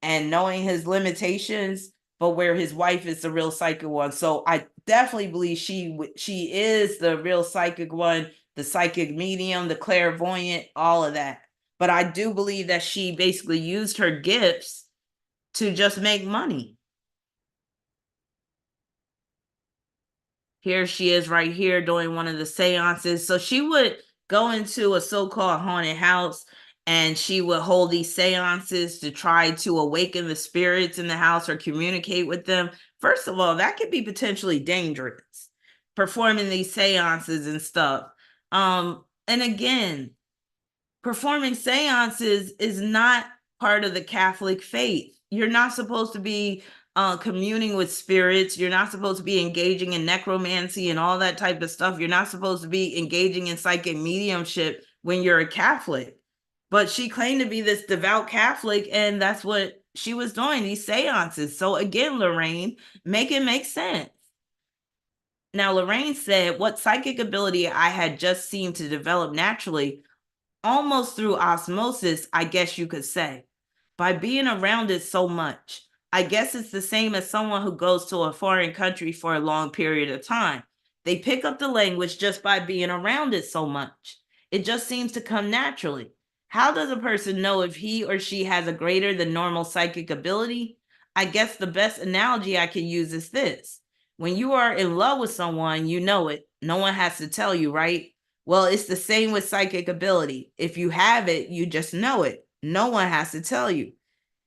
[SPEAKER 1] and knowing his limitations, but where his wife is the real psychic one. So I definitely believe she is the real psychic one, the psychic medium, the clairvoyant, all of that. But I do believe that she basically used her gifts to just make money. Here she is right here doing one of the seances. So she would go into a so-called haunted house and she would hold these seances to try to awaken the spirits in the house or communicate with them. First of all, that could be potentially dangerous, performing these seances and stuff. And again, performing seances is not part of the Catholic faith. You're not supposed to be communing with spirits. You're not supposed to be engaging in necromancy and all that type of stuff. You're not supposed to be engaging in psychic mediumship when you're a Catholic. But she claimed to be this devout Catholic, and that's what she was doing, these seances. So again, Lorraine, make it make sense. Now, Lorraine said, what psychic ability I had just seemed to develop naturally, almost through osmosis, I guess you could say, by being around it so much. I guess it's the same as someone who goes to a foreign country for a long period of time. They pick up the language just by being around it so much. It just seems to come naturally. How does a person know if he or she has a greater than normal psychic ability? I guess the best analogy I can use is this. When you are in love with someone, you know it. No one has to tell you, right? Well, it's the same with psychic ability. If you have it, you just know it. No one has to tell you.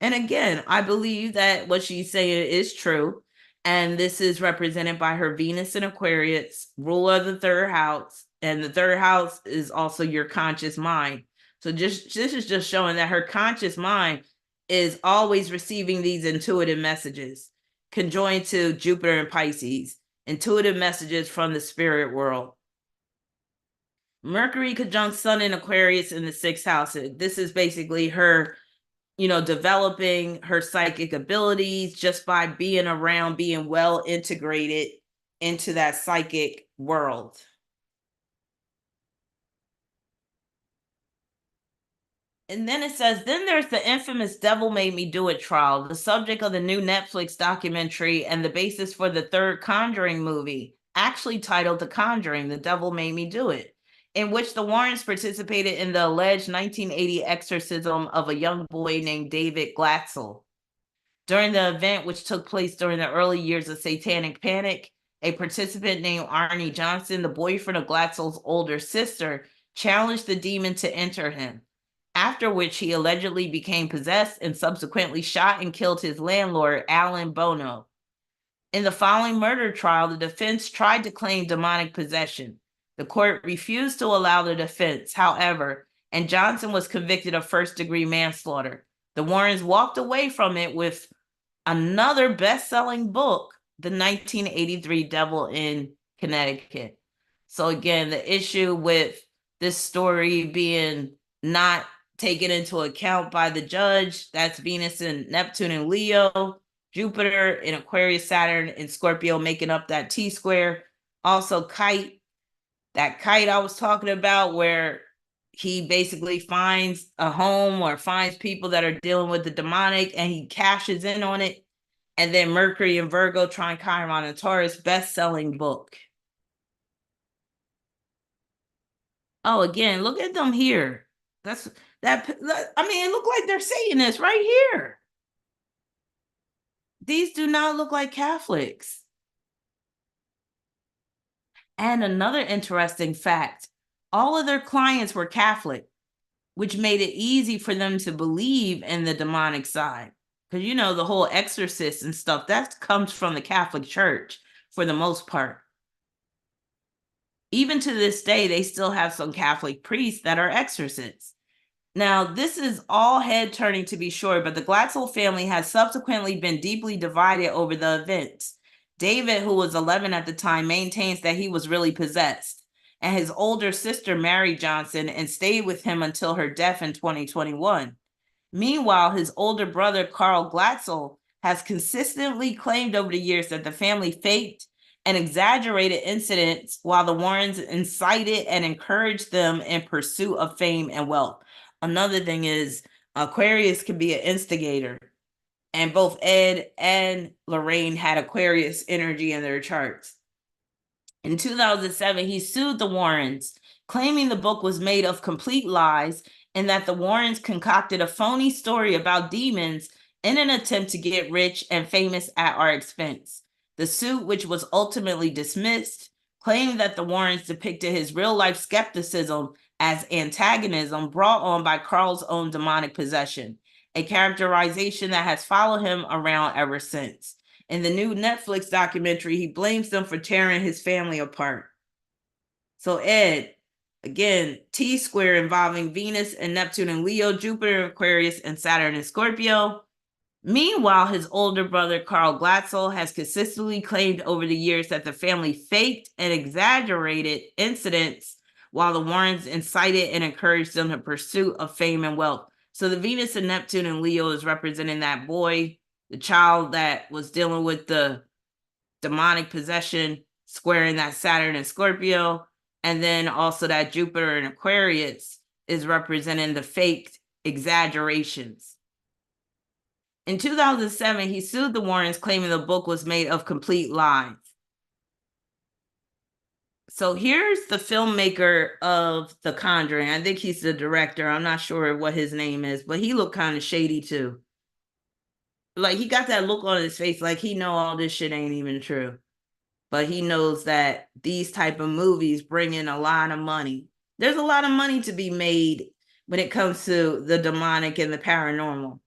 [SPEAKER 1] And again, I believe that what she's saying is true. And this is represented by her Venus in Aquarius, ruler of the third house. And the third house is also your conscious mind. So this is just showing that her conscious mind is always receiving these intuitive messages, conjoined to Jupiter and Pisces, intuitive messages from the spirit world. Mercury conjunct Sun in Aquarius in the sixth house. This is basically her, developing her psychic abilities just by being around, being well integrated into that psychic world. And then it says, then there's the infamous Devil Made Me Do It trial, the subject of the new Netflix documentary and the basis for the third Conjuring movie, actually titled The Conjuring, The Devil Made Me Do It, in which the Warrens participated in the alleged 1980 exorcism of a young boy named David Glatzel. During the event, which took place during the early years of Satanic Panic, a participant named Arnie Johnson, the boyfriend of Glatzel's older sister, challenged the demon to enter him, after which he allegedly became possessed and subsequently shot and killed his landlord, Alan Bono. In the following murder trial, the defense tried to claim demonic possession. The court refused to allow the defense, however, and Johnson was convicted of first-degree manslaughter. The Warrens walked away from it with another best-selling book, The 1983 Devil in Connecticut. So again, the issue with this story being not taken into account by the judge, that's Venus and Neptune and Leo, Jupiter in Aquarius, Saturn in Scorpio making up that T-square. Also Kite, that Kite I was talking about, where he basically finds a home or finds people that are dealing with the demonic and he cashes in on it. And then Mercury and Virgo, Trine, Chiron, and Taurus, best-selling book. Oh, again, look at them here. That's that. I mean, it look like they're saying this right here. These do not look like Catholics. And another interesting fact, all of their clients were Catholic, which made it easy for them to believe in the demonic side. Because, you know, the whole exorcist and stuff, that comes from the Catholic Church for the most part. Even to this day, they still have some Catholic priests that are exorcists. Now, this is all head turning to be sure, but the Glatzel family has subsequently been deeply divided over the events. David, who was 11 at the time, maintains that he was really possessed, and his older sister married Johnson and stayed with him until her death in 2021. Meanwhile, his older brother, Carl Glatzel, has consistently claimed over the years that the family faked and exaggerated incidents while the Warrens incited and encouraged them in pursuit of fame and wealth. Another thing is Aquarius can be an instigator, and both Ed and Lorraine had Aquarius energy in their charts. In 2007, he sued the Warrens, claiming the book was made of complete lies and that the Warrens concocted a phony story about demons in an attempt to get rich and famous at our expense. The suit, which was ultimately dismissed, claimed that the Warrens depicted his real-life skepticism as antagonism brought on by Carl's own demonic possession, a characterization that has followed him around ever since. In the new Netflix documentary, he blames them for tearing his family apart. So Ed, again, T-square involving Venus and Neptune and Leo, Jupiter in Aquarius, and Saturn in Scorpio. Meanwhile, his older brother, Carl Glatzel, has consistently claimed over the years that the family faked and exaggerated incidents while the Warrens incited and encouraged them to pursue of fame and wealth. So the Venus and Neptune and Leo is representing that boy, the child that was dealing with the demonic possession, squaring that Saturn and Scorpio. And then also that Jupiter and Aquarius is representing the faked exaggerations. In 2007, he sued the Warrens, claiming the book was made of complete lies. So here's the filmmaker of The Conjuring. I think he's the director. I'm not sure what his name is, but he looked kind of shady too. Like, he got that look on his face like he know all this shit ain't even true. But he knows that these type of movies bring in a lot of money. There's a lot of money to be made when it comes to the demonic and the paranormal.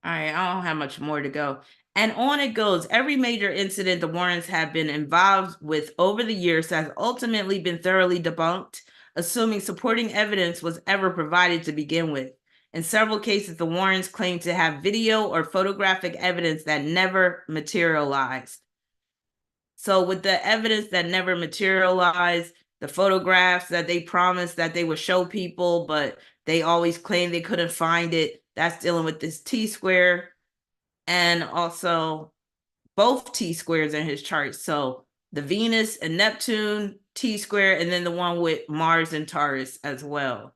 [SPEAKER 1] All right, I don't have much more to go. And on it goes. Every major incident the Warrens have been involved with over the years has ultimately been thoroughly debunked, assuming supporting evidence was ever provided to begin with. In several cases, the Warrens claim to have video or photographic evidence that never materialized. So with the evidence that never materialized, the photographs that they promised that they would show people, but they always claimed they couldn't find it, that's dealing with this T-square and also both T-squares in his chart. So the Venus and Neptune T-square, and then the one with Mars and Taurus as well.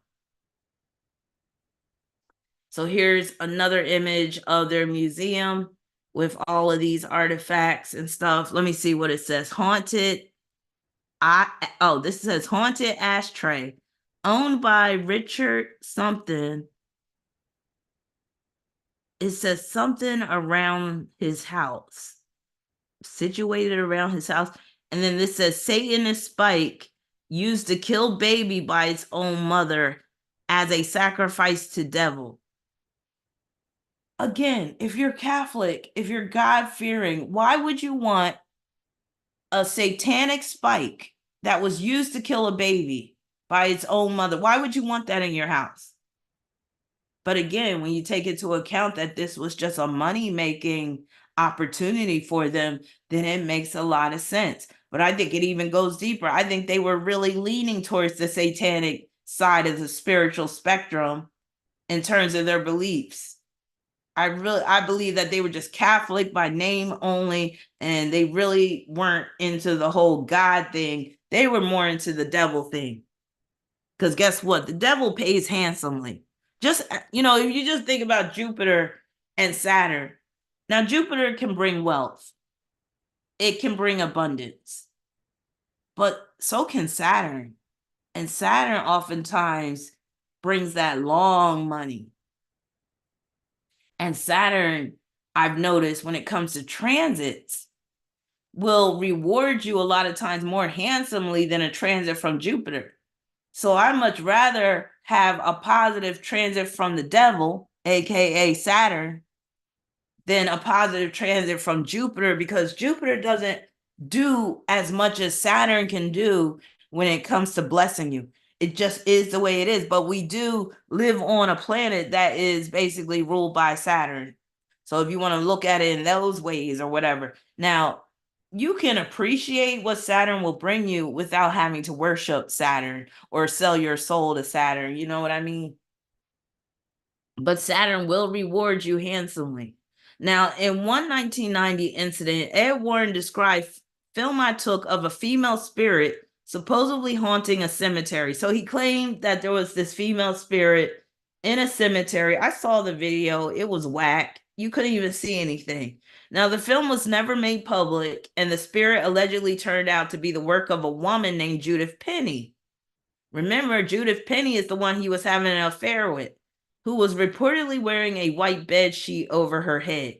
[SPEAKER 1] So here's another image of their museum with all of these artifacts and stuff. Let me see what it says. This says haunted ashtray, owned by Richard something. It says something around his house, situated around his house. And then this says Satanist spike used to kill baby by its own mother as a sacrifice to devil. Again, if you're Catholic, if you're God-fearing, why would you want a satanic spike that was used to kill a baby by its own mother? Why would you want that in your house? But again, when you take into account that this was just a money-making opportunity for them, then it makes a lot of sense. But I think it even goes deeper. I think they were really leaning towards the satanic side of the spiritual spectrum in terms of their beliefs. I believe that they were just Catholic by name only, and they really weren't into the whole God thing. They were more into the devil thing. Because guess what? The devil pays handsomely. Just, if you just think about Jupiter and Saturn. Now, Jupiter can bring wealth. It can bring abundance. But so can Saturn. And Saturn oftentimes brings that long money. And Saturn, I've noticed when it comes to transits, will reward you a lot of times more handsomely than a transit from Jupiter. So I much rather have a positive transit from the devil, aka Saturn, than a positive transit from Jupiter, because Jupiter doesn't do as much as Saturn can do when it comes to blessing you. It just is the way it is. But we do live on a planet that is basically ruled by Saturn. So if you want to look at it in those ways or whatever. Now, you can appreciate what Saturn will bring you without having to worship Saturn or sell your soul to Saturn. You know what I mean? But Saturn will reward you handsomely. Now, in one 1990 incident, Ed Warren described film I took of a female spirit supposedly haunting a cemetery. So he claimed that there was this female spirit in a cemetery. I saw the video. It was whack. You couldn't even see anything. Now, the film was never made public, and the spirit allegedly turned out to be the work of a woman named Judith Penny. Remember, Judith Penny is the one he was having an affair with, who was reportedly wearing a white bed sheet over her head.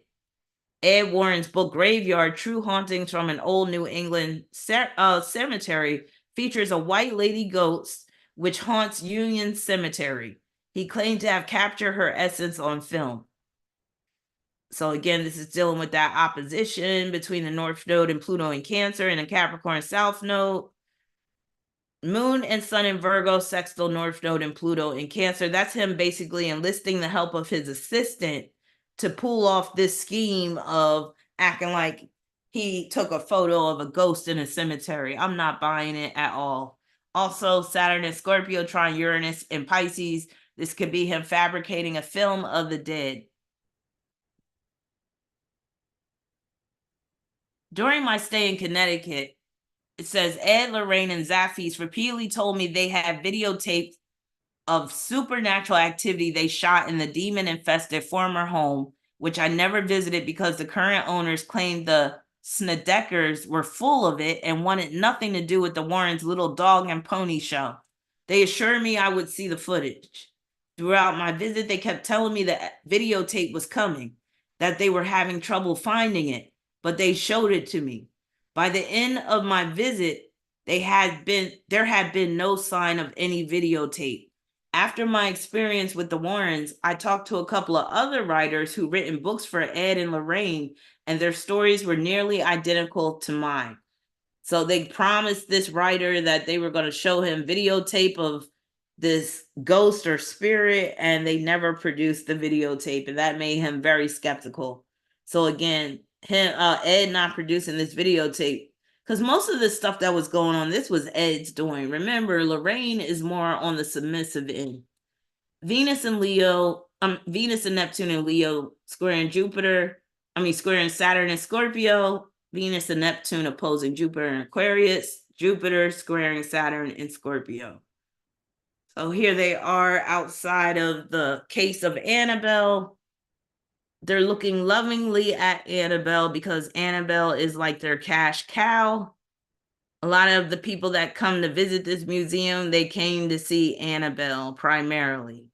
[SPEAKER 1] Ed Warren's book Graveyard, True Hauntings from an Old New England Cemetery features a white lady ghost which haunts Union Cemetery. He claimed to have captured her essence on film. So again, this is dealing with that opposition between the North Node and Pluto in Cancer and the Capricorn South Node. Moon and Sun in Virgo, sextile North Node and Pluto in Cancer. That's him basically enlisting the help of his assistant to pull off this scheme of acting like he took a photo of a ghost in a cemetery. I'm not buying it at all. Also, Saturn and Scorpio trine Uranus in Pisces. This could be him fabricating a film of the dead. During my stay in Connecticut, it says Ed, Lorraine, and Zaffis repeatedly told me they had videotaped of supernatural activity they shot in the demon-infested former home, which I never visited because the current owners claimed the Snedeckers were full of it and wanted nothing to do with the Warrens' little dog and pony show. They assured me I would see the footage. Throughout my visit, they kept telling me that videotape was coming, that they were having trouble finding it, but they showed it to me. By the end of my visit, there had been no sign of any videotape. After my experience with the Warrens, I talked to a couple of other writers who written books for Ed and Lorraine, and their stories were nearly identical to mine. So they promised this writer that they were going to show him videotape of this ghost or spirit, and they never produced the videotape, and that made him very skeptical. So again, Ed not producing this videotape, because most of the stuff that was going on, this was Ed's doing. Remember, Lorraine is more on the submissive end. Venus and Neptune and Leo squaring Saturn and Scorpio. Venus and Neptune opposing Jupiter and Aquarius. Jupiter squaring Saturn in Scorpio. So here they are outside of the case of Annabelle. They're looking lovingly at Annabelle because Annabelle is like their cash cow. A lot of the people that come to visit this museum, they came to see Annabelle primarily.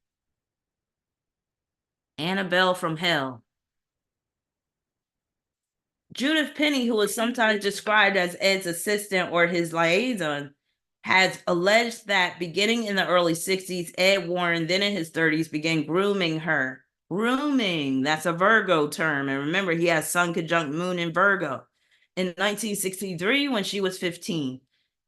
[SPEAKER 1] Annabelle from hell. Judith Penny, who is sometimes described as Ed's assistant or his liaison, has alleged that beginning in the early 60s, Ed Warren, then in his 30s, began grooming her. Grooming, that's a Virgo term. And remember, he has Sun conjunct Moon in Virgo. In 1963, when she was 15,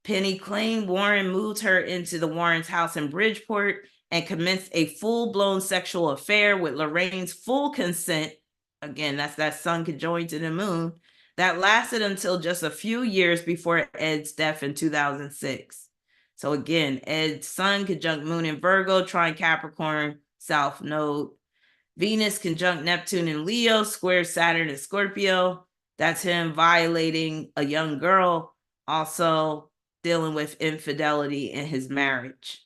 [SPEAKER 1] Penny claimed Warren moved her into the Warrens' house in Bridgeport and commenced a full-blown sexual affair with Lorraine's full consent. Again, that's that Sun conjoined to the Moon. That lasted until just a few years before Ed's death in 2006. So again, Ed's Sun conjunct Moon in Virgo, trine Capricorn, South Node. Venus conjunct Neptune in Leo, square Saturn in Scorpio. That's him violating a young girl, also dealing with infidelity in his marriage.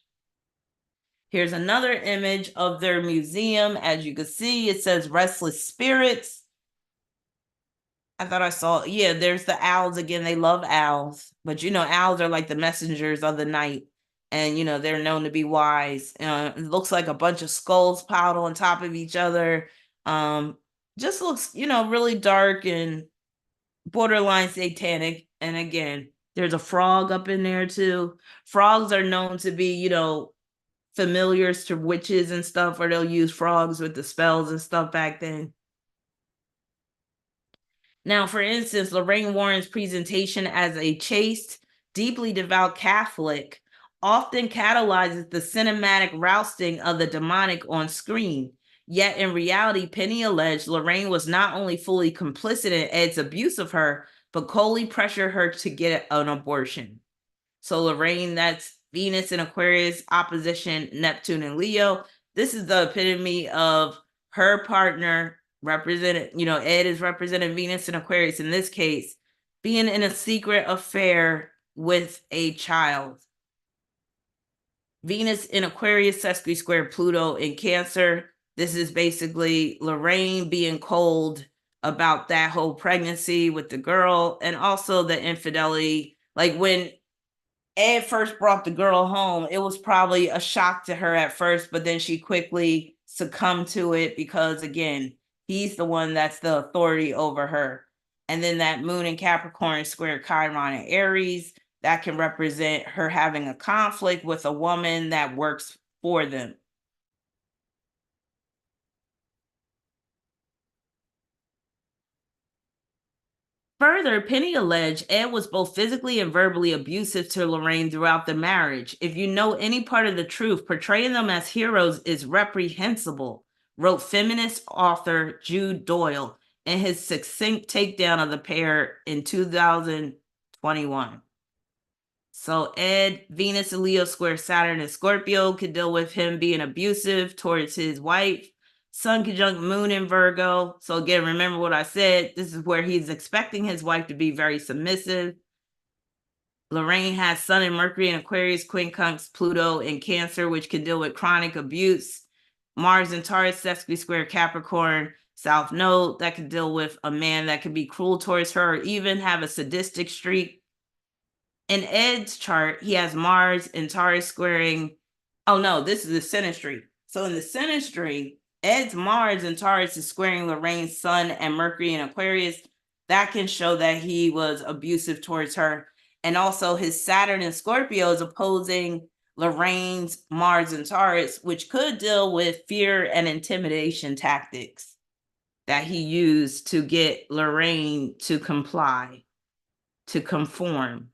[SPEAKER 1] Here's another image of their museum. As you can see, it says Restless Spirits. I thought I saw, yeah, there's the owls again. They love owls, but owls are like the messengers of the night, and they're known to be wise. It looks like a bunch of skulls piled on top of each other. Just looks, really dark and borderline satanic. And again, there's a frog up in there too. Frogs are known to be, familiars to witches and stuff, or they'll use frogs with the spells and stuff back then. Now, for instance, Lorraine Warren's presentation as a chaste, deeply devout Catholic often catalyzes the cinematic rousting of the demonic on screen. Yet in reality, Penny alleged Lorraine was not only fully complicit in Ed's abuse of her, but coldly pressured her to get an abortion. So Lorraine, that's Venus in Aquarius, opposition Neptune in Leo. This is the epitome of her partner represented, Ed is representing Venus in Aquarius in this case, being in a secret affair with a child. Venus in Aquarius, sesqui square Pluto in Cancer. This is basically Lorraine being cold about that whole pregnancy with the girl, and also the infidelity. Like when Ed first brought the girl home, it was probably a shock to her at first, but then she quickly succumbed to it because, again, he's the one that's the authority over her. And then that Moon in Capricorn square Chiron in Aries, that can represent her having a conflict with a woman that works for them. Further, Penny alleged Ed was both physically and verbally abusive to Lorraine throughout the marriage. If you know any part of the truth, portraying them as heroes is reprehensible, wrote feminist author Jude Doyle in his succinct takedown of the pair in 2021. So Ed, Venus and Leo square Saturn and Scorpio could deal with him being abusive towards his wife. Sun conjunct Moon in Virgo. So again, remember what I said. This is where he's expecting his wife to be very submissive. Lorraine has Sun and Mercury in Aquarius, quincunx Pluto in Cancer, which can deal with chronic abuse. Mars and Taurus, sesqui square Capricorn, South Node, that could deal with a man that could be cruel towards her, or even have a sadistic streak. In Ed's chart, he has Mars and Taurus squaring. Oh no, this is the synastry. So in the synastry, Ed's Mars and Taurus is squaring Lorraine's Sun and Mercury in Aquarius. That can show that he was abusive towards her. And also his Saturn in Scorpio is opposing Lorraine's Mars and Taurus, which could deal with fear and intimidation tactics that he used to get Lorraine to comply, to conform.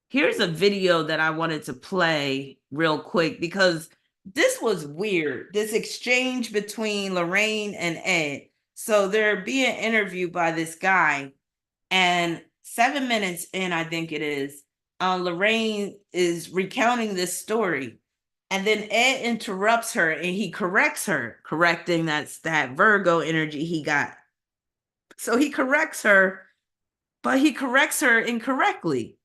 [SPEAKER 1] Here's a video that I wanted to play real quick because this was weird, this exchange between Lorraine and Ed. So they're being interviewed by this guy, and 7 minutes in, I think it is, Lorraine is recounting this story, and then Ed interrupts her and he corrects her, correcting that Virgo energy he got. So he corrects her, but he corrects her incorrectly.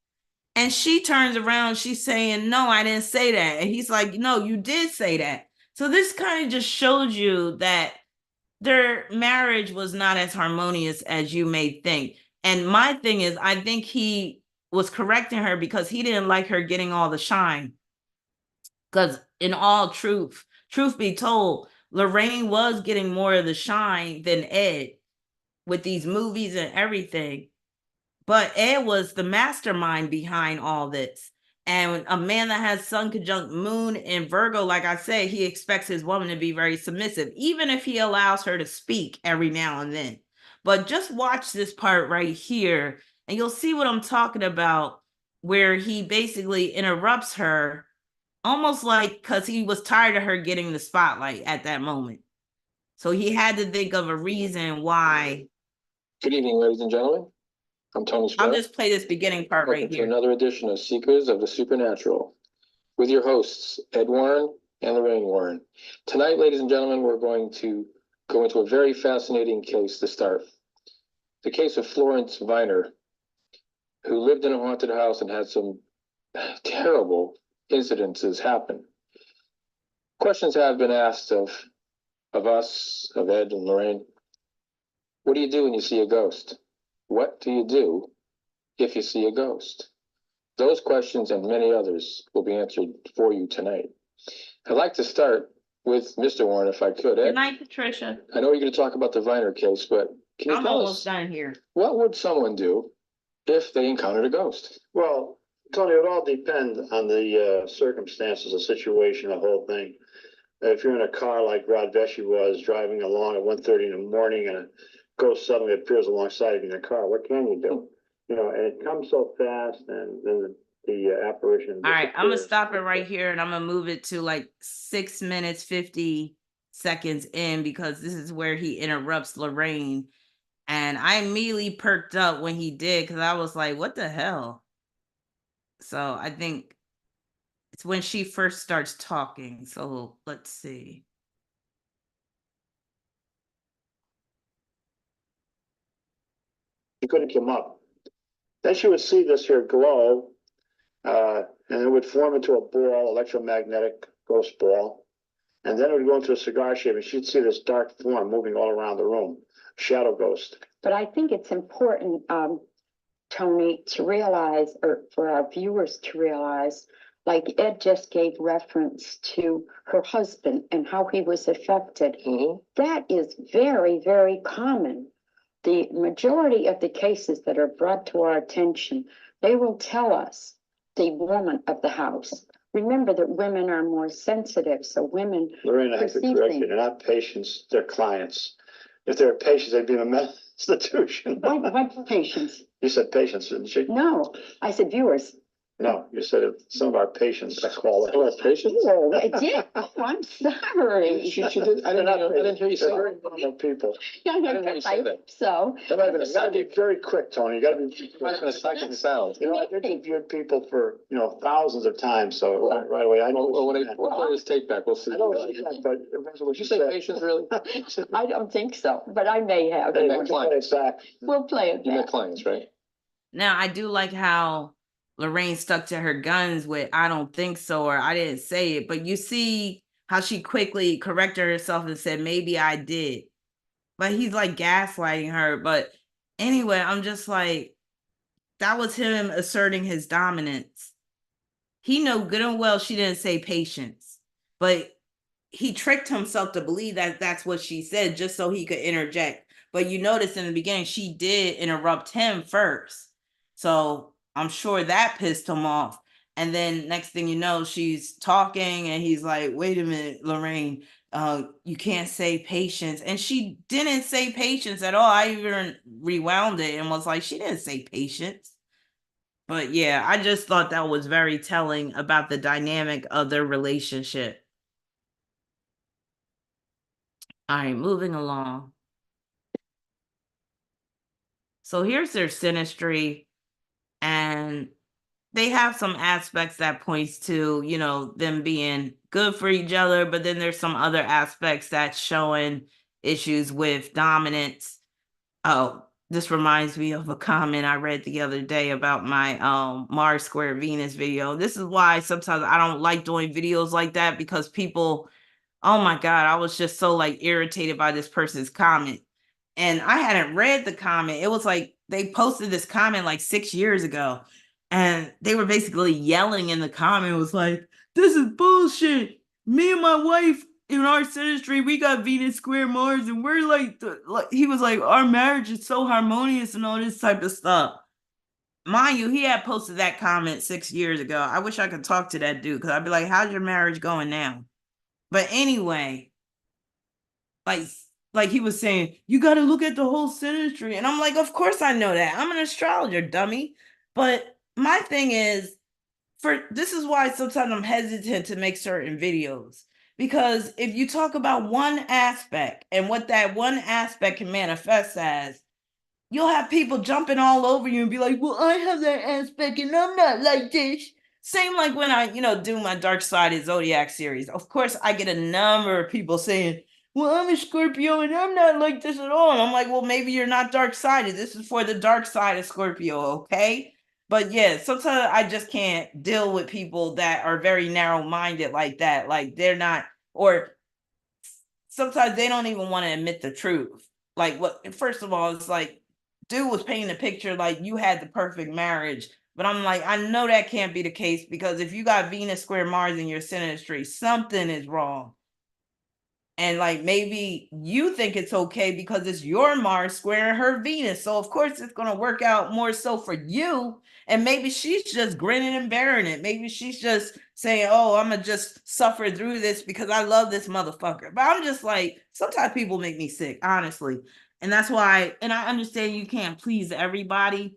[SPEAKER 1] And she turns around, she's saying, no, I didn't say that. And he's like, no, you did say that. So this kind of just shows you that their marriage was not as harmonious as you may think. And my thing is, I think he was correcting her because he didn't like her getting all the shine. Because in all truth be told, Lorraine was getting more of the shine than Ed with these movies and everything. But Ed was the mastermind behind all this. And a man that has Sun conjunct Moon in Virgo, like I said, he expects his woman to be very submissive, even if he allows her to speak every now and then. But just watch this part right here, and you'll see what I'm talking about, where he basically interrupts her, almost like because he was tired of her getting the spotlight at that moment. So he had to think of a reason why.
[SPEAKER 2] Good evening, ladies and gentlemen. I'm Tony
[SPEAKER 1] I'll
[SPEAKER 2] Scott.
[SPEAKER 1] just play this beginning part right
[SPEAKER 2] Welcome to
[SPEAKER 1] here.
[SPEAKER 2] another edition of Seekers of the Supernatural with your hosts, Ed Warren and Lorraine Warren. Tonight, ladies and gentlemen, we're going to go into a very fascinating case to start. The case of Florence Viner, who lived in a haunted house and had some terrible incidences happen. Questions have been asked of us, of Ed and Lorraine. What do you do when you see a ghost? What do you do if you see a ghost? Those questions and many others will be answered for you tonight. I'd like to start with Mr. Warren, if I could. Ed,
[SPEAKER 1] Good night, Patricia.
[SPEAKER 2] I know you're going to talk about the Viner case, but can you
[SPEAKER 1] I'm
[SPEAKER 2] tell
[SPEAKER 1] almost
[SPEAKER 2] us
[SPEAKER 1] done here.
[SPEAKER 2] what would someone do if they encountered a ghost?
[SPEAKER 3] Well, Tony, it would all depend on the circumstances, the situation, the whole thing. If you're in a car like Rod Vesey was driving along at 1:30 in the morning and a ghost suddenly appears alongside of you in the car, what can you do? You know, and it comes so fast, and then the apparition.
[SPEAKER 1] All right, I'm gonna
[SPEAKER 3] disappears.
[SPEAKER 1] stop it right here and I'm gonna move it to like 6 minutes 50 seconds in, because this is where he interrupts Lorraine. And I immediately perked up when he did, because I was like, what the hell? So I think it's when she first starts talking. So let's see.
[SPEAKER 3] She couldn't come up. Then she would see this here glow, and it would form into a ball, electromagnetic ghost ball. And then it would go into a cigar shape, and she'd see this dark form moving all around the room, shadow ghost.
[SPEAKER 4] But I think it's important, Tony, to realize, or for our viewers to realize, like Ed just gave reference to her husband and how he was affected.
[SPEAKER 2] Mm-hmm.
[SPEAKER 4] That is very, very common. The majority of the cases that are brought to our attention, they will tell us, the woman of the house. Remember that women are more sensitive, so women
[SPEAKER 3] Lorraine, I have to
[SPEAKER 4] perceive
[SPEAKER 3] correct you.
[SPEAKER 4] things.
[SPEAKER 3] They're not patients, they're clients. If they're patients, they'd be in a mental institution.
[SPEAKER 4] What patients?
[SPEAKER 3] You said patients, didn't you?
[SPEAKER 4] No, I said viewers.
[SPEAKER 3] No, you said some of our patients are called.
[SPEAKER 2] Some of our patients?
[SPEAKER 4] Oh, I did. Oh, I'm sorry.
[SPEAKER 2] She did. I didn't hear you say
[SPEAKER 3] They're very
[SPEAKER 2] that.
[SPEAKER 3] normal people.
[SPEAKER 4] Yeah,
[SPEAKER 2] didn't hear you say that.
[SPEAKER 4] So.
[SPEAKER 2] That might have been a
[SPEAKER 3] You gotta be
[SPEAKER 2] psychic.
[SPEAKER 3] very quick, Tony. You gotta be.
[SPEAKER 2] Might have been a psychic sound.
[SPEAKER 3] You know, I've interviewed people for, thousands of times, so right away, I know.
[SPEAKER 2] Well, we'll play this tape back. We'll see.
[SPEAKER 3] I know what you meant, but.
[SPEAKER 2] Would you say patients, really?
[SPEAKER 4] I don't think so, but I may have.
[SPEAKER 2] Hey,
[SPEAKER 3] We'll play it back.
[SPEAKER 4] We'll play it
[SPEAKER 2] You meant
[SPEAKER 4] back.
[SPEAKER 2] clients, right?
[SPEAKER 1] Now, I do like how Lorraine stuck to her guns with, I don't think so, or I didn't say it. But you see how she quickly corrected herself and said, maybe I did. But he's like gaslighting her. But anyway, I'm just like, that was him asserting his dominance. He knew good and well she didn't say patience, but he tricked himself to believe that that's what she said just so he could interject. But you notice in the beginning, she did interrupt him first. So I'm sure that pissed him off. And then next thing you know, she's talking and he's like, wait a minute, Lorraine, you can't say patience. And she didn't say patience at all. I even rewound it and was like, she didn't say patience. But yeah, I just thought that was very telling about the dynamic of their relationship. All right, moving along. So here's their synastry, and they have some aspects that points to, them being good for each other, but then there's some other aspects that's showing issues with dominance. Oh, this reminds me of a comment I read the other day about my Mars Square Venus video. This is why sometimes I don't like doing videos like that, because people, oh my God, I was just so like irritated by this person's comment. And I hadn't read the comment. It was like they posted this comment like 6 years ago. And they were basically yelling in the comment. It was like, this is bullshit. Me and my wife in our synastry, we got Venus square Mars, and we're like, he was like, our marriage is so harmonious and all this type of stuff. Mind you, he had posted that comment 6 years ago. I wish I could talk to that dude, because I'd be like, how's your marriage going now? But anyway, like he was saying, you got to look at the whole synastry. And I'm like, of course I know that. I'm an astrologer, dummy. But my thing is, this is why sometimes I'm hesitant to make certain videos. Because if you talk about one aspect and what that one aspect can manifest as, you'll have people jumping all over you and be like, well, I have that aspect and I'm not like this. Same like when I, do my Dark Side of Zodiac series. Of course, I get a number of people saying, well, I'm a Scorpio and I'm not like this at all. And I'm like, well, maybe you're not dark sided. This is for the dark side of Scorpio, okay? But yeah, sometimes I just can't deal with people that are very narrow minded like that. Like they're not, or sometimes they don't even want to admit the truth. Like, what, first of all, it's like, dude was painting a picture like you had the perfect marriage. But I'm like, I know that can't be the case because if you got Venus square Mars in your synastry, something is wrong. And like maybe you think it's okay because it's your Mars squaring her Venus. So of course it's going to work out more so for you. And maybe she's just grinning and bearing it. Maybe she's just saying, oh, I'm going to just suffer through this because I love this motherfucker. But I'm just like, sometimes people make me sick, honestly. And that's why, and I understand you can't please everybody,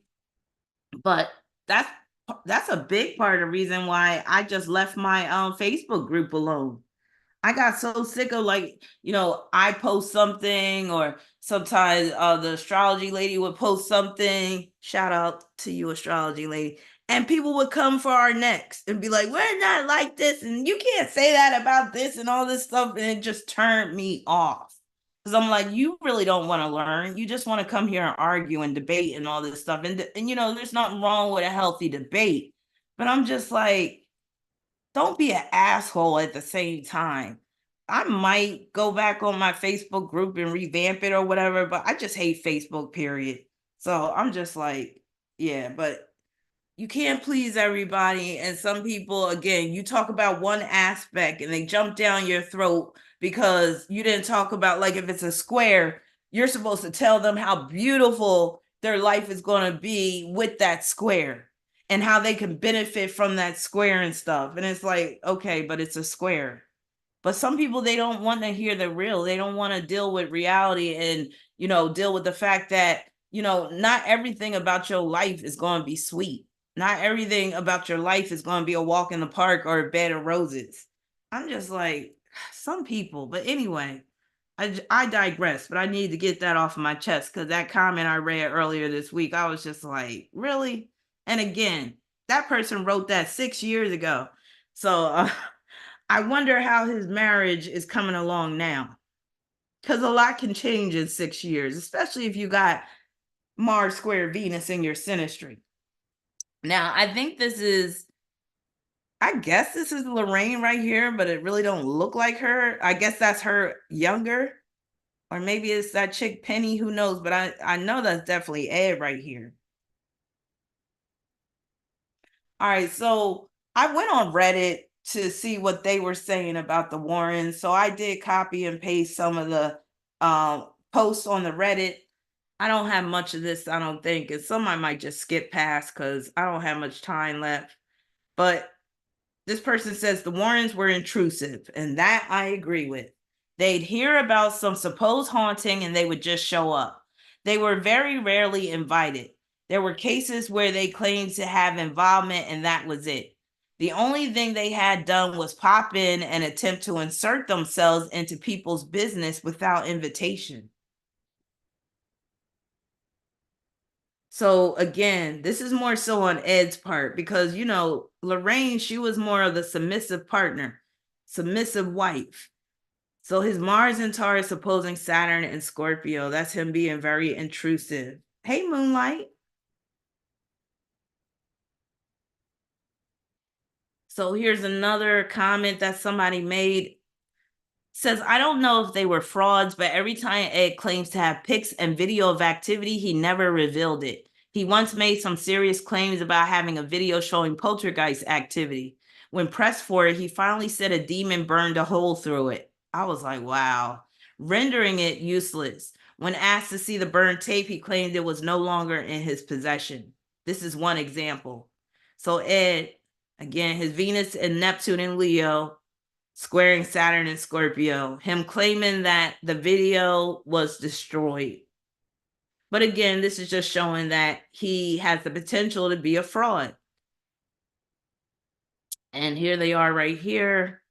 [SPEAKER 1] but that's a big part of the reason why I just left my Facebook group alone. I got so sick of like, I post something or sometimes the astrology lady would post something. Shout out to you, astrology lady. And people would come for our necks and be like, we're not like this. And you can't say that about this and all this stuff. And it just turned me off. Because I'm like, you really don't want to learn. You just want to come here and argue and debate and all this stuff. And there's nothing wrong with a healthy debate. But I'm just like, don't be an asshole at the same time. I might go back on my Facebook group and revamp it or whatever, but I just hate Facebook, period. So I'm just like, yeah, but you can't please everybody. And some people, again, you talk about one aspect and they jump down your throat because you didn't talk about, like, if it's a square, you're supposed to tell them how beautiful their life is going to be with that square and how they can benefit from that square and stuff. And it's like, okay, but it's a square. But some people, they don't want to hear the real. They don't want to deal with reality and, deal with the fact that, not everything about your life is going to be sweet. Not everything about your life is going to be a walk in the park or a bed of roses. I'm just like, some people. But anyway, I digress, but I need to get that off of my chest because that comment I read earlier this week, I was just like, really? And again, that person wrote that 6 years ago. So I wonder how his marriage is coming along now. Because a lot can change in 6 years, especially if you got Mars square Venus in your synastry. Now, I guess this is Lorraine right here, but it really don't look like her. I guess that's her younger. Or maybe it's that chick Penny, who knows? But I know that's definitely Ed right here. All right, so I went on Reddit to see what they were saying about the Warrens. So I did copy and paste some of the posts on the Reddit. I don't have much of this, I don't think. And some I might just skip past because I don't have much time left. But this person says the Warrens were intrusive, and that I agree with. They'd hear about some supposed haunting and they would just show up. They were very rarely invited. There were cases where they claimed to have involvement, and that was it. The only thing they had done was pop in and attempt to insert themselves into people's business without invitation. So again, this is more so on Ed's part because, Lorraine, she was more of the submissive partner, submissive wife. So his Mars and Taurus opposing Saturn and Scorpio, that's him being very intrusive. Hey, Moonlight. So here's another comment that somebody made. Says, I don't know if they were frauds, but every time Ed claims to have pics and video of activity, he never revealed it. He once made some serious claims about having a video showing poltergeist activity. When pressed for it, he finally said a demon burned a hole through it. I was like, wow, rendering it useless. When asked to see the burned tape, he claimed it was no longer in his possession. This is one example. So Ed, again, his Venus and Neptune in Leo, squaring Saturn and Scorpio, him claiming that the video was destroyed. But again, this is just showing that he has the potential to be a fraud. And here they are right here.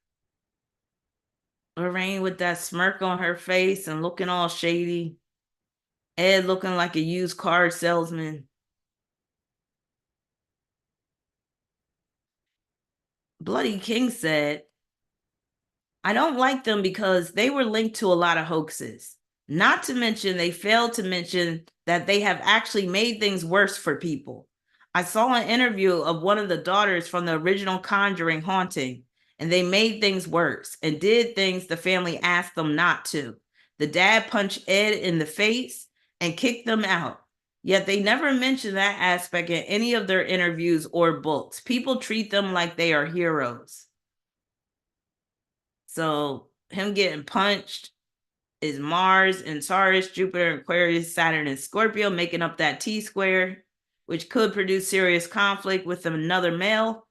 [SPEAKER 1] Lorraine with that smirk on her face and looking all shady. Ed looking like a used car salesman. Bloody King said, I don't like them because they were linked to a lot of hoaxes. Not to mention, they failed to mention that they have actually made things worse for people. I saw an interview of one of the daughters from the original Conjuring haunting, and they made things worse and did things the family asked them not to. The dad punched Ed in the face and kicked them out. Yet they never mention that aspect in any of their interviews or books. People treat them like they are heroes. So him getting punched is Mars and Taurus, Jupiter, Aquarius, Saturn, and Scorpio making up that T-square, which could produce serious conflict with another male.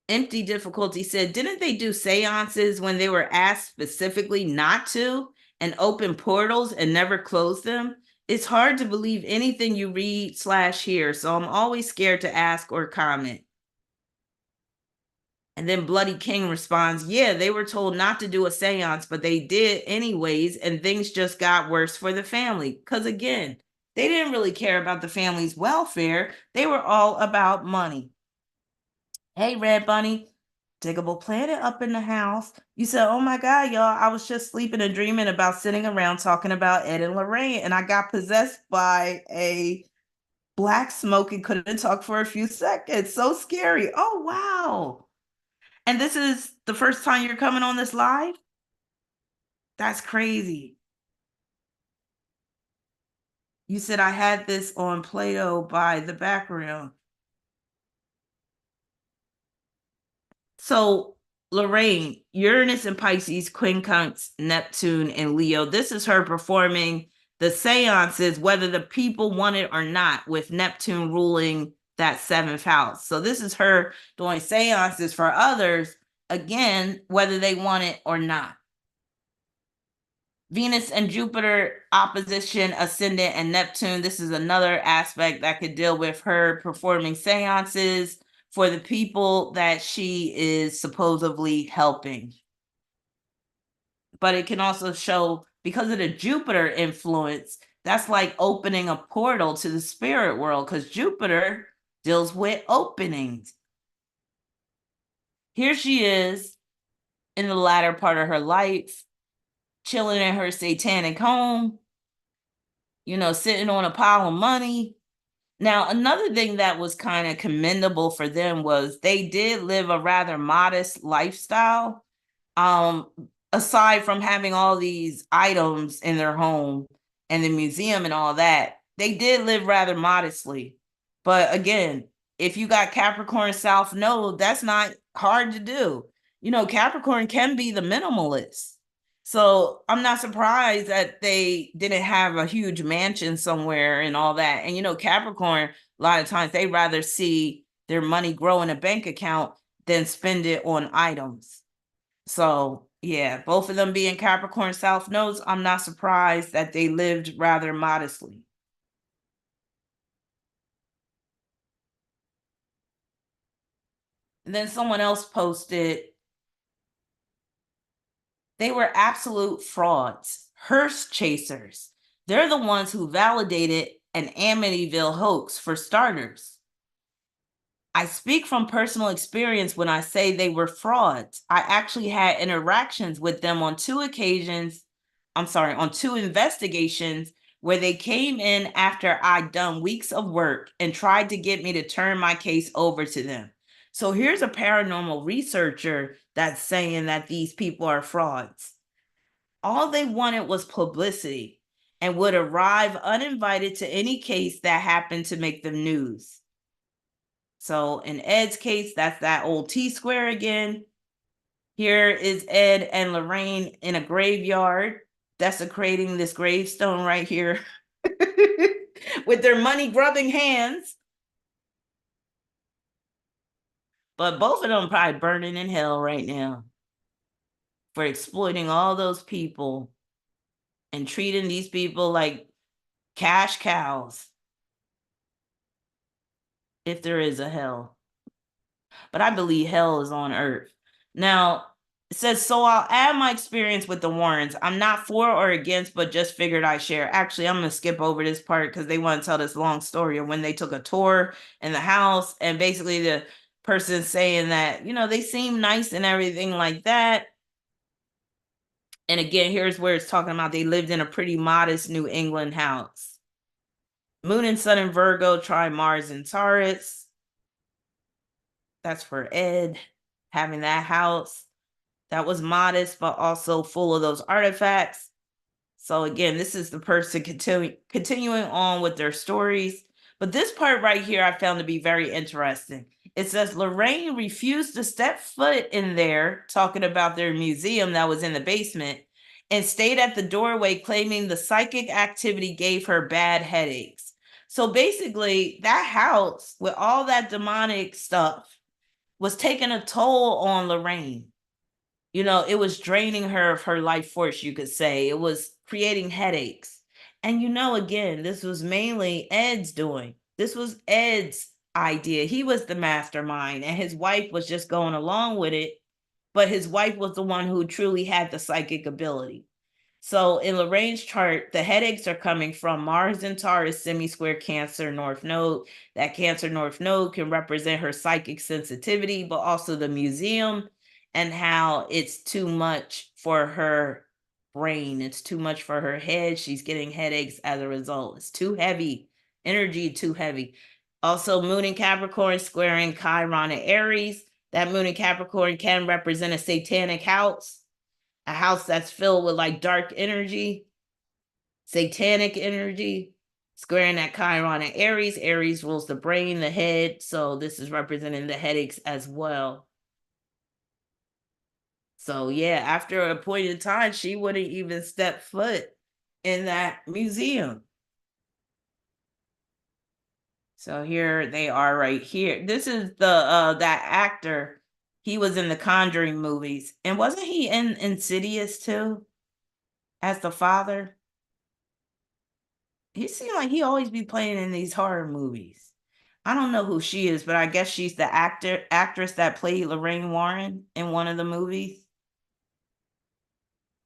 [SPEAKER 1] Empty Difficulty said, didn't they do seances when they were asked specifically not to and open portals and never close them? It's hard to believe anything you read/hear, so I'm always scared to ask or comment. And then Bloody King responds, yeah, they were told not to do a seance, but they did anyways, and things just got worse for the family. Because again, they didn't really care about the family's welfare. They were all about money. Hey, Red Bunny, Diggable Planet up in the house. You said, oh my God, y'all, I was just sleeping and dreaming about sitting around talking about Ed and Lorraine, and I got possessed by a black smoke and couldn't talk for a few seconds. So scary. Oh, wow. And this is the first time you're coming on this live? That's crazy. You said I had this on Play-Doh by the background. So, Lorraine, Uranus and Pisces, quincunx, Neptune, and Leo. This is her performing the seances, whether the people want it or not, with Neptune ruling that 7th house. So this is her doing seances for others, again, whether they want it or not. Venus and Jupiter opposition, ascendant, and Neptune. This is another aspect that could deal with her performing seances for the people that she is supposedly helping. But it can also show, because of the Jupiter influence, that's like opening a portal to the spirit world, because Jupiter deals with openings. Here she is in the latter part of her life, chilling in her satanic home, sitting on a pile of money. Now, another thing that was kind of commendable for them was they did live a rather modest lifestyle. Aside from having all these items in their home and the museum and all that, they did live rather modestly. But again, if you got Capricorn South Node, that's not hard to do. Capricorn can be the minimalist. So I'm not surprised that they didn't have a huge mansion somewhere and all that. And Capricorn, a lot of times they rather see their money grow in a bank account than spend it on items. So yeah, both of them being Capricorn South Nodes, I'm not surprised that they lived rather modestly. And then someone else posted, they were absolute frauds, hearse chasers. They're the ones who validated an Amityville hoax, for starters. I speak from personal experience when I say they were frauds. I actually had interactions with them on two investigations where they came in after I'd done weeks of work and tried to get me to turn my case over to them. So here's a paranormal researcher that's saying that these people are frauds. All they wanted was publicity and would arrive uninvited to any case that happened to make the news. So in Ed's case, that's that old T-square again. Here is Ed and Lorraine in a graveyard, desecrating this gravestone right here with their money-grubbing hands. But both of them probably burning in hell right now for exploiting all those people and treating these people like cash cows, if there is a hell. But I believe hell is on earth. Now, It says, so I'll add my experience with the Warrens. I'm not for or against, but just figured I'd share. Actually, I'm going to skip over this part because they want to tell this long story of when they took a tour in the house. And basically the person saying that, they seem nice and everything like that. And again, here's where it's talking about they lived in a pretty modest New England house. Moon and Sun in Virgo, try Mars and Taurus. That's for Ed, having that house. That was modest, but also full of those artifacts. So again, this is the person continuing on with their stories. But this part right here I found to be very interesting. It says Lorraine refused to step foot in there, talking about their museum that was in the basement, and stayed at the doorway claiming the psychic activity gave her bad headaches. So basically, that house with all that demonic stuff was taking a toll on Lorraine. It was draining her of her life force, you could say. It was creating headaches. And again, this was mainly Ed's doing. This was Ed's idea. He was the mastermind, and his wife was just going along with it. But his wife was the one who truly had the psychic ability. So in Lorraine's chart, the headaches are coming from Mars and Taurus semi-square Cancer North Node. That Cancer North Node can represent her psychic sensitivity, but also the museum and how it's too much for her brain. It's too much for her head. She's getting headaches as a result. It's too heavy. Energy too heavy. Also, Moon in Capricorn squaring Chiron and Aries. That Moon in Capricorn can represent a satanic house. A house that's filled with like dark energy, satanic energy, squaring that Chiron and Aries. Aries rules the brain, the head. So this is representing the headaches as well. So yeah, after a point in time, she wouldn't even step foot in that museum. So here they are right here. This is the that actor. He was in the Conjuring movies. And wasn't he in Insidious too? As the father? He seemed like he always be playing in these horror movies. I don't know who she is, but I guess she's the actress that played Lorraine Warren in one of the movies.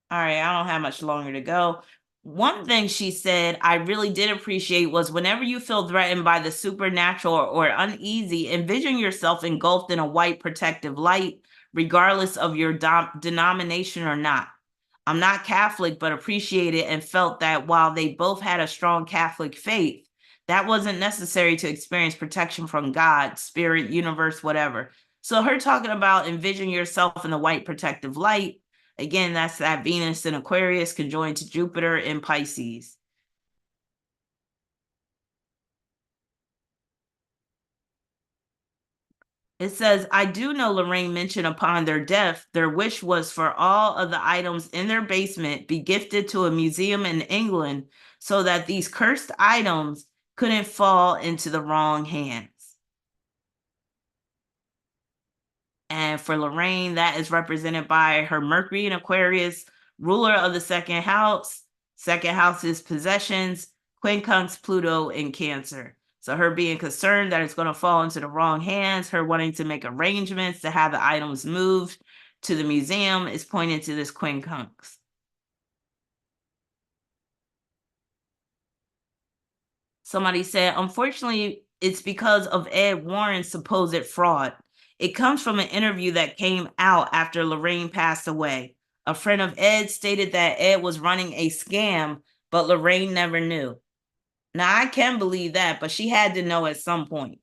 [SPEAKER 1] All right, I don't have much longer to go. One thing she said I really did appreciate was whenever you feel threatened by the supernatural or uneasy, envision yourself engulfed in a white protective light, regardless of your denomination or not. I'm not Catholic, but appreciated and felt that while they both had a strong Catholic faith, that wasn't necessary to experience protection from God, spirit, universe, whatever. So her talking about envision yourself in the white protective light, again, that's that Venus in Aquarius conjoined to Jupiter in Pisces. It says, I do know Lorraine mentioned upon their death, their wish was for all of the items in their basement be gifted to a museum in England so that these cursed items couldn't fall into the wrong hands. And for Lorraine, that is represented by her Mercury in Aquarius, ruler of the second house. Second house is possessions, quincunx Pluto in Cancer. So her being concerned that it's going to fall into the wrong hands, her wanting to make arrangements to have the items moved to the museum is pointing to this quincunx. Somebody said, unfortunately, it's because of Ed Warren's supposed fraud. It comes from an interview that came out after Lorraine passed away. A friend of Ed stated that Ed was running a scam, but Lorraine never knew. Now, I can believe that, but she had to know at some point.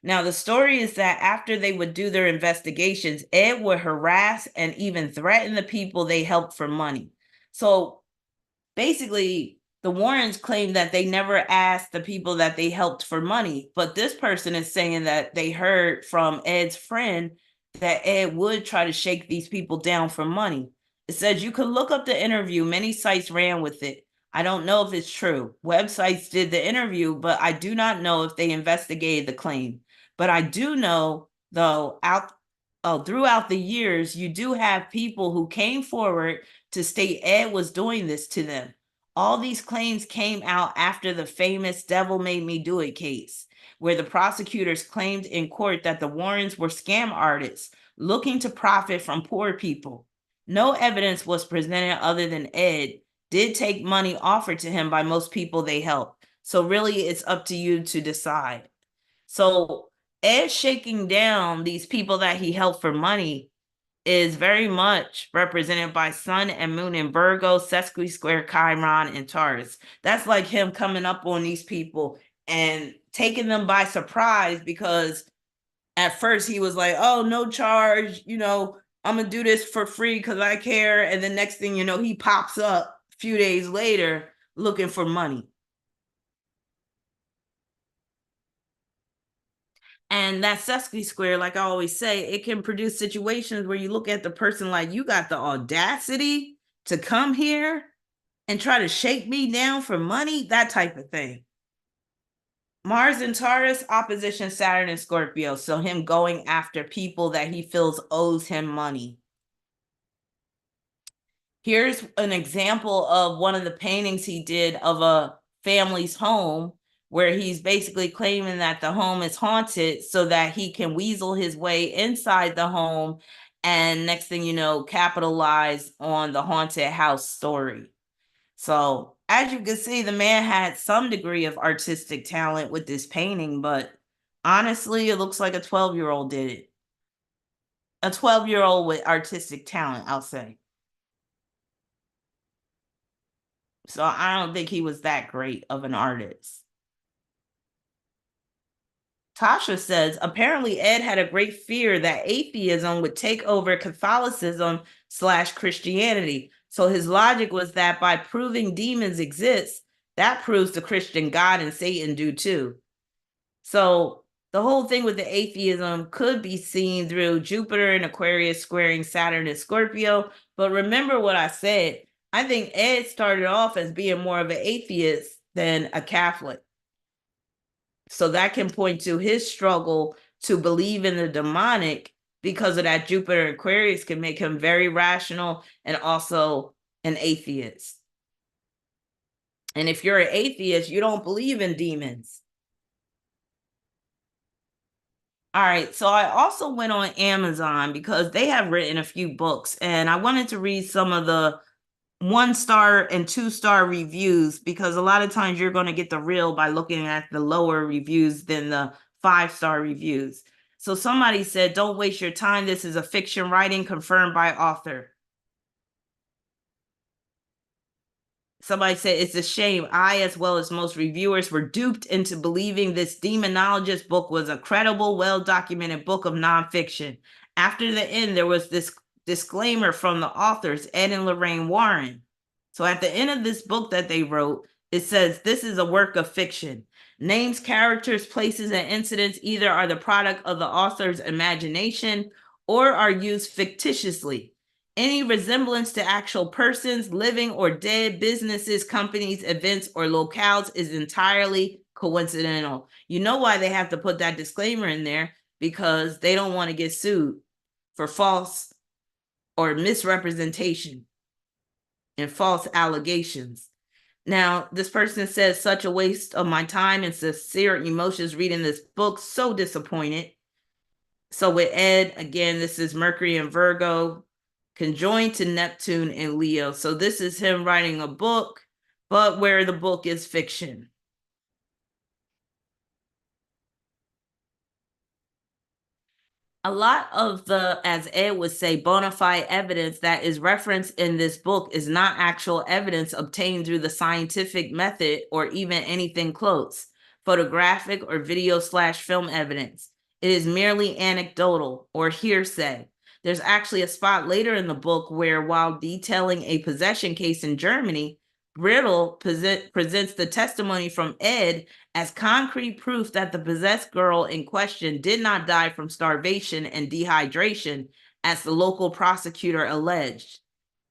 [SPEAKER 1] Now, the story is that after they would do their investigations, Ed would harass and even threaten the people they helped for money. So basically, the Warrens claim that they never asked the people that they helped for money, but this person is saying that they heard from Ed's friend that Ed would try to shake these people down for money. It says you could look up the interview. Many sites ran with it. I don't know if it's true. Websites did the interview, but I do not know if they investigated the claim. But I do know, though, throughout the years, you do have people who came forward to state Ed was doing this to them. All these claims came out after the famous Devil Made Me Do It case, where the prosecutors claimed in court that the Warrens were scam artists looking to profit from poor people. No evidence was presented other than Ed did take money offered to him by most people they helped. So really, it's up to you to decide. So Ed shaking down these people that he helped for money is very much represented by Sun and Moon in Virgo, Sesqui Square, Chiron, and Taurus. That's like him coming up on these people and taking them by surprise, because at first he was like, oh, no charge, I'm gonna do this for free because I care. And the next thing you know, he pops up a few days later looking for money. And that Sesqui square, like I always say, it can produce situations where you look at the person like, you got the audacity to come here and try to shake me down for money, that type of thing. Mars and Taurus, opposition Saturn and Scorpio. So him going after people that he feels owes him money. Here's an example of one of the paintings he did of a family's home, where he's basically claiming that the home is haunted so that he can weasel his way inside the home, and next thing you know, capitalize on the haunted house story. So as you can see, the man had some degree of artistic talent with this painting, but honestly, it looks like a 12-year-old did it. A 12-year-old with artistic talent, I'll say. So I don't think he was that great of an artist. Tasha says, apparently Ed had a great fear that atheism would take over Catholicism/Christianity. So his logic was that by proving demons exist, that proves the Christian God and Satan do too. So the whole thing with the atheism could be seen through Jupiter and Aquarius squaring Saturn and Scorpio. But remember what I said. I think Ed started off as being more of an atheist than a Catholic. So that can point to his struggle to believe in the demonic, because of that Jupiter Aquarius can make him very rational and also an atheist. And if you're an atheist, you don't believe in demons. All right, so I also went on Amazon because they have written a few books, and I wanted to read some of the 1-star and 2-star reviews, because a lot of times you're going to get the real by looking at the lower reviews than the 5-star reviews. So somebody said, don't waste your time. This is a fiction writing confirmed by author. Somebody said, it's a shame I, as well as most reviewers, were duped into believing this demonologist book was a credible, well-documented book of nonfiction. After the end, there was this disclaimer from the authors, Ed and Lorraine Warren. So at the end of this book that they wrote, it says, this is a work of fiction. Names, characters, places, and incidents either are the product of the author's imagination or are used fictitiously. Any resemblance to actual persons, living or dead, businesses, companies, events, or locales is entirely coincidental. You know why they have to put that disclaimer in there? Because they don't want to get sued for false or misrepresentation and false allegations. Now, this person says, such a waste of my time and sincere emotions reading this book, so disappointed. So with Ed, again, this is Mercury and Virgo, conjoined to Neptune and Leo. So this is him writing a book, but where the book is fiction. A lot of the, as Ed would say, bona fide evidence that is referenced in this book is not actual evidence obtained through the scientific method or even anything close, photographic or video/film evidence. It is merely anecdotal or hearsay. There's actually a spot later in the book where, while detailing a possession case in Germany, Brittle presents the testimony from Ed as concrete proof that the possessed girl in question did not die from starvation and dehydration, as the local prosecutor alleged.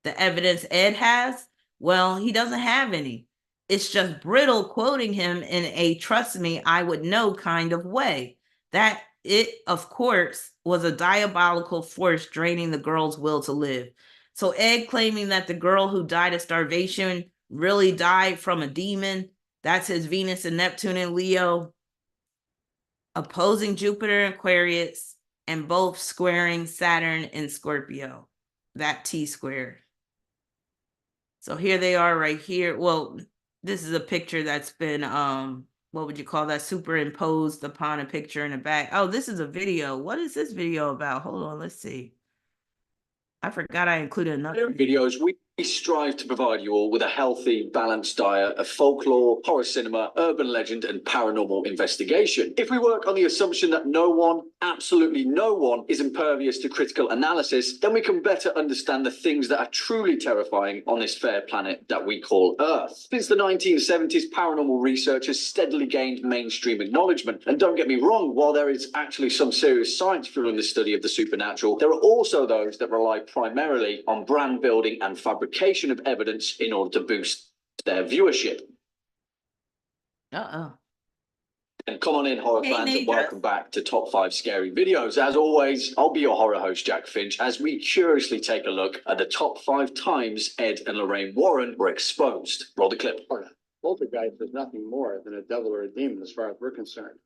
[SPEAKER 1] The evidence Ed has, well, he doesn't have any. It's just Brittle quoting him in a trust me, I would know kind of way. That it, of course, was a diabolical force draining the girl's will to live. So Ed claiming that the girl who died of starvation really died from a demon, that's his Venus and Neptune and Leo, opposing Jupiter and Aquarius, and both squaring Saturn and Scorpio. that T-squared. So here they are right here. Well, this is a picture that's been, what would you call that? Superimposed upon a picture in the back. Oh, this is a video. What is this video about? Hold on, let's see. I forgot I included another
[SPEAKER 5] videos. We strive to provide you all with a healthy, balanced diet of folklore, horror cinema, urban legend, and paranormal investigation. If we work on the assumption that no one, absolutely no one, is impervious to critical analysis, then we can better understand the things that are truly terrifying on this fair planet that we call Earth. Since the 1970s, paranormal research has steadily gained mainstream acknowledgement. And don't get me wrong, while there is actually some serious science fueling the study of the supernatural, there are also those that rely primarily on brand building and fabrication of evidence in order to boost their viewership.
[SPEAKER 1] Uh-oh.
[SPEAKER 5] And come on in, horror
[SPEAKER 1] Hey,
[SPEAKER 5] fans, and
[SPEAKER 1] neighbor.
[SPEAKER 5] welcome back to Top 5 Scary Videos. As always, I'll be your horror host, Jack Finch, as we curiously take a look at the top 5 times Ed and Lorraine Warren were exposed. Roll the clip.
[SPEAKER 3] Poltergeist is nothing more than a devil or a demon as far as we're concerned.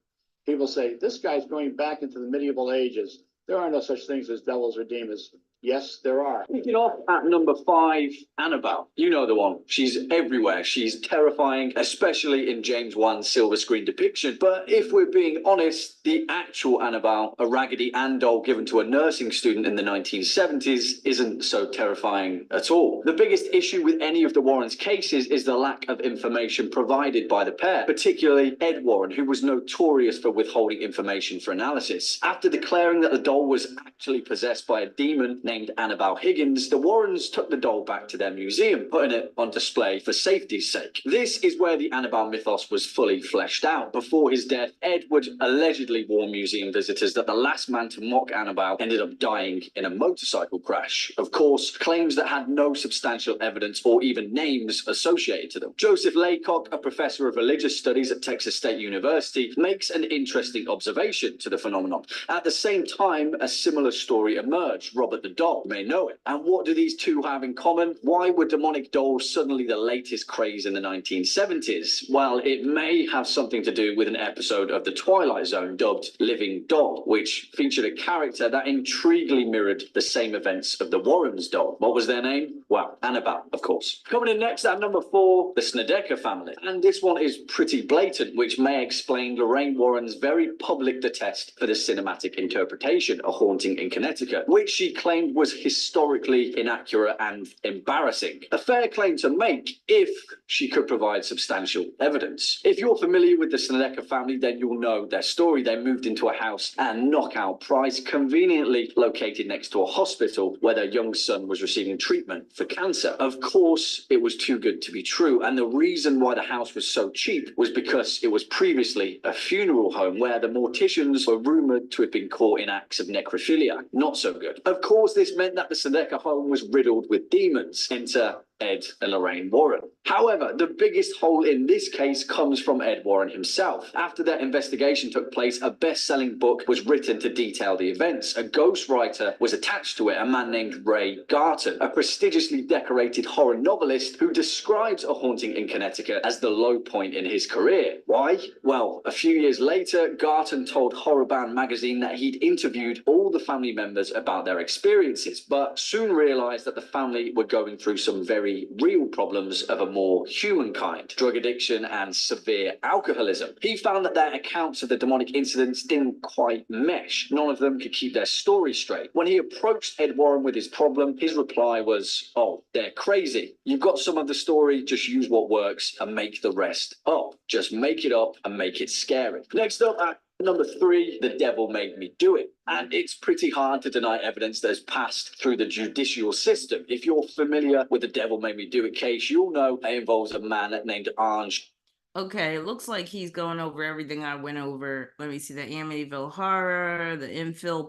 [SPEAKER 3] People say, this guy's going back into the medieval ages. There are no such things as devils or demons. Yes, there are.
[SPEAKER 5] Kicking off at number 5, Annabelle. You know the one. She's everywhere. She's terrifying, especially in James Wan's silver screen depiction. But if we're being honest, the actual Annabelle, a Raggedy Ann doll given to a nursing student in the 1970s, isn't so terrifying at all. The biggest issue with any of the Warrens' cases is the lack of information provided by the pair, particularly Ed Warren, who was notorious for withholding information for analysis. After declaring that the doll was actually possessed by a demon named Annabelle Higgins, the Warrens took the doll back to their museum, putting it on display for safety's sake. This is where the Annabelle mythos was fully fleshed out. Before his death, Ed would allegedly warn museum visitors that the last man to mock Annabelle ended up dying in a motorcycle crash. Of course, claims that had no substantial evidence or even names associated to them. Joseph Laycock, a professor of religious studies at Texas State University, makes an interesting observation to the phenomenon. At the same time, a similar story emerged. Robert the Doll may know it. And what do these two have in common? Why were demonic dolls suddenly the latest craze in the 1970s? Well, it may have something to do with an episode of The Twilight Zone dubbed Living Doll, which featured a character that intriguingly mirrored the same events of the Warrens' doll. What was their name? Well, Annabelle, of course. Coming in next at number 4, the Snedeker family. And this one is pretty blatant, which may explain Lorraine Warren's very public detest for the cinematic interpretation, A Haunting in Connecticut, which she claimed was historically inaccurate and embarrassing. A fair claim to make if she could provide substantial evidence. If you're familiar with the Snedeker family, then you'll know their story. They moved into a house at Knockout Price, conveniently located next to a hospital where their young son was receiving treatment for cancer. Of course, it was too good to be true, and the reason why the house was so cheap was because it was previously a funeral home where the morticians were rumored to have been caught in acts of necrophilia. Not so good. Of course, this meant that the Snedeker home was riddled with demons. Enter Ed and Lorraine Warren. However, the biggest hole in this case comes from Ed Warren himself. After their investigation took place, a best-selling book was written to detail the events. A ghostwriter was attached to it, a man named Ray Garton, a prestigiously decorated horror novelist who describes A Haunting in Connecticut as the low point in his career. Why? Well, a few years later, Garton told Horror Band magazine that he'd interviewed all the family members about their experiences, but soon realized that the family were going through some very real problems of a more human kind: drug addiction and severe alcoholism. He found that their accounts of the demonic incidents didn't quite mesh. None of them could keep their story straight. When he approached Ed Warren with his problem, his reply was, "Oh, they're crazy. You've got some of the story, just use what works and make the rest up. Just make it up and make it scary." Next up at number 3, The Devil Made Me Do It. And it's pretty hard to deny evidence that has passed through the judicial system. If you're familiar with the Devil Made Me Do It case, you'll know it involves a man named Ange.
[SPEAKER 1] Okay, it looks like he's going over everything I went over. Let me see, the Amityville Horror, the Infill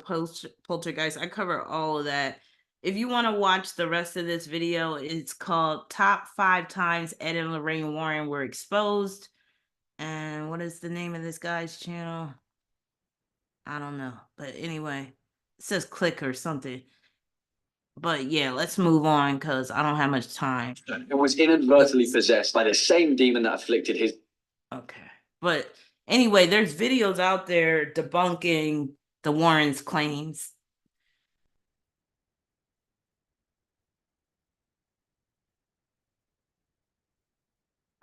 [SPEAKER 1] Poltergeist. I cover all of that. If you want to watch the rest of this video, it's called Top 5 Times Ed and Lorraine Warren Were Exposed. And what is the name of this guy's channel? I don't know. But anyway, it says click or something. But yeah, let's move on because I don't have much time.
[SPEAKER 5] It was inadvertently possessed by the same demon that afflicted his.
[SPEAKER 1] Okay. But anyway, there's videos out there debunking the Warrens' claims.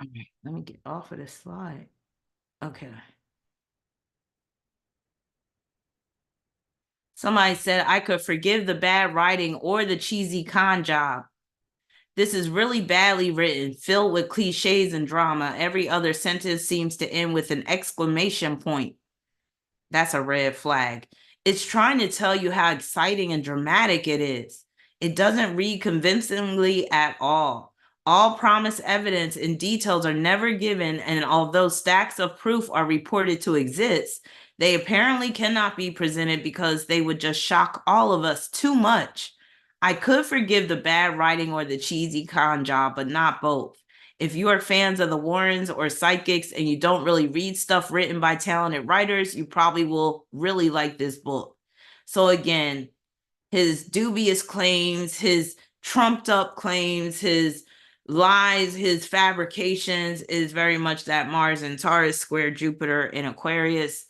[SPEAKER 1] All right, let me get off of this slide. Okay. Somebody said I could forgive the bad writing or the cheesy con job. This is really badly written, filled with cliches and drama. Every other sentence seems to end with an exclamation point. That's a red flag. It's trying to tell you how exciting and dramatic it is. It doesn't read convincingly at all. All promised evidence and details are never given, and although stacks of proof are reported to exist, they apparently cannot be presented because they would just shock all of us too much. I could forgive the bad writing or the cheesy con job, but not both. If you are fans of the Warrens or psychics and you don't really read stuff written by talented writers, you probably will really like this book. So again, his dubious claims, his trumped up claims, his lies, his fabrications is very much that Mars and Taurus square Jupiter in Aquarius.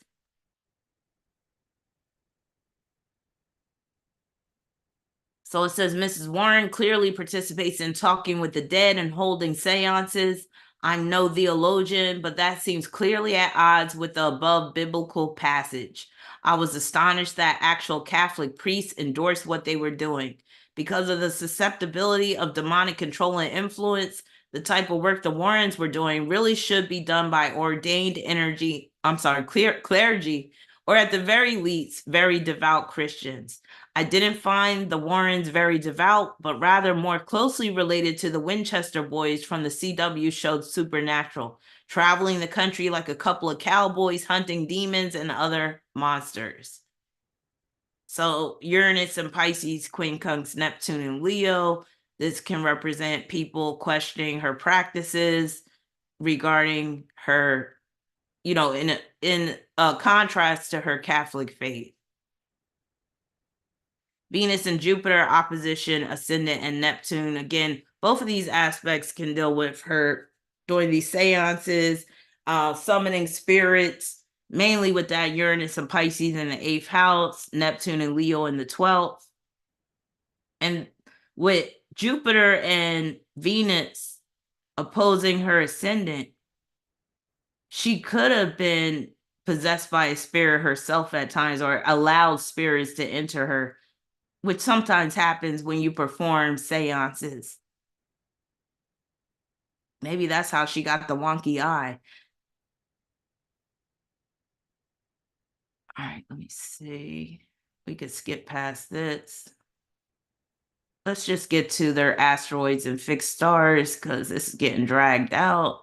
[SPEAKER 1] So it says Mrs. Warren clearly participates in talking with the dead and holding seances. I'm no theologian, but that seems clearly at odds with the above biblical passage. I was astonished that actual Catholic priests endorsed what they were doing. Because of the susceptibility of demonic control and influence, the type of work the Warrens were doing really should be done by ordained clergy, or at the very least, very devout Christians. I didn't find the Warrens very devout, but rather more closely related to the Winchester boys from the CW show Supernatural, traveling the country like a couple of cowboys hunting demons and other monsters. So Uranus and Pisces, quincunx, Neptune and Leo. This can represent people questioning her practices regarding her, in a contrast to her Catholic faith. Venus and Jupiter, opposition, ascendant, and Neptune. Again, both of these aspects can deal with her doing these seances, summoning spirits, mainly with that Uranus and Pisces in the 8th house, Neptune and Leo in the 12th. And with Jupiter and Venus opposing her ascendant, she could have been possessed by a spirit herself at times, or allowed spirits to enter her, which sometimes happens when you perform seances. Maybe that's how she got the wonky eye. All right, let me see. We could skip past this. Let's just get to their asteroids and fixed stars because this is getting dragged out.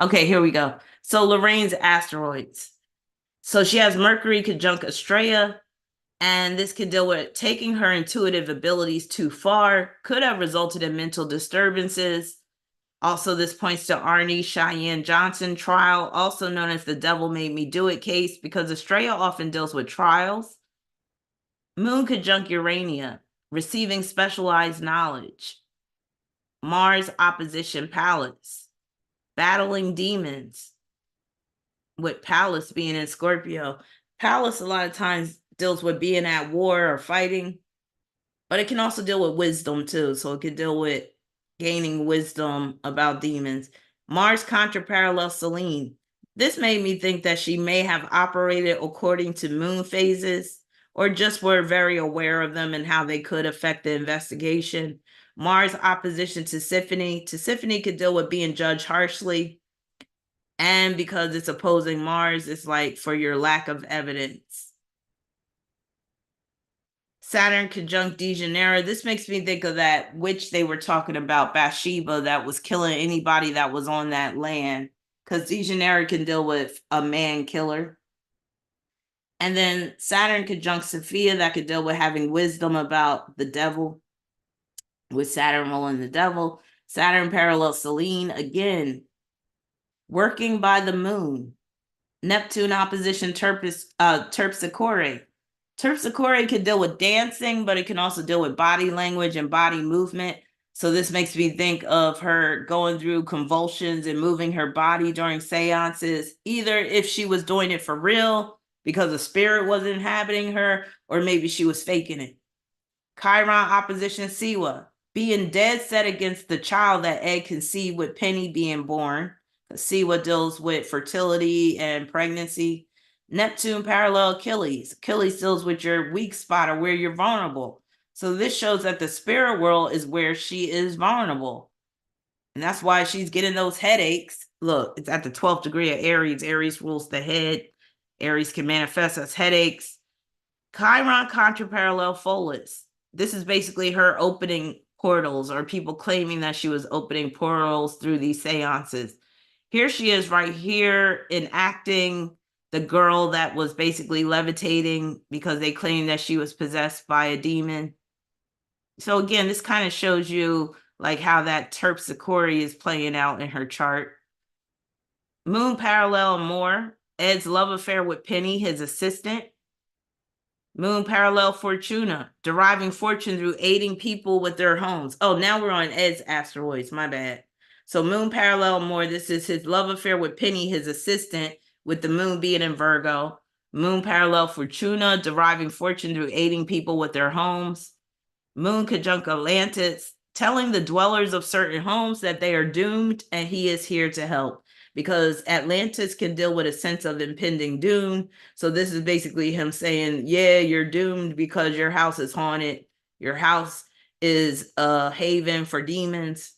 [SPEAKER 1] Okay, here we go. So Lorraine's asteroids. So she has Mercury conjunct Estrella, and this could deal with taking her intuitive abilities too far, could have resulted in mental disturbances. Also, this points to Arnie Cheyenne Johnson trial, also known as the Devil Made Me Do It case, because Estrella often deals with trials. Moon conjunct Urania, receiving specialized knowledge. Mars opposition Pallas, battling demons, with Pallas being in Scorpio. Pallas a lot of times deals with being at war or fighting, but it can also deal with wisdom too. So it could deal with gaining wisdom about demons. Mars contra parallel Selene. This made me think that she may have operated according to moon phases, or just were very aware of them and how they could affect the investigation. Mars opposition to Tisiphone. Tisiphone could deal with being judged harshly. And because it's opposing Mars, it's like for your lack of evidence. Saturn conjunct Dejanira. This makes me think of that witch they were talking about, Bathsheba, that was killing anybody that was on that land. Because Dejanira can deal with a man killer. And then Saturn conjunct Sophia, that could deal with having wisdom about the devil, with Saturn ruling the devil. Saturn parallel Selene, again, working by the moon. Neptune opposition Terpsichore. Terpsichore can deal with dancing, but it can also deal with body language and body movement. So this makes me think of her going through convulsions and moving her body during seances, either if she was doing it for real because a spirit was inhabiting her, or maybe she was faking it. Chiron opposition Siwa, being dead set against the child that Ed conceived with Penny being born. See what deals with fertility and pregnancy. Neptune parallel Achilles. Achilles deals with your weak spot or where you're vulnerable. So this shows that the spirit world is where she is vulnerable. And that's why she's getting those headaches. Look, it's at the 12th degree of Aries. Aries rules the head. Aries can manifest as headaches. Chiron contra parallel Follis. This is basically her opening portals, or people claiming that she was opening portals through these seances. Here she is right here enacting the girl that was basically levitating because they claimed that she was possessed by a demon. So again, this kind of shows you like how that terpsichore is playing out in her chart. Moon parallel Moore, Ed's love affair with Penny, his assistant. Moon parallel Fortuna, deriving fortune through aiding people with their homes. Oh, now we're on Ed's asteroids, my bad. So moon parallel Moore, this is his love affair with Penny, his assistant, with the moon being in Virgo. Moon parallel Fortuna, deriving fortune through aiding people with their homes. Moon conjunct Atlantis, telling the dwellers of certain homes that they are doomed and he is here to help, because Atlantis can deal with a sense of impending doom. So this is basically him saying, yeah, you're doomed because your house is haunted. Your house is a haven for demons.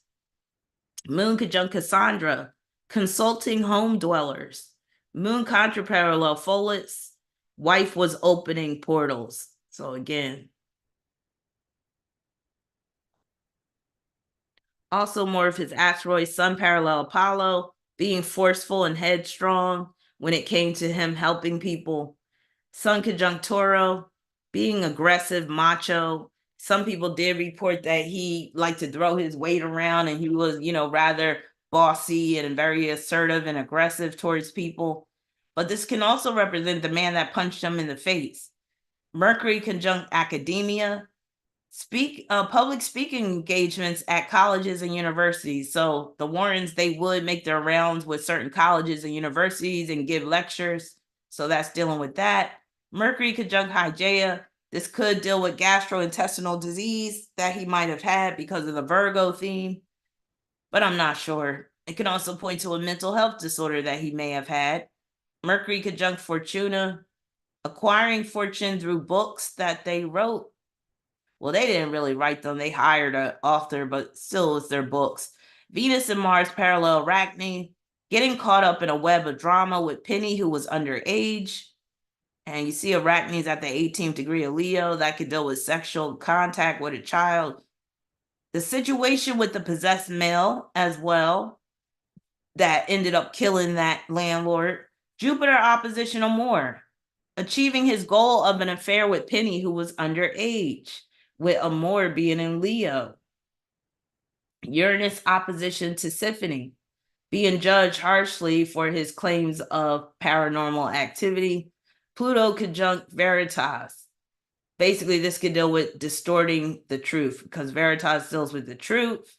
[SPEAKER 1] Moon conjunct Cassandra, consulting home dwellers. Moon contra parallel Follis, wife was opening portals. So again, also more of his asteroid, Sun parallel Apollo, being forceful and headstrong when it came to him helping people. Sun conjunct Toro, being aggressive, macho. Some people did report that he liked to throw his weight around and he was, rather bossy and very assertive and aggressive towards people. But this can also represent the man that punched him in the face. Mercury conjunct Academia, public speaking engagements at colleges and universities. So the Warrens, they would make their rounds with certain colleges and universities and give lectures. So that's dealing with that. Mercury conjunct Hygeia. This could deal with gastrointestinal disease that he might have had because of the Virgo theme, but I'm not sure. It can also point to a mental health disorder that he may have had. Mercury conjunct Fortuna, acquiring fortune through books that they wrote. Well, they didn't really write them. They hired an author, but still it's their books. Venus and Mars parallel Arachne, getting caught up in a web of drama with Penny, who was underage. And you see Arachne's at the 18th degree of Leo. That could deal with sexual contact with a child. The situation with the possessed male as well, that ended up killing that landlord. Jupiter opposition Amor, achieving his goal of an affair with Penny, who was underage, with Amor being in Leo. Uranus opposition to Symphony, being judged harshly for his claims of paranormal activity. Pluto conjunct Veritas. Basically, this could deal with distorting the truth because Veritas deals with the truth.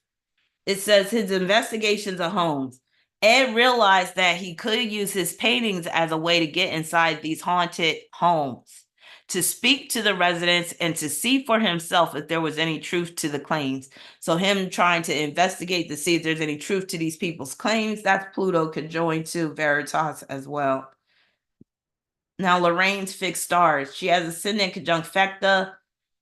[SPEAKER 1] It says his investigations of homes. Ed realized that he could use his paintings as a way to get inside these haunted homes, to speak to the residents and to see for himself if there was any truth to the claims. So him trying to investigate to see if there's any truth to these people's claims, that's Pluto conjoined to Veritas as well. Now, Lorraine's fixed stars. She has ascendant conjunct Fecta,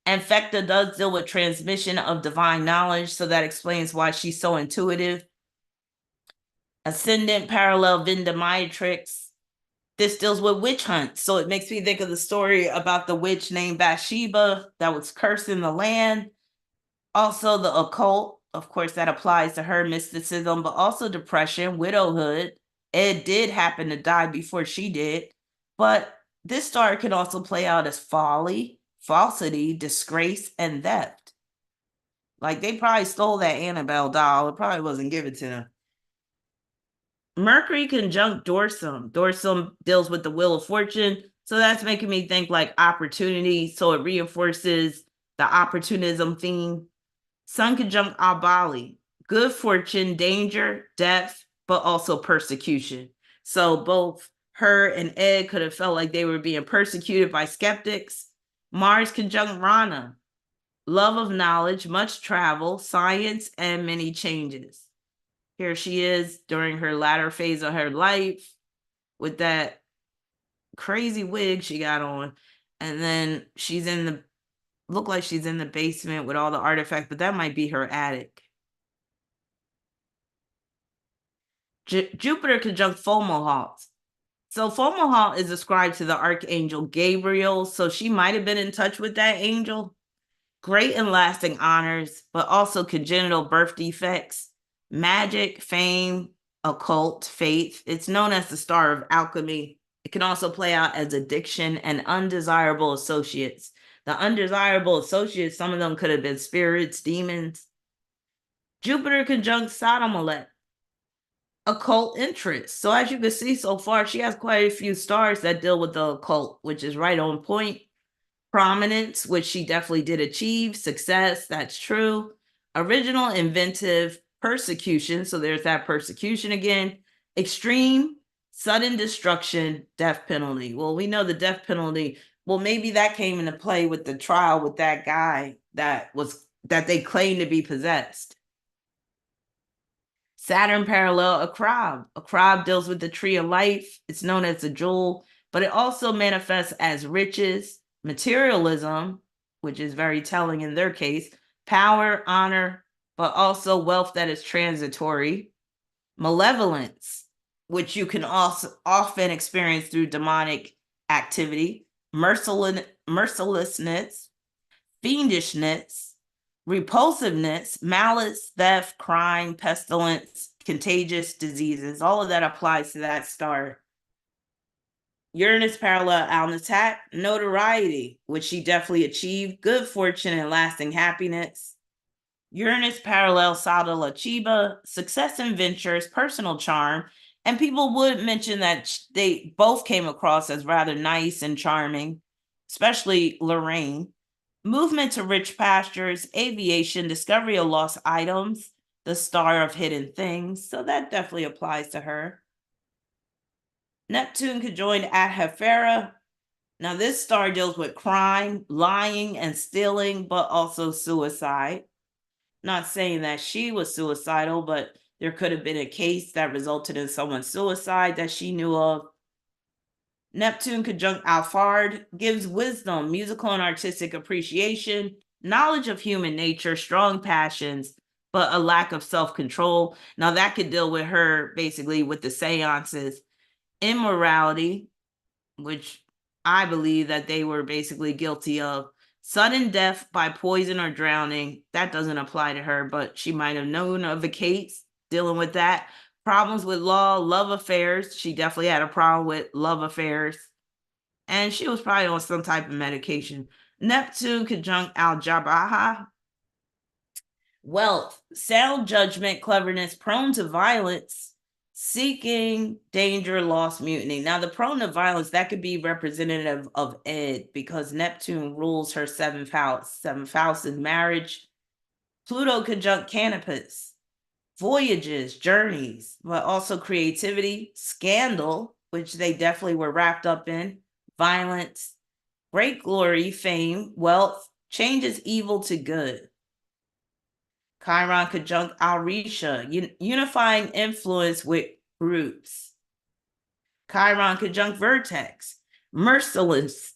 [SPEAKER 1] and Fecta does deal with transmission of divine knowledge, so that explains why she's so intuitive. Ascendant parallel Vendomatrix. This deals with witch hunts, so it makes me think of the story about the witch named Bathsheba that was cursing the land. Also the occult, of course, that applies to her mysticism, but also depression, widowhood. Ed did happen to die before she did, but this star can also play out as folly, falsity, disgrace, and theft. Like they probably stole that Annabelle doll. It probably wasn't given to them. Mercury conjunct Dorsum. Dorsum deals with the wheel of fortune. So that's making me think like opportunity. So it reinforces the opportunism theme. Sun conjunct Albali. Good fortune, danger, death, but also persecution. So both her and Ed could have felt like they were being persecuted by skeptics. Mars conjunct Rana. Love of knowledge, much travel, science, and many changes. Here she is during her latter phase of her life with that crazy wig she got on. And then she's in the, look like she's in the basement with all the artifacts, but that might be her attic. Jupiter conjunct Fomalhaut. So Fomalhaut is ascribed to the Archangel Gabriel. So she might have been in touch with that angel. Great and lasting honors, but also congenital birth defects, magic, fame, occult, faith. It's known as the star of alchemy. It can also play out as addiction and undesirable associates. The undesirable associates, some of them could have been spirits, demons. Jupiter conjunct Sodomalek, occult interests. So as you can see so far, she has quite a few stars that deal with the occult, which is right on point. Prominence, which she definitely did achieve. Success, that's true. Original, inventive, persecution. So there's that persecution again. Extreme, sudden destruction, death penalty. Well, we know the death penalty. Well, maybe that came into play with the trial with that guy that they claimed to be possessed. Saturn parallel Akrab. Akrab deals with the tree of life. It's known as the jewel, but it also manifests as riches, materialism, which is very telling in their case, power, honor, but also wealth that is transitory, malevolence, which you can also often experience through demonic activity, mercilessness, fiendishness, repulsiveness, malice, theft, crime, pestilence, contagious diseases. All of that applies to that star. Uranus parallel Alnitak, notoriety, which she definitely achieved, good fortune and lasting happiness. Uranus parallel Sadala Chiba, success in ventures, personal charm, and people would mention that they both came across as rather nice and charming, especially Lorraine. Movement to rich pastures, aviation, discovery of lost items, the star of hidden things. So that definitely applies to her. Neptune conjoined Ahafera. Now, this star deals with crime, lying, and stealing, but also suicide. Not saying that she was suicidal, but there could have been a case that resulted in someone's suicide that she knew of. Neptune conjunct Alphard gives wisdom, musical and artistic appreciation, knowledge of human nature, strong passions, but a lack of self-control. Now, that could deal with her basically with the seances. Immorality, which I believe that they were basically guilty of. Sudden death by poison or drowning, that doesn't apply to her, but she might have known of a case dealing with that. Problems with law, love affairs. She definitely had a problem with love affairs. And she was probably on some type of medication. Neptune conjunct Al-Jabaha. Wealth, sound judgment, cleverness, prone to violence, seeking, danger, loss, mutiny. Now, the prone to violence, that could be representative of Ed because Neptune rules her seventh house. Seventh house is marriage. Pluto conjunct Canopus. Voyages, journeys, but also creativity, scandal, which they definitely were wrapped up in, violence, great glory, fame, wealth, changes evil to good. Chiron conjunct Aurisha, unifying influence with groups. Chiron conjunct Vertex, merciless,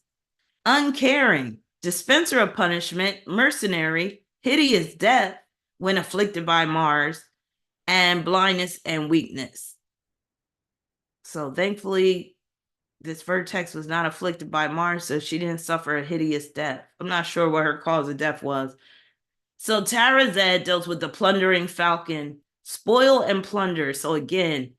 [SPEAKER 1] uncaring, dispenser of punishment, mercenary, hideous death when afflicted by Mars, and blindness and weakness. So thankfully, this Vertex was not afflicted by Mars, so she didn't suffer a hideous death. I'm not sure what her cause of death was. So Tara Zed deals with the plundering falcon, spoil and plunder. So again,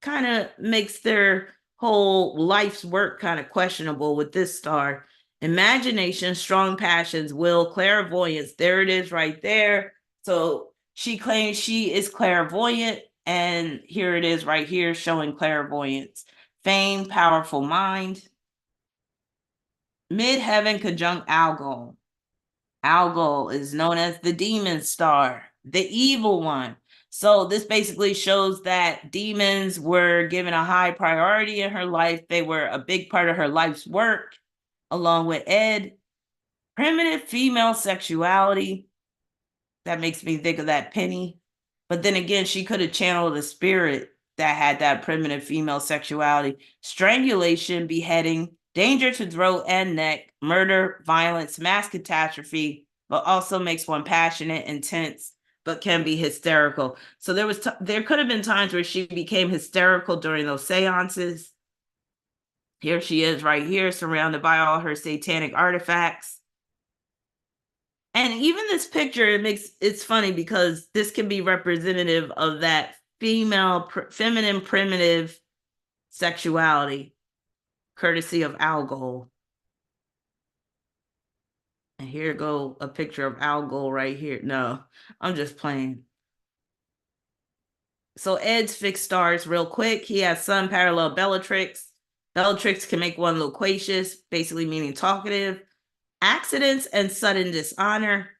[SPEAKER 1] kind of makes their whole life's work kind of questionable with this star. Imagination, strong passions, will, clairvoyance. There it is right there. So she claims she is clairvoyant, and here it is right here showing clairvoyance. Fame, powerful mind. Midheaven conjunct Algol. Algol is known as the demon star, the evil one. So this basically shows that demons were given a high priority in her life. They were a big part of her life's work, along with Ed. Primitive female sexuality. That makes me think of that Penny. But then again, she could have channeled a spirit that had that primitive female sexuality. Strangulation, beheading, danger to throat and neck, murder, violence, mass catastrophe, but also makes one passionate, intense, but can be hysterical. So there could have been times where she became hysterical during those seances. Here she is right here, surrounded by all her satanic artifacts. And even this picture, it's funny because this can be representative of that feminine, primitive sexuality, courtesy of Algol. And here go a picture of Algol right here. No, I'm just playing. So Ed's fixed stars real quick. He has Sun parallel Bellatrix. Bellatrix can make one loquacious, basically meaning talkative. Accidents and sudden dishonor.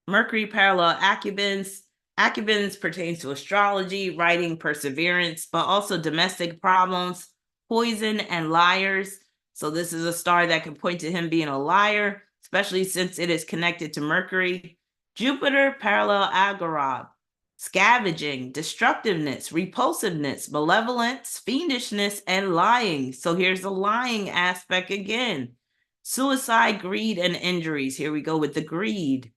[SPEAKER 1] Mercury parallel Acubens. Acubens pertains to astrology, writing, perseverance, but also domestic problems, poison, and liars. So this is a star that can point to him being a liar, especially since it is connected to Mercury. Jupiter parallel Agorab. Scavenging, destructiveness, repulsiveness, malevolence, fiendishness, and lying. So here's the lying aspect again. Suicide, greed, and injuries. Here we go with the greed.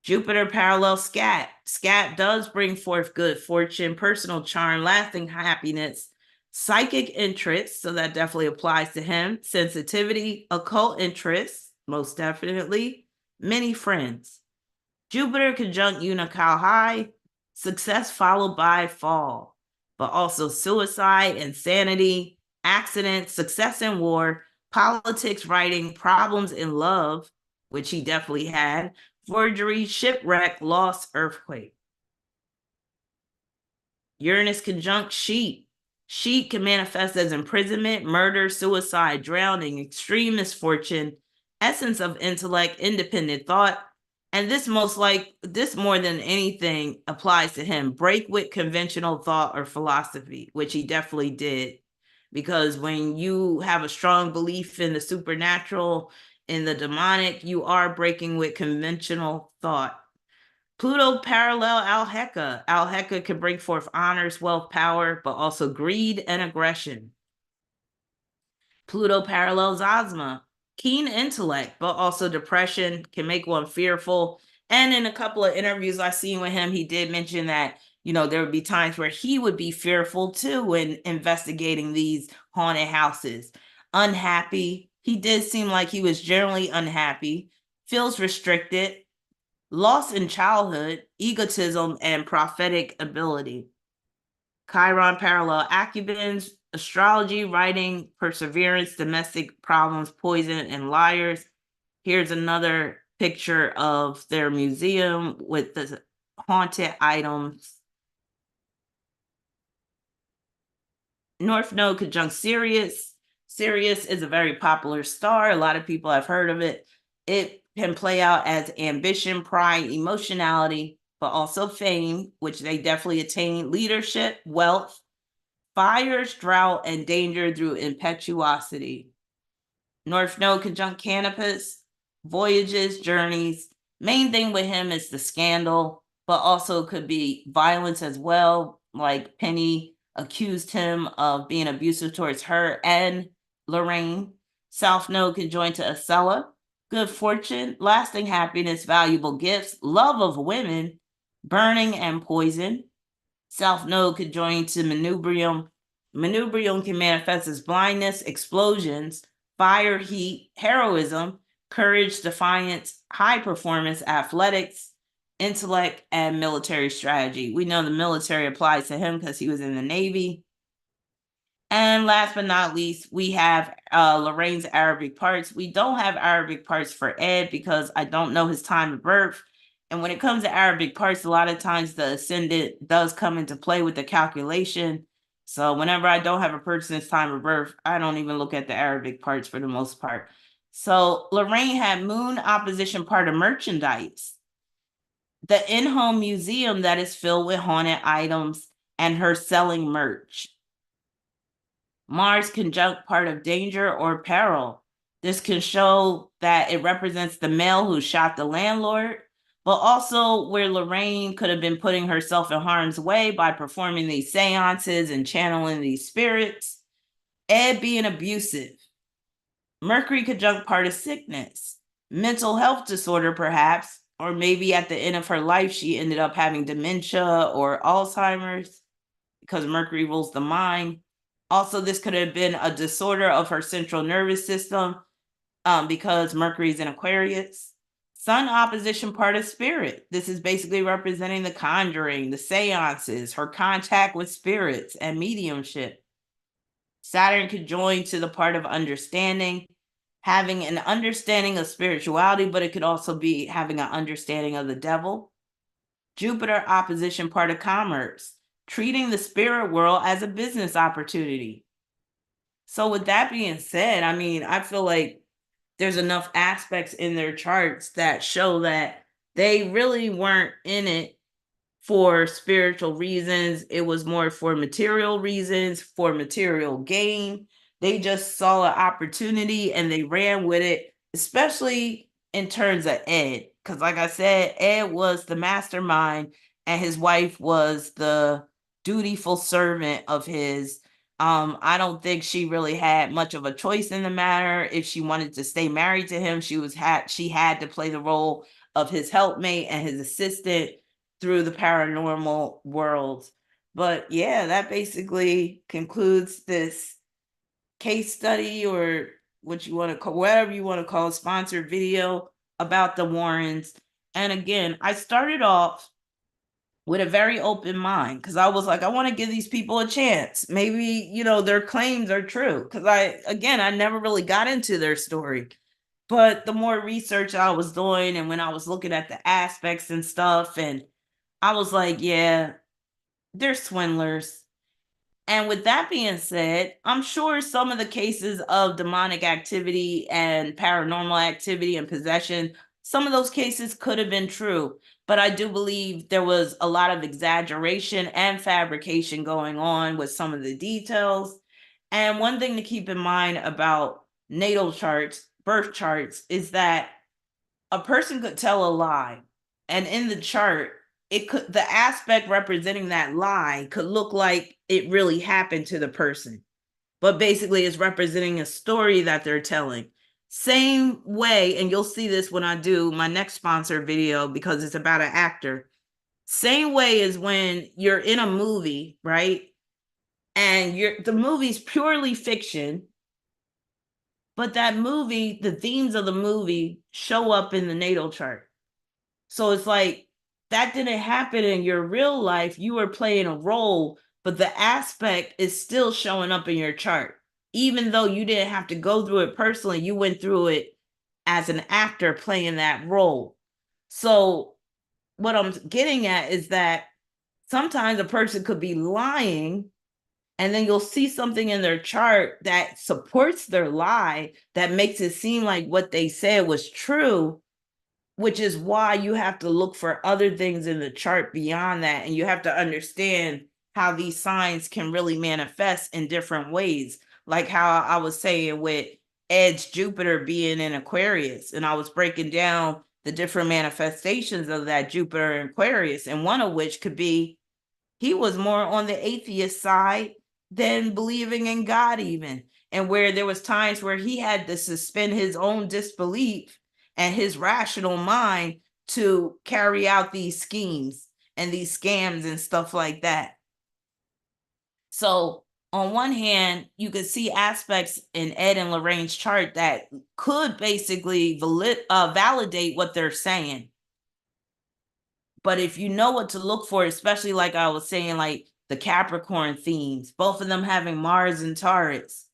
[SPEAKER 1] Jupiter parallel Scat. Scat does bring forth good fortune, personal charm, lasting happiness, psychic interest. So that definitely applies to him. Sensitivity, occult interests, most definitely. Many friends. Jupiter conjunct Unocal high. Success followed by fall, but also suicide, insanity, accidents, success in war, politics, writing, problems in love, which he definitely had, forgery, shipwreck, loss, earthquake. Uranus conjunct Sheep. Sheep can manifest as imprisonment, murder, suicide, drowning, extreme misfortune, essence of intellect, independent thought. And this more than anything applies to him. Break with conventional thought or philosophy, which he definitely did. Because when you have a strong belief in the supernatural, in the demonic, you are breaking with conventional thought. Pluto parallel Alheka. Alheka can bring forth honors, wealth, power, but also greed and aggression. Pluto parallels Ozma. Keen intellect, but also depression can make one fearful. And in a couple of interviews I've seen with him, he did mention that, there would be times where he would be fearful too when investigating these haunted houses. Unhappy. He did seem like he was generally unhappy, feels restricted, lost in childhood, egotism, and prophetic ability. Chiron parallel Acubens, astrology, writing, perseverance, domestic problems, poison, and liars. Here's another picture of their museum with the haunted items. North Node conjunct Sirius. Sirius is a very popular star. A lot of people have heard of it. It can play out as ambition, pride, emotionality, but also fame, which they definitely attain, leadership, wealth, fires, drought, and danger through impetuosity. North Node conjunct Canopus, voyages, journeys. Main thing with him is the scandal, but also could be violence as well. Like Penny accused him of being abusive towards her and Lorraine. South Node conjoined to Acela, good fortune, lasting happiness, valuable gifts, love of women, burning and poison. South Node conjoined to Manubrium. Manubrium can manifest as blindness, explosions, fire, heat, heroism, courage, defiance, high performance, athletics, intellect, and military strategy. We know the military applies to him because he was in the Navy. And last but not least, we have Lorraine's Arabic parts. We don't have Arabic parts for Ed because I don't know his time of birth. And when it comes to Arabic parts, a lot of times the ascendant does come into play with the calculation. So whenever I don't have a person's time of birth, I don't even look at the Arabic parts for the most part. So Lorraine had moon opposition part of merchandise, the in-home museum that is filled with haunted items, and her selling merch. Mars conjunct part of danger or peril. This can show that it represents the male who shot the landlord, but also where Lorraine could have been putting herself in harm's way by performing these seances and channeling these spirits. Ed being abusive. Mercury conjunct part of sickness, mental health disorder, perhaps, or maybe at the end of her life, she ended up having dementia or Alzheimer's because Mercury rules the mind. Also, this could have been a disorder of her central nervous system because Mercury is in Aquarius. Sun opposition part of spirit. This is basically representing the conjuring, the seances, her contact with spirits and mediumship. Saturn could join to the part of understanding, having an understanding of spirituality, but it could also be having an understanding of the devil. Jupiter opposition part of commerce, treating the spirit world as a business opportunity. So with that being said, I mean, I feel like there's enough aspects in their charts that show that they really weren't in it for spiritual reasons. It was more for material reasons, for material gain. They just saw an opportunity and they ran with it, especially in terms of Ed. Because like I said, Ed was the mastermind and his wife was the dutiful servant of his. I don't think she really had much of a choice in the matter. If she wanted to stay married to him, she had to play the role of his helpmate and his assistant through the paranormal world. But yeah, that basically concludes this case study, or what you want to call, whatever you want to call, sponsored video about the Warrens. And again, I started off with a very open mind because I was like, I want to give these people a chance. Maybe, their claims are true. Because I never really got into their story. But the more research I was doing and when I was looking at the aspects and stuff, and I was like, yeah, they're swindlers. And with that being said, I'm sure some of the cases of demonic activity and paranormal activity and possession, some of those cases could have been true. But I do believe there was a lot of exaggeration and fabrication going on with some of the details. And one thing to keep in mind about natal charts, birth charts, is that a person could tell a lie, and in the chart, the aspect representing that lie could look like it really happened to the person, but basically it's representing a story that they're telling. Same way, and you'll see this when I do my next sponsor video because it's about an actor. Same way as when you're in a movie, right? And the movie's purely fiction, but that movie, the themes of the movie show up in the natal chart. So it's like that didn't happen in your real life. You were playing a role, but the aspect is still showing up in your chart. Even though you didn't have to go through it personally, you went through it as an actor playing that role. So what I'm getting at is that sometimes a person could be lying, and then you'll see something in their chart that supports their lie, that makes it seem like what they said was true, which is why you have to look for other things in the chart beyond that. And you have to understand how these signs can really manifest in different ways. Like how I was saying with Ed's Jupiter being in Aquarius, and I was breaking down the different manifestations of that Jupiter in Aquarius, and one of which could be he was more on the atheist side than believing in God even. And where there was times where he had to suspend his own disbelief and his rational mind to carry out these schemes and these scams and stuff like that. So on one hand, you could see aspects in Ed and Lorraine's chart that could basically validate what they're saying. But if you know what to look for, especially like I was saying, like the Capricorn themes, both of them having Mars and Taurus,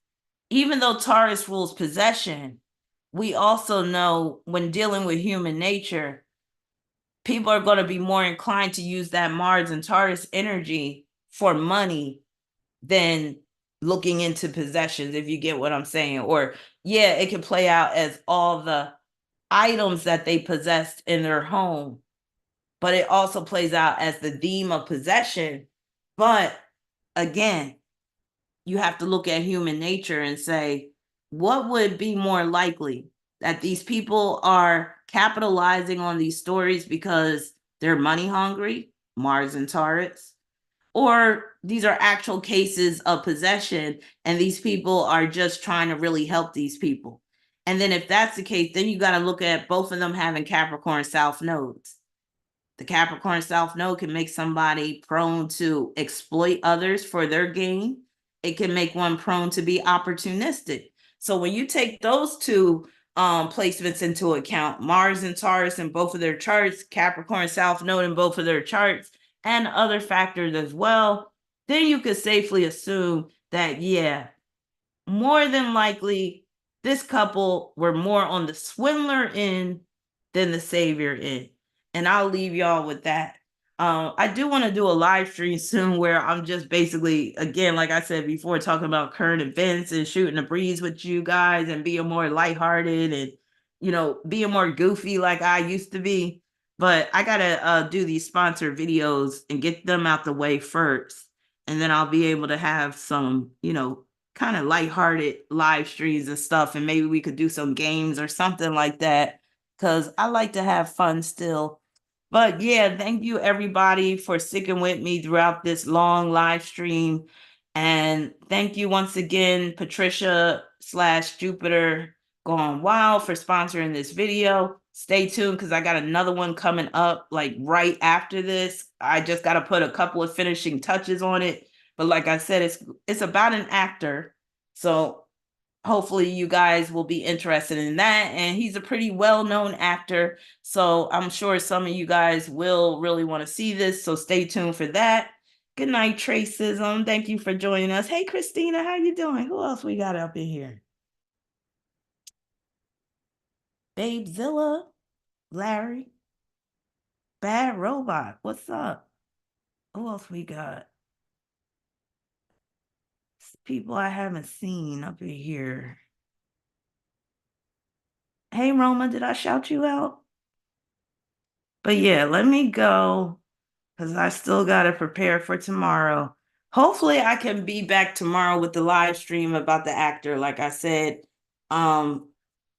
[SPEAKER 1] even though Taurus rules possession, we also know when dealing with human nature, people are going to be more inclined to use that Mars and Taurus energy for money than looking into possessions, if you get what I'm saying. Or, yeah, it can play out as all the items that they possessed in their home, but it also plays out as the theme of possession. But again, you have to look at human nature and say, what would be more likely? that these people are capitalizing on these stories because they're money hungry, Mars and Taurus, or these are actual cases of possession and these people are just trying to really help these people. And then if that's the case, then you got to look at both of them having Capricorn South nodes. The Capricorn South node can make somebody prone to exploit others for their gain. It can make one prone to be opportunistic. So when you take those two placements into account, Mars and Taurus in both of their charts, Capricorn South node in both of their charts, and other factors as well, then you could safely assume that, yeah, more than likely, this couple were more on the swindler end than the savior end. And I'll leave y'all with that. I do want to do a live stream soon where I'm just basically, again, like I said before, talking about current events and shooting the breeze with you guys and being more lighthearted and, being more goofy like I used to be. But I got to do these sponsored videos and get them out the way first. And then I'll be able to have some, kind of lighthearted live streams and stuff. And maybe we could do some games or something like that because I like to have fun still. But yeah, thank you everybody for sticking with me throughout this long live stream. And thank you once again, Patricia/Jupiter Gone Wild, for sponsoring this video. Stay tuned because I got another one coming up like right after this. I just got to put a couple of finishing touches on it. But like I said, it's about an actor. So hopefully you guys will be interested in that. And he's a pretty well-known actor. So I'm sure some of you guys will really want to see this. So stay tuned for that. Good night, Tracism. Thank you for joining us. Hey, Christina, how you doing? Who else we got up in here? Babezilla, Larry, Bad Robot. What's up? Who else we got? People I haven't seen up in here. Hey, Roma, did I shout you out? But yeah, let me go because I still got to prepare for tomorrow. Hopefully, I can be back tomorrow with the live stream about the actor, like I said. And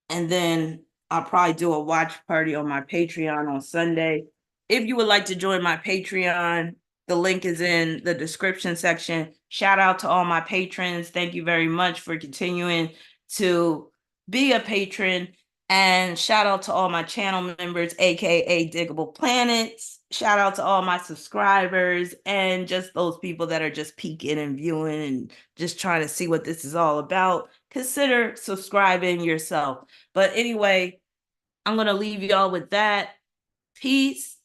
[SPEAKER 1] then I'll probably do a watch party on my Patreon on Sunday. If you would like to join my Patreon, the link is in the description section. Shout out to all my patrons. Thank you very much for continuing to be a patron. And shout out to all my channel members, aka Diggable Planets. Shout out to all my subscribers and just those people that are just peeking and viewing and just trying to see what this is all about. Consider subscribing yourself. But anyway, I'm going to leave y'all with that. Peace